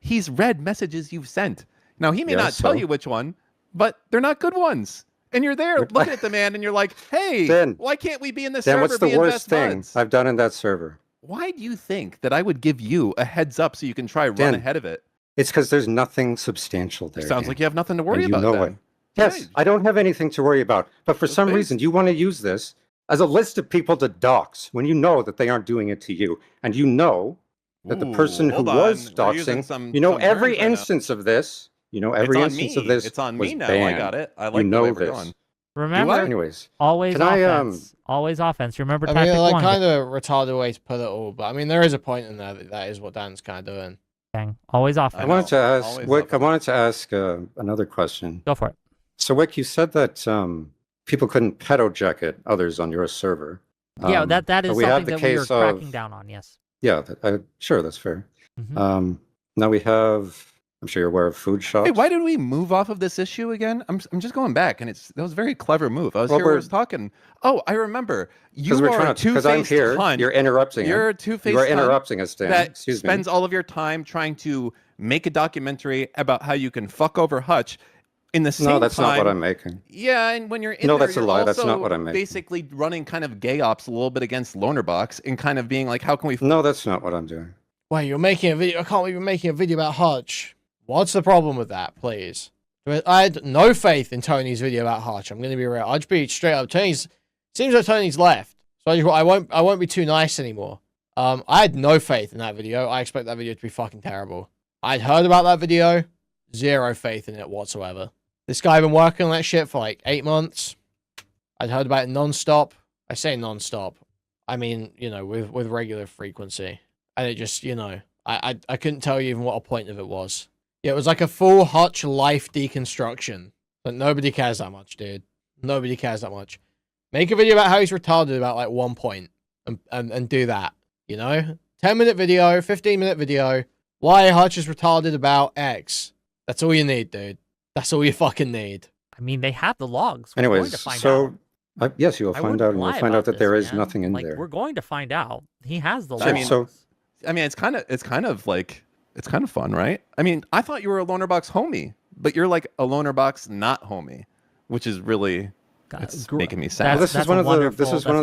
S6: he's read messages you've sent. Now, he may
S5: Yeah,
S6: not tell
S5: so?
S6: you which one, but they're not good ones. And you're there looking at the man and you're like, hey,
S5: Dan,
S6: why can't we be in this
S5: Dan,
S6: server
S5: what's the
S6: being
S5: worst
S6: best
S5: thing
S6: buds?
S5: I've done in that server?
S6: Why do you think that I would give you a heads up so you can try run
S5: Dan,
S6: ahead of it?
S5: It's because there's nothing substantial there.
S6: Sounds
S5: Dan.
S6: like you have nothing to worry
S5: And you
S6: about
S5: know
S6: then.
S5: it. Yes,
S6: Right.
S5: I don't have anything to worry about. But for some
S6: Okay.
S5: reason, you want to use this as a list of people to dox when you know that they aren't doing it to you. And you know that the person who
S6: hold
S5: was
S6: on. We're using
S5: doxing,
S6: some
S5: every
S6: terms right now.
S5: instance of this, every
S6: It's on
S5: instance
S6: me.
S5: of this
S6: It's on
S5: was
S6: me now.
S5: banned.
S6: I got it. I like
S5: You
S6: the
S5: know
S6: way we're
S5: this.
S6: going.
S2: Remember,
S5: Anyways,
S2: always
S5: can I,
S2: offense. Always offense. Remember
S1: I
S2: tactic
S1: mean, like
S2: one.
S1: kind of a retarded way to put it all, but I mean, there is a point in there that is what Dan's kind of doing.
S2: Gang. Always offense.
S5: I wanted to ask
S6: Always
S5: Whick. I
S6: up.
S5: wanted to ask another question.
S2: Go for it.
S5: So, Whick, you said that people couldn't pedo jacket others on your server.
S2: Yeah, that is
S5: but we have
S2: something
S5: the
S2: that we are
S5: case
S2: cracking
S5: of
S2: down on. Yes.
S5: yeah. Sure, that's fair.
S2: Mhm.
S5: Now we have I'm sure you're aware of food shops.
S6: Hey, why did we move off of this issue again? I'm just going back, and that was a very clever move. I was
S5: Well,
S6: here, I was talking. Oh, I remember. You are a
S5: because I'm
S6: two-faced
S5: here.
S6: cunt.
S5: You're interrupting.
S6: You're a two-faced
S5: You are
S6: cunt
S5: interrupting us, Dan.
S6: that
S5: Excuse me.
S6: spends all of your time trying to make a documentary about how you can fuck over Hutch. In the same
S5: No, that's
S6: time,
S5: not what I'm making.
S6: Yeah, and when you're in
S5: No,
S6: there,
S5: that's a
S6: you're
S5: lie. That's
S6: also
S5: not what I'm making.
S6: basically running kind of gay ops a little bit against Lonerbox and kind of being like, how can we...
S5: No, that's not what I'm doing.
S1: Wait, you're making a video? I can't believe you're making a video about Hutch. What's the problem with that, please? I had no faith in Tony's video about Hutch. I'm going to be real. I'll just be straight up. Seems like Tony's left, so I won't be too nice anymore. I had no faith in that video. I expect that video to be fucking terrible. I'd heard about that video, zero faith in it whatsoever. This guy been working on that shit for like 8 months. I'd heard about it non-stop. I say non-stop. I mean, you know, with regular frequency. And it just, you know, I couldn't tell you even what a point of it was. Yeah, it was like a full Hutch life deconstruction. But nobody cares that much, dude. Nobody cares that much. Make a video about how he's retarded about like 1 point. And do that. You know? 10-minute video, 15-minute video. Why Hutch is retarded about X. That's all you need, dude. That's all you fucking need.
S2: I mean, they have the logs. We're going to
S5: Anyways,
S2: find
S5: so
S2: out.
S5: yes, you will
S2: I
S5: find
S2: wouldn't
S5: out, and
S2: lie
S5: you'll find
S2: about
S5: out that
S2: this,
S5: there is
S2: man.
S5: nothing in
S2: like,
S5: there.
S2: We're going to find out. He has the
S6: I
S2: logs.
S6: mean,
S5: So
S6: I mean, it's kind of fun, right? I mean, I thought you were a Lonerbox homie, but you're like a Lonerbox not homie, which is really it's making me sad.
S5: Well, this is one of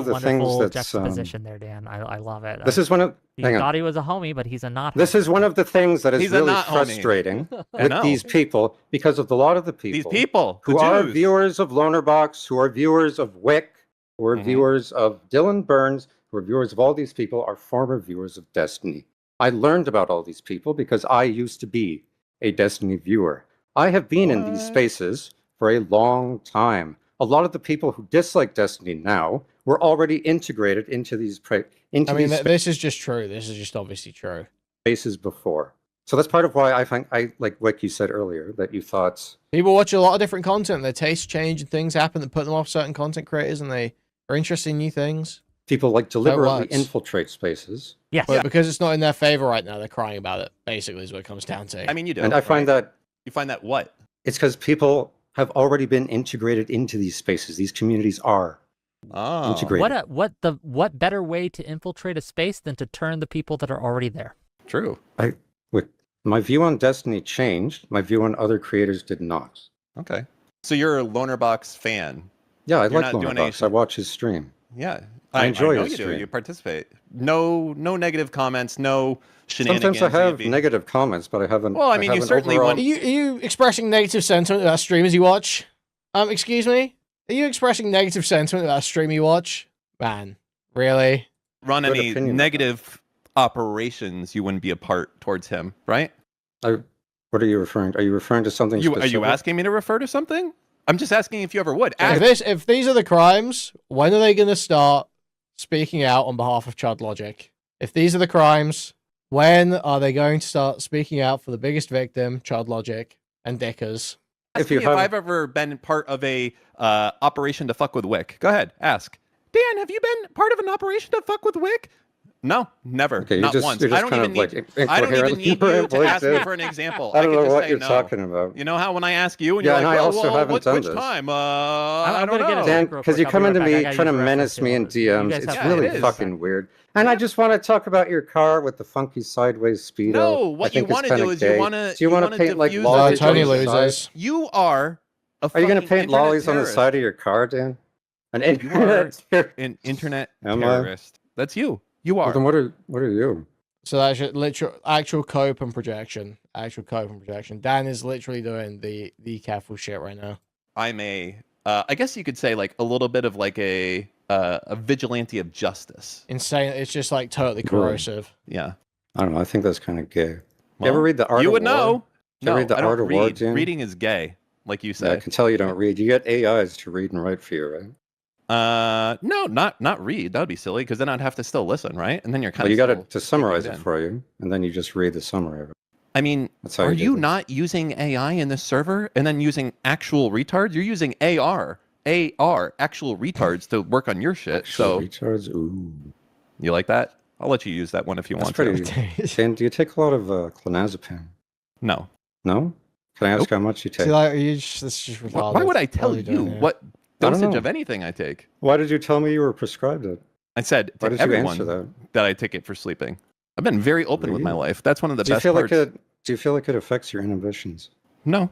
S5: the things that's,
S2: juxtaposition there, Dan. I love it.
S5: This is one of.
S2: He
S5: Hang on.
S2: thought he was a homie, but he's a not.
S5: This
S2: homie.
S5: is one of the things that is
S6: He's a
S5: really
S6: not homie.
S5: frustrating
S6: I
S5: with
S6: know.
S5: these people, because of a lot of the people,
S6: These people
S5: who
S6: the
S5: are
S6: Jews.
S5: viewers of Lonerbox, who are viewers of Whick, who are
S6: Mhm.
S5: viewers of Dylan Burns, who are viewers of all these people, are former viewers of Destiny. I learned about all these people because I used to be a Destiny viewer. I have been in these
S6: What?
S5: spaces for a long time. A lot of the people who dislike Destiny now were already integrated into these
S1: This is just true. This is just obviously true.
S5: spaces before. So that's part of why I like what you said earlier, that you thought
S1: People watch a lot of different content. Their tastes change and things happen that put them off certain content creators, and they are interested in new things.
S5: people like deliberately
S1: works.
S5: infiltrate spaces.
S2: Yes.
S1: But because it's not in their favor right now, they're crying about it. Basically, is what it comes down to.
S6: I mean, you do.
S5: And I find
S6: right?
S5: that
S6: You find that what?
S5: it's because people have already been integrated into these spaces. These communities are
S6: Oh,
S5: integrated.
S2: What better way to infiltrate a space than to turn the people that are already there?
S6: true.
S5: My view on Destiny changed. My view on other creators did not.
S6: Okay. So you're a Lonerbox fan.
S5: Yeah, I
S6: You're
S5: like
S6: not doing
S5: Lonerbox.
S6: anything.
S5: I watch his stream.
S6: Yeah.
S5: I enjoy
S6: know
S5: his
S6: you do.
S5: stream.
S6: You participate. No negative comments, no shenanigans.
S5: Sometimes I have
S6: you'd be-
S5: negative comments, but I haven't.
S6: Well, I mean, you
S5: haven't
S6: certainly
S5: overall-
S6: want-
S1: Are you expressing negative sentiment about streamers you watch? Excuse me? Are you expressing negative sentiment about a stream you watch? Man, really?
S6: run
S5: Good
S6: any
S5: opinion on
S6: negative operations, you wouldn't be a part towards him, right?
S5: What are you referring to? Are you referring to something
S6: Are
S5: specific?
S6: you asking me to refer to something? I'm just asking if you ever would. Ask-
S1: If these are the crimes, when are they going to start speaking out on behalf of Chud Logic? If these are the crimes, when are they going to start speaking out for the biggest victim, Chud Logic, and Dickers?
S6: Ask me if I've ever been part of a operation to fuck with Whick. Go ahead, ask. Dan, have you been part of an operation to fuck with Whick? No, never.
S5: Okay,
S6: not
S5: you're just,
S6: once.
S5: you're just
S6: I don't
S5: kind
S6: even
S5: of
S6: need.
S5: like
S6: I don't even
S5: incoherent.
S6: need you to ask me for an example.
S5: I don't
S6: can
S5: know
S6: just
S5: what
S6: say
S5: you're
S6: no.
S5: talking about.
S6: You know how when I ask you and
S5: Yeah,
S6: you're
S5: and
S6: like,
S5: I
S6: well,
S5: also
S6: well,
S5: haven't done
S6: which
S5: this.
S6: time?
S2: I'm
S6: I don't
S2: gonna get
S6: know.
S2: a
S5: Dan,
S2: break real
S5: because you
S2: quick. I'll
S5: come
S2: be
S5: into
S2: right back. I
S5: me
S2: gotta
S5: trying to
S2: use the
S5: menace
S2: restroom.
S5: me in
S2: You
S5: DMs.
S2: guys
S5: It's
S2: have
S5: really
S6: it is.
S5: fucking weird. And I just want to talk about your car with the funky sideways speedo.
S6: No,
S5: I
S6: what you
S5: think it's
S6: want to do
S5: kinda
S6: is you
S5: gay.
S6: want to.
S5: Do you want to paint like
S6: diffuse
S1: No,
S5: lollies
S6: the
S5: on
S1: Tony
S5: the
S6: situation.
S5: side?
S1: loses.
S6: You are a
S5: Are you going to
S6: fucking
S5: paint
S6: internet
S5: lollies on the
S6: terrorist.
S5: side of your car, Dan? An
S6: You are
S5: internet terrorist.
S6: an internet
S5: Am I?
S6: terrorist. That's you. You
S5: Well,
S6: are.
S5: then what are you?
S1: So that's your literal actual cope and projection. Actual cope and projection. Dan is literally doing the careful shit right now.
S6: I'm a. I guess you could say like a little bit of like a vigilante of justice.
S1: Insane. It's just like totally corrosive.
S6: Yeah.
S5: I don't know. I think that's kind of gay.
S6: Well,
S5: you ever read The Art
S6: you
S5: of
S6: would
S5: War?
S6: know.
S5: You
S6: No,
S5: read The
S6: I don't
S5: Art of War,
S6: read.
S5: Dan?
S6: Reading is gay, like you
S5: Yeah, I
S6: say.
S5: can tell you don't read. You get AIs to read and write for you, right?
S6: No, not read. That would be silly because then I'd have to still listen, right? And then you're kind
S5: Well,
S6: of.
S5: you got it to summarize it for you, and then you just read the summary of it.
S6: I mean,
S5: That's how
S6: are
S5: you do
S6: you
S5: things.
S6: not using AI in this server and then using actual retards? You're using AR, actual retards to work on your shit.
S5: Actual
S6: So
S5: retards? Ooh.
S6: you like that? I'll let you use that one if you
S5: That's
S6: want
S5: pretty.
S6: to.
S5: Dan, do you take a lot of clonazepam?
S6: No,
S5: No? Can I ask
S6: Nope.
S5: how much you take?
S1: See, like, this is just retarded.
S6: Why would I
S1: What
S6: tell
S1: are
S6: you
S1: doing here?
S6: what
S5: I don't
S6: dosage
S5: know.
S6: of anything I take?
S5: Why did you tell me you were prescribed it?
S6: I said
S5: Why
S6: to
S5: did you answer
S6: everyone
S5: that?
S6: that I take it for sleeping. I've been very open with my
S5: Really?
S6: life. That's one of the
S5: Do you
S6: best
S5: feel
S6: parts.
S5: like do you feel like it affects your inhibitions?
S6: No.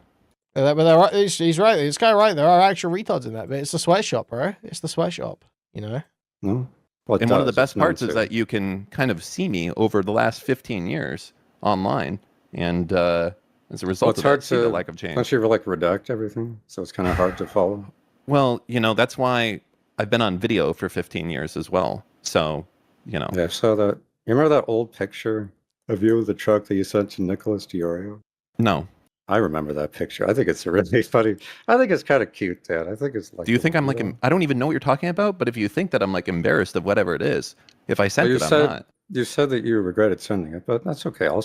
S1: But he's right. This guy right. There are actual retards in that, but it's the sweatshop, bro. It's the sweatshop. You know.
S5: No? Well, it
S6: And one of the
S5: does.
S6: best
S5: It's known
S6: parts is
S5: to.
S6: that you can kind of see me over the last 15 years online. And as a result of that, see the lack of change.
S5: Don't you like redact everything? So it's kind of hard to follow.
S6: Well, that's why I've been on video for 15 years as well. So,
S5: Yeah, I saw that. You remember that old picture of you with the truck that you sent to Nicholas DiOrio?
S6: No.
S5: I remember that picture. I think it's really funny. I think it's kind of cute, Dad. I think it's like.
S6: Do you think I'm like, I don't even know what you're talking about, but if you think that I'm like embarrassed of whatever it is, if I sent it, I'm not.
S5: You said that you regretted sending it, but that's okay. I'll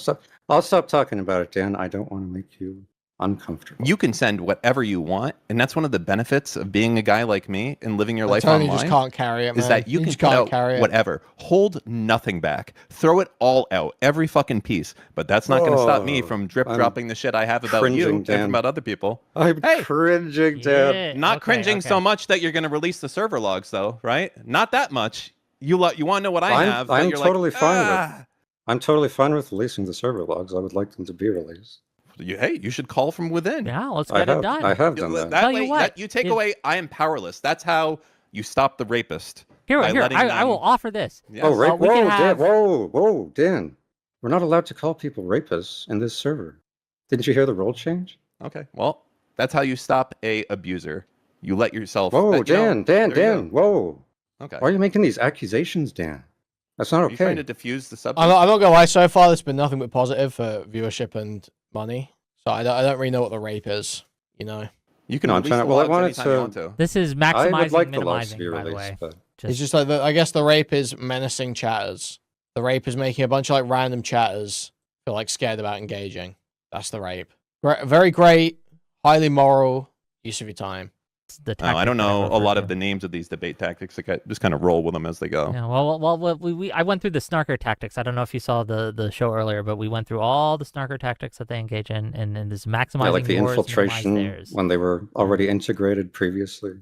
S5: stop talking about it, Dan. I don't want to make you uncomfortable.
S6: You can send whatever you want, and that's one of the benefits of being a guy like me and living your life
S1: Tony
S6: online.
S1: just can't carry it, man.
S6: Is that you can
S1: just
S6: put
S1: can't
S6: out
S1: carry it.
S6: whatever, hold nothing back, throw it all out, every fucking piece. But that's not going to stop me from dropping the shit I have about you and
S5: Dan.
S6: about other people.
S5: I'm cringing, Dan.
S2: Yeah,
S6: Not
S2: okay,
S6: cringing
S2: okay.
S6: so much that you're going to release the server logs, though, right? Not that much. You want to know what I have?
S5: I'm
S6: you're
S5: totally
S6: like,
S5: fine with. I'm totally fine with releasing the server logs. I would like them to be released.
S6: Hey, you should call from within.
S2: Yeah, let's get it done.
S5: I have done that.
S6: That
S2: Tell
S6: way,
S2: you what,
S6: you take away. I am powerless. That's how you stop the rapist.
S2: Here,
S6: by letting
S2: I will
S6: them-
S2: offer this.
S6: Yes.
S5: Oh, rape!
S2: we can
S5: Whoa, Dan!
S2: have-
S5: Whoa, Dan! We're not allowed to call people rapists in this server. Didn't you hear the role change?
S6: Okay. Well, that's how you stop a abuser. You let yourself.
S5: Whoa, Dan!
S6: there
S5: Whoa!
S6: you go. Okay.
S5: Why are you making these accusations, Dan? That's not
S6: Are you trying
S5: okay.
S6: to diffuse the subject?
S1: I'm not gonna lie. So far, there's been nothing but positive for viewership and money. So I don't really know what the rape is. You know.
S6: You can
S5: No, I'm
S6: release
S5: trying
S6: the
S5: to- well, I
S6: logs
S5: wanted
S6: anytime
S5: to-
S6: you want to.
S2: This is
S5: I would
S2: maximizing,
S5: like the logs to
S2: minimizing,
S5: be
S2: by the
S5: released,
S2: way.
S5: but
S1: It's just like I guess the rape is menacing chatters. The rape is making a bunch of like random chatters feel like scared about engaging. That's the rape. Very great, highly moral use of your time.
S2: The
S6: I
S2: tactic
S6: don't
S2: that I
S6: know a
S2: referred
S6: lot
S2: to.
S6: of the names of these debate tactics. I just kind of roll with them as they go.
S2: Yeah, well, I went through the snarker tactics. I don't know if you saw the show earlier, but we went through all the snarker tactics that they engage in, and this maximizing
S5: yeah, like the
S2: yours,
S5: infiltration
S2: minimize theirs.
S5: when they were already integrated previously.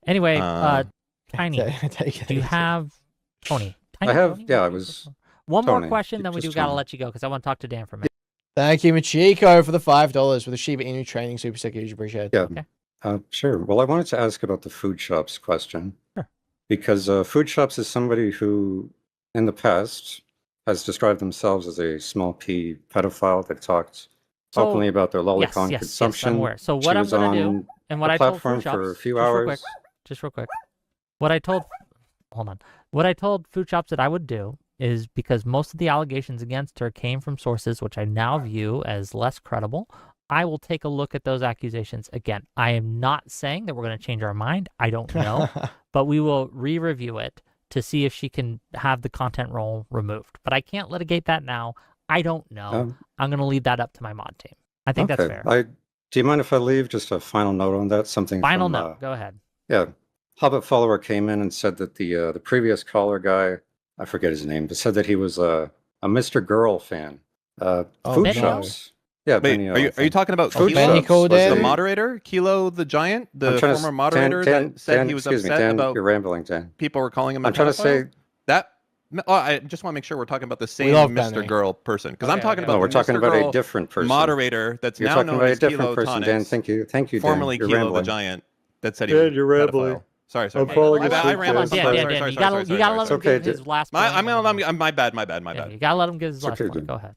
S2: Anyway,
S6: Uh,
S2: Tiny,
S1: Take it
S2: do you
S1: easy.
S2: have Tony?
S5: I
S2: Tiny,
S5: have.
S2: Tony?
S5: Yeah, I
S2: What
S5: was.
S2: One more
S5: Tony.
S2: question, then we do
S5: Just
S2: gotta
S5: Tony.
S2: let you go because I want to talk to Dan for a minute.
S1: Thank you, Machiko, for the $5 for the Shiba Inu training. Super sick. Huge appreciate it.
S5: Yeah.
S2: Okay.
S5: Sure. Well, I wanted to ask about the food shops question.
S2: Sure.
S5: Because food shops is somebody who, in the past, has described themselves as a small p pedophile that talked
S2: So-
S5: openly about their lolicon
S2: yes,
S5: consumption.
S2: I'm aware. So
S5: She
S2: what I'm
S5: was
S2: gonna
S5: on
S2: do, and what
S5: the
S2: I told
S5: platform
S2: food shops,
S5: for a few
S2: just real
S5: hours.
S2: quick, just real quick. What I told, hold on. What I told food shops that I would do is because most of the allegations against her came from sources which I now view as less credible. I will take a look at those accusations again. I am not saying that we're going to change our mind. I don't know, but we will re-review it to see if she can have the content role removed. But I can't litigate that now. I don't know. I'm going to leave that up to my mod team. I think that's fair.
S5: Do you mind if I leave just a final note on that? Something.
S2: Final
S5: from,
S2: note. Go ahead.
S5: Yeah. Hobbit follower came in and said that the previous caller guy, I forget his name, but said that he was a Mr. Girl fan. Food
S2: Benio?
S5: shops. Yeah,
S6: Wait,
S5: Benio,
S6: are you talking about
S5: Food
S6: Kilo,
S5: shops was
S6: the
S5: the-
S6: moderator, Kilo the Giant, the
S5: I'm trying to
S6: former
S5: s-
S6: moderator
S5: Dan,
S6: that said
S5: Dan,
S6: he was
S5: excuse me,
S6: upset
S5: Dan,
S6: about
S5: you're rambling, Dan.
S6: people were calling him a
S5: I'm trying to
S6: pedophile?
S5: say.
S6: That. Oh, I just want to make sure we're talking about the same
S1: love
S6: Mr.
S1: Benny.
S6: Girl person because I'm
S2: Okay,
S6: talking
S2: okay.
S6: about
S5: No, we're
S6: the
S5: talking
S6: Mr.
S5: about
S6: Girl
S5: a different person.
S6: moderator that's
S5: You're
S6: now
S5: talking
S6: known
S5: about a
S6: as
S5: different
S6: Kilo
S5: person,
S6: Tonics,
S5: Dan. Thank you, Dan.
S6: formerly
S5: You're
S6: Kilo
S5: rambling.
S6: the Giant, that said he
S5: Dan,
S6: was
S5: you're
S6: a
S5: rambling.
S6: pedophile. Sorry.
S5: I'm falling
S6: I
S5: asleep,
S6: rambled.
S5: Dan.
S2: Hold on,
S5: Sorry,
S2: Dan,
S6: sorry,
S2: you gotta let him
S5: It's okay,
S2: give his
S5: Dan.
S2: last
S6: My
S2: point.
S6: my bad. My
S2: Yeah,
S6: bad.
S2: you gotta let him give his
S5: It's
S2: last
S5: okay,
S2: point.
S5: Dan.
S2: Go ahead.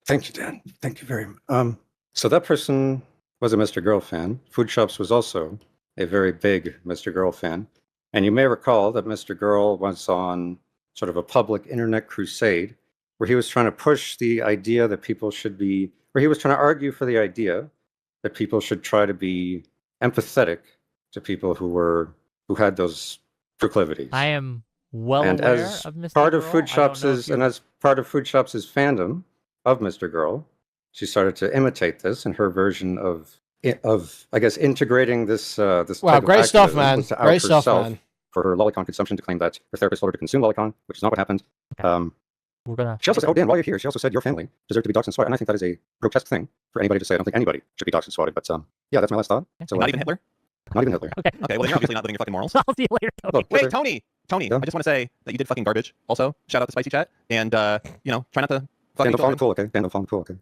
S5: Thank you, Dan. Thank you very much. So that person was a Mr. Girl fan. Food Shops was also a very big Mr. Girl fan. And you may recall that Mr. Girl was on sort of a public internet crusade where he was trying to push the idea that people should be, where he was trying to argue for the idea that people should try to be empathetic to people who had those proclivities.
S2: I am well
S5: And
S2: aware
S5: as
S2: of Mr.
S5: part of
S2: Girl.
S5: Food
S2: I don't
S5: Shops
S2: know if
S5: is,
S2: you're-
S5: and as part of Food Shops' fandom of Mr. Girl, she started to imitate this in her version of I guess integrating this this
S1: Wow,
S5: type of
S1: great stuff,
S5: activism
S1: man.
S5: was to out
S1: Great stuff,
S5: herself
S1: man.
S5: for her lolicon consumption, to claim that her therapist told her to consume lolicon, which is not what happened.
S2: we're gonna.
S5: She also said, "Oh, Dan, while you're here," she also said, "Your family deserve to be doxxed and swatted," and I think that is a grotesque thing for anybody to say. I don't think anybody should be doxxed and swatted. But yeah, that's my last thought. So
S6: not even Hitler.
S5: Not even Hitler.
S2: Okay.
S6: Okay. Well, then you're obviously not living your fucking morals.
S2: I'll see you later. Tony.
S5: Look,
S6: Wait, Tony. Yeah. I just want to say that you did fucking garbage. Also, shout out to Spicy Chat, and you know, try not to fucking.
S5: Dan, don't cool, okay? Dan, don't cool, okay?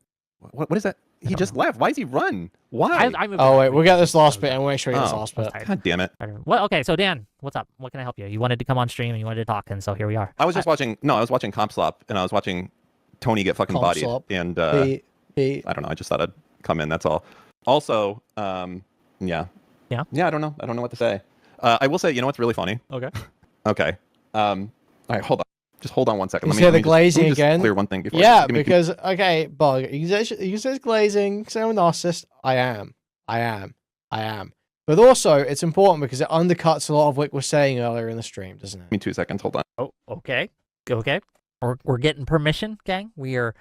S6: What is that? He just left. Why is he run? Why?
S1: Oh wait, we'll get this last bit and we'll make sure we get this last bit.
S6: God damn it.
S2: Well, okay, so Dan, what's up? What can I help you? You wanted to come on stream and you wanted to talk, and so here we are.
S6: I was just watching. No, I was watching Comp Slop, and I was watching Tony get fucking bodied, and I don't know. I just thought I'd come in. That's all. Also, yeah. I don't know. I don't know what to say. I will say, you know what's really funny?
S2: Okay.
S6: Okay. All right, hold on. Just hold on one second.
S1: You say the glazing again?
S6: Clear one thing before.
S1: Yeah, because okay, Bug, you says glazing, say I'm a narcissist. I am. But also, it's important because it undercuts a lot of what we're saying earlier in the stream, doesn't it?
S6: Give me 2 seconds. Hold on.
S2: Oh, okay. We're getting permission, gang. We are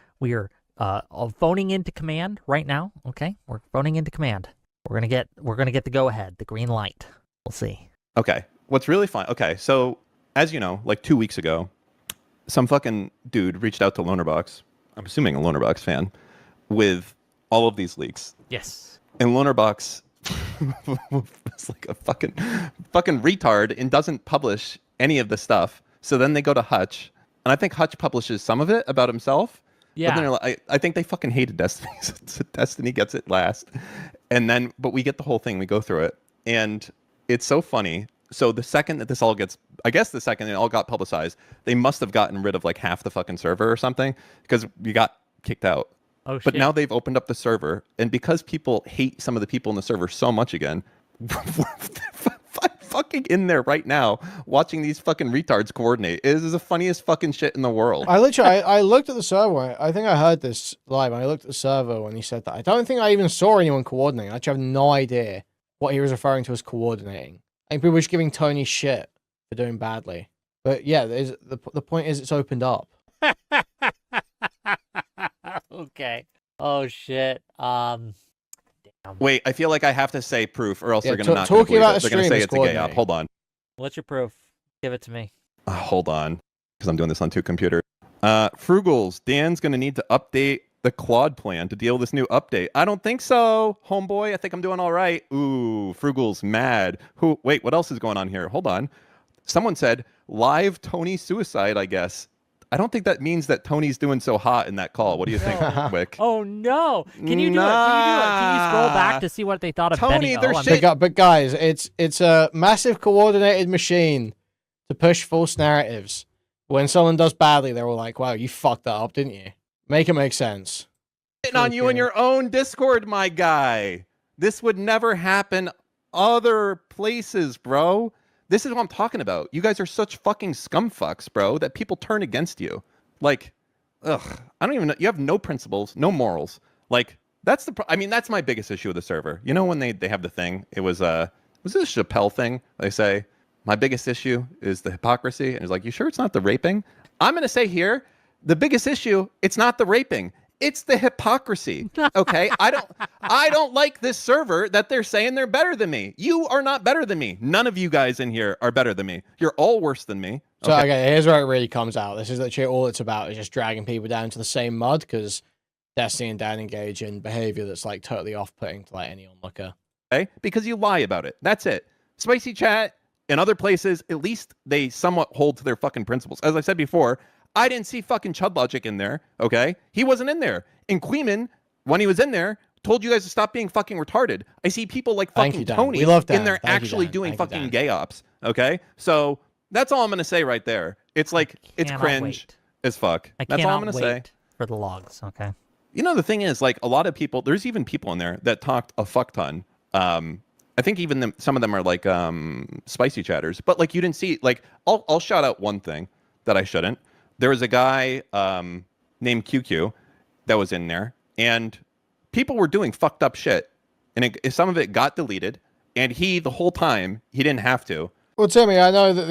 S2: phoning into command right now. Okay, we're phoning into command. We're gonna get the go ahead, the green light. We'll see.
S6: Okay. What's really fun? Okay, so as you know, like 2 weeks ago, some fucking dude reached out to Lonerbox. I'm assuming a Lonerbox fan, with all of these leaks.
S2: Yes.
S6: And Lonerbox is like a fucking retard and doesn't publish any of the stuff. So then they go to Hutch, and I think Hutch publishes some of it about himself.
S2: Yeah.
S6: But then like, I think they fucking hated Destiny. So Destiny gets it last, and then but we get the whole thing. We go through it, and it's so funny. So the second that this all gets, I guess the second it all got publicized, they must have gotten rid of like half the fucking server or something because you got kicked out.
S2: Oh, shit.
S6: But now they've opened up the server, and because people hate some of the people in the server so much again, we're fucking in there right now watching these fucking retards coordinate. It is the funniest fucking shit in the world.
S1: I looked at the server. I think I heard this live. I looked at the server when he said that. I don't think I even saw anyone coordinating. I actually have no idea what he was referring to as coordinating. I think people were just giving Tony shit for doing badly. But yeah, the point is it's opened up.
S2: Okay. Oh shit. Damn.
S6: Wait, I feel like I have to say proof, or else they're gonna not
S1: talking about
S6: they're gonna say it's a gay
S1: coordinating.
S6: op. Hold on.
S2: What's your proof? Give it to me.
S6: Hold on, because I'm doing this on 2 computers. Frugals, Dan's gonna need to update the Claude plan to deal with this new update. I don't think so, homeboy. I think I'm doing all right. Ooh, Frugal's mad. Wait, what else is going on here? Hold on. Someone said live Tony suicide, I guess. I don't think that means that Tony's doing so hot in that call. What do you think, Whick?
S2: Oh no! Can you do it? Can you scroll back to see what they thought of
S6: Tony,
S2: Benny?
S1: But guys, it's a massive coordinated machine to push false narratives. When someone does badly, they're all like, "Wow, you fucked that up, didn't you?" Make it make sense.
S6: On you in your own Discord, my guy. This would never happen other places, bro. This is what I'm talking about. You guys are such fucking scumfucks, bro, that people turn against you. Like, ugh, I don't even know. You have no principles, no morals. Like, that's that's my biggest issue with the server. You know when they have the thing? It was this a Chappelle thing? They say, my biggest issue is the hypocrisy. And it's like, you sure it's not the raping? I'm going to say here, the biggest issue, it's not the raping. It's the hypocrisy. Okay? I don't like this server that they're saying they're better than me. You are not better than me. None of you guys in here are better than me. You're all worse than me.
S1: Okay? So okay, here's where it really comes out. This is literally all it's about, is just dragging people down to the same mud, because Destiny and Dan engage in behavior that's like totally off-putting to like any onlooker.
S6: Okay? Because you lie about it. That's it. Spicy Chat and other places, at least they somewhat hold to their fucking principles. As I said before, I didn't see fucking Chud Logic in there, okay? He wasn't in there. And Kuihman, when he was in there, told you guys to stop being fucking retarded. I see people like fucking Tony in there actually doing fucking gay ops, okay? So that's all I'm going to say right there. It's like, it's cringe as fuck. That's all I'm going to say.
S2: For the logs, okay?
S6: You know, the thing is, like, a lot of people, there's even people in there that talked a fuck ton. I think even some of them are like spicy chatters, but like you didn't see, like, I'll shout out one thing that I shouldn't. There was a guy named QQ that was in there, and people were doing fucked up shit, and some of it got deleted, and the whole time, he didn't have to.
S1: Well, Timmy, I know that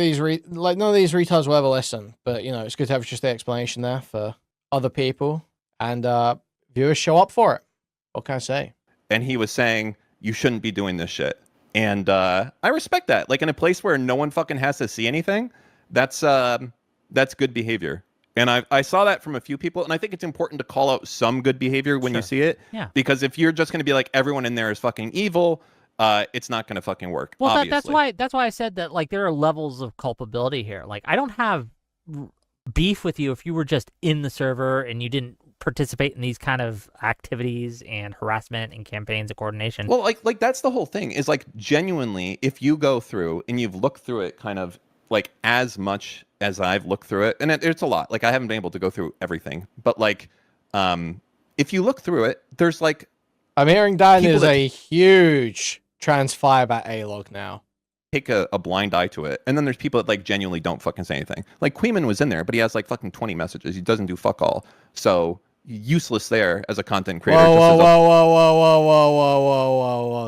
S1: none of these retards will ever listen, but, you know, it's good to have just the explanation there for other people, and viewers show up for it. What can I say?
S6: And he was saying, you shouldn't be doing this shit. And I respect that. Like, in a place where no one fucking has to see anything, that's good behavior. And I saw that from a few people, and I think it's important to call out some good behavior when you see it.
S2: Yeah.
S6: Because if you're just going to be like, everyone in there is fucking evil, it's not going to fucking work.
S2: Well,
S6: obviously.
S2: that's why I said that, like, there are levels of culpability here. Like, I don't have beef with you if you were just in the server and you didn't participate in these kind of activities and harassment and campaigns and coordination.
S6: Well, like that's the whole thing, is like, genuinely, if you go through and you've looked through it kind of like as much as I've looked through it, and it's a lot. Like, I haven't been able to go through everything, but like, if you look through it, there's like,
S1: I'm hearing Dan is a huge trans firebat A-log now.
S6: Take a blind eye to it, and then there's people that like genuinely don't fucking say anything. Like, Kuihman was in there, but he has like fucking 20 messages. He doesn't do fuck all, so useless there as a content creator.
S1: Whoa,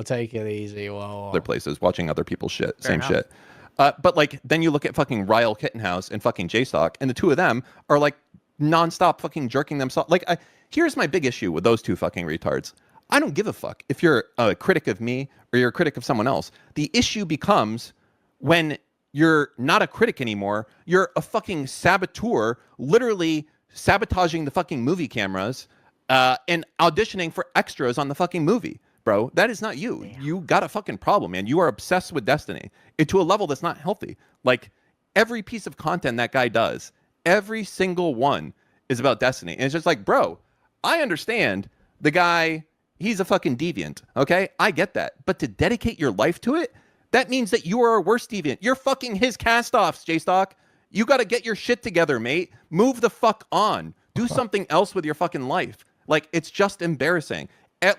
S1: take it easy. Whoa.
S6: Other places watching other people's shit, same shit. But like, then you look at fucking Ryle Kittenhouse and fucking Jstlk, and the two of them are like nonstop fucking jerking themselves. Like, here's my big issue with those two fucking retards. I don't give a fuck if you're a critic of me or you're a critic of someone else. The issue becomes when you're not a critic anymore, you're a fucking saboteur, literally sabotaging the fucking movie cameras and auditioning for extras on the fucking movie. Bro, that is not you. Damn. You got a fucking problem, man. You are obsessed with Destiny to a level that's not healthy. Like, every piece of content that guy does, every single one is about Destiny. And it's just like, bro, I understand the guy, he's a fucking deviant, okay? I get that. But to dedicate your life to it, that means that you are a worse deviant. You're fucking his cast-offs, Jstlk. You got to get your shit together, mate. Move the fuck on. Do something else with your fucking life. Like, it's just embarrassing.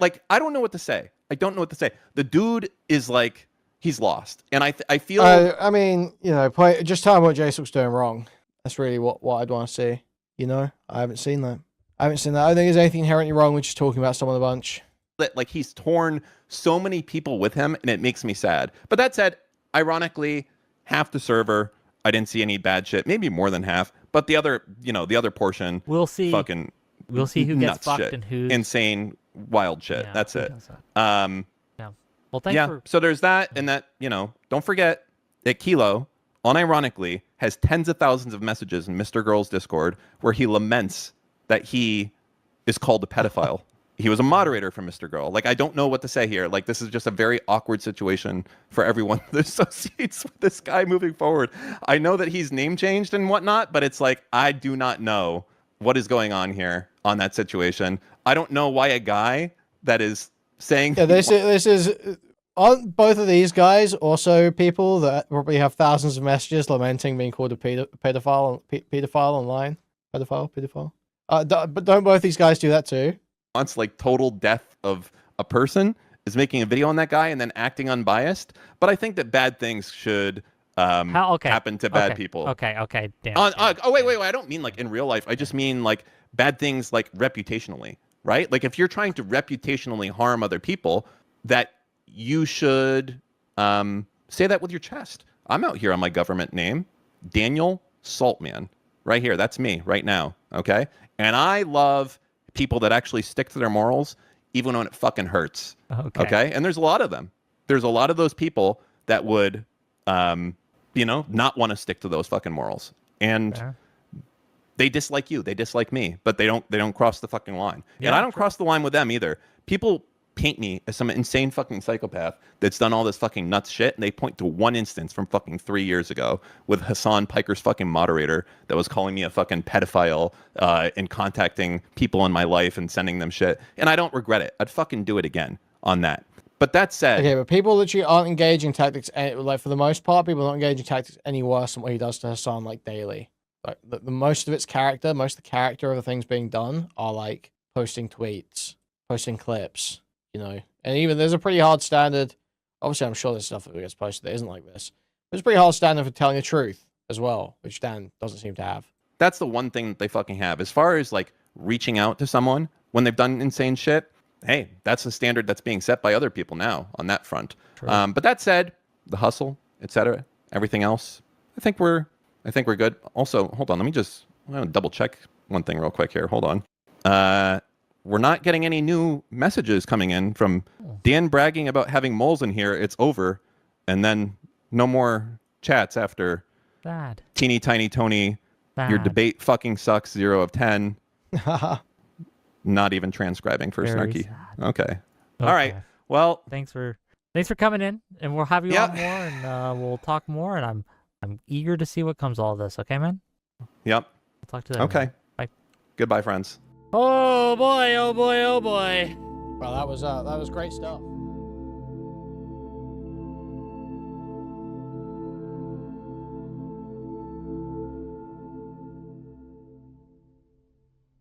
S6: Like, I don't know what to say. I don't know what to say. The dude is like, he's lost. And I feel...
S1: I mean, you know, just tell him what Jstlk's doing wrong. That's really what I'd want to see. You know? I haven't seen that. I don't think there's anything inherently wrong with just talking about someone a bunch.
S6: Like, he's torn so many people with him, and it makes me sad. But that said, ironically, half the server, I didn't see any bad shit. Maybe more than half. But the other, you know, the other portion...
S2: We'll see.
S6: Fucking...
S2: We'll see who gets fucked
S6: shit.
S2: And who's...
S6: Insane... wild shit.
S2: Yeah,
S6: that's it.
S2: Yeah. Well, thanks for...
S6: So there's that, and that, you know, don't forget that Kilo, unironically, has tens of thousands of messages in Mr. Girl's Discord where he laments that he is called a pedophile. He was a moderator for Mr. Girl. Like, I don't know what to say here. Like, this is just a very awkward situation for everyone that associates with this guy moving forward. I know that he's name changed and whatnot, but it's like, I do not know what is going on here on that situation. I don't know why a guy that is saying...
S1: Yeah, this is... Aren't both of these guys also people that probably have thousands of messages lamenting being called a pedophile online? Pedophile? But don't both these guys do that too?
S6: Wants like total death of a person, is making a video on that guy and then acting unbiased. But I think that bad things should happen to bad people.
S2: Okay. Damn.
S6: Oh, wait. I don't mean like in real life. I just mean like bad things like reputationally, right? Like, if you're trying to reputationally harm other people, that you should say that with your chest. I'm out here on my government name, Daniel Saltman, right here. That's me right now, okay? And I love people that actually stick to their morals, even when it fucking hurts, okay? And there's a lot of them. There's a lot of those people that would, not want to stick to those fucking morals. And they dislike you. They dislike me, but they don't cross the fucking line. Yeah, and I don't cross the line with them either. People paint me as some insane fucking psychopath that's done all this fucking nuts shit, and they point to one instance from fucking 3 years ago with Hassan Piker's fucking moderator that was calling me a fucking pedophile and contacting people in my life and sending them shit, and I don't regret it. I'd fucking do it again on that. But that said...
S1: Okay, but people literally aren't engaging tactics, like, for the most part, people aren't engaging tactics any worse than what he does to Hassan, like, daily. Like, the most of its character, most of the character of the things being done are, like, posting tweets, posting clips, you know, and even there's a pretty hard standard. Obviously, I'm sure there's stuff that gets posted that isn't like this. There's a pretty hard standard for telling the truth as well, which Dan doesn't seem to have.
S6: That's the one thing that they fucking have. As far as like reaching out to someone when they've done insane shit, hey, that's the standard that's being set by other people now on that front. But that said, the hustle, etc., everything else, I think we're good. Also, hold on, I'm gonna double check one thing real quick here. Hold on. We're not getting any new messages coming in from Dan bragging about having moles in here. It's over. And then no more chats after
S2: Bad.
S6: Teeny Tiny Tony Your
S2: Bad.
S6: debate fucking sucks. 0 of 10. Not even transcribing for
S2: Very
S6: snarky.
S2: sad.
S6: Okay. All right.
S2: Okay.
S6: Well,
S2: Thanks for coming in, and we'll have you
S6: Yeah.
S2: on more, and we'll talk more. And I'm eager to see what comes of all this. Okay, man.
S6: yep.
S2: We'll talk to you later.
S6: Okay.
S2: man. Bye.
S6: Goodbye, friends.
S2: Oh boy! Oh boy! Oh boy!
S1: Well, that was great stuff.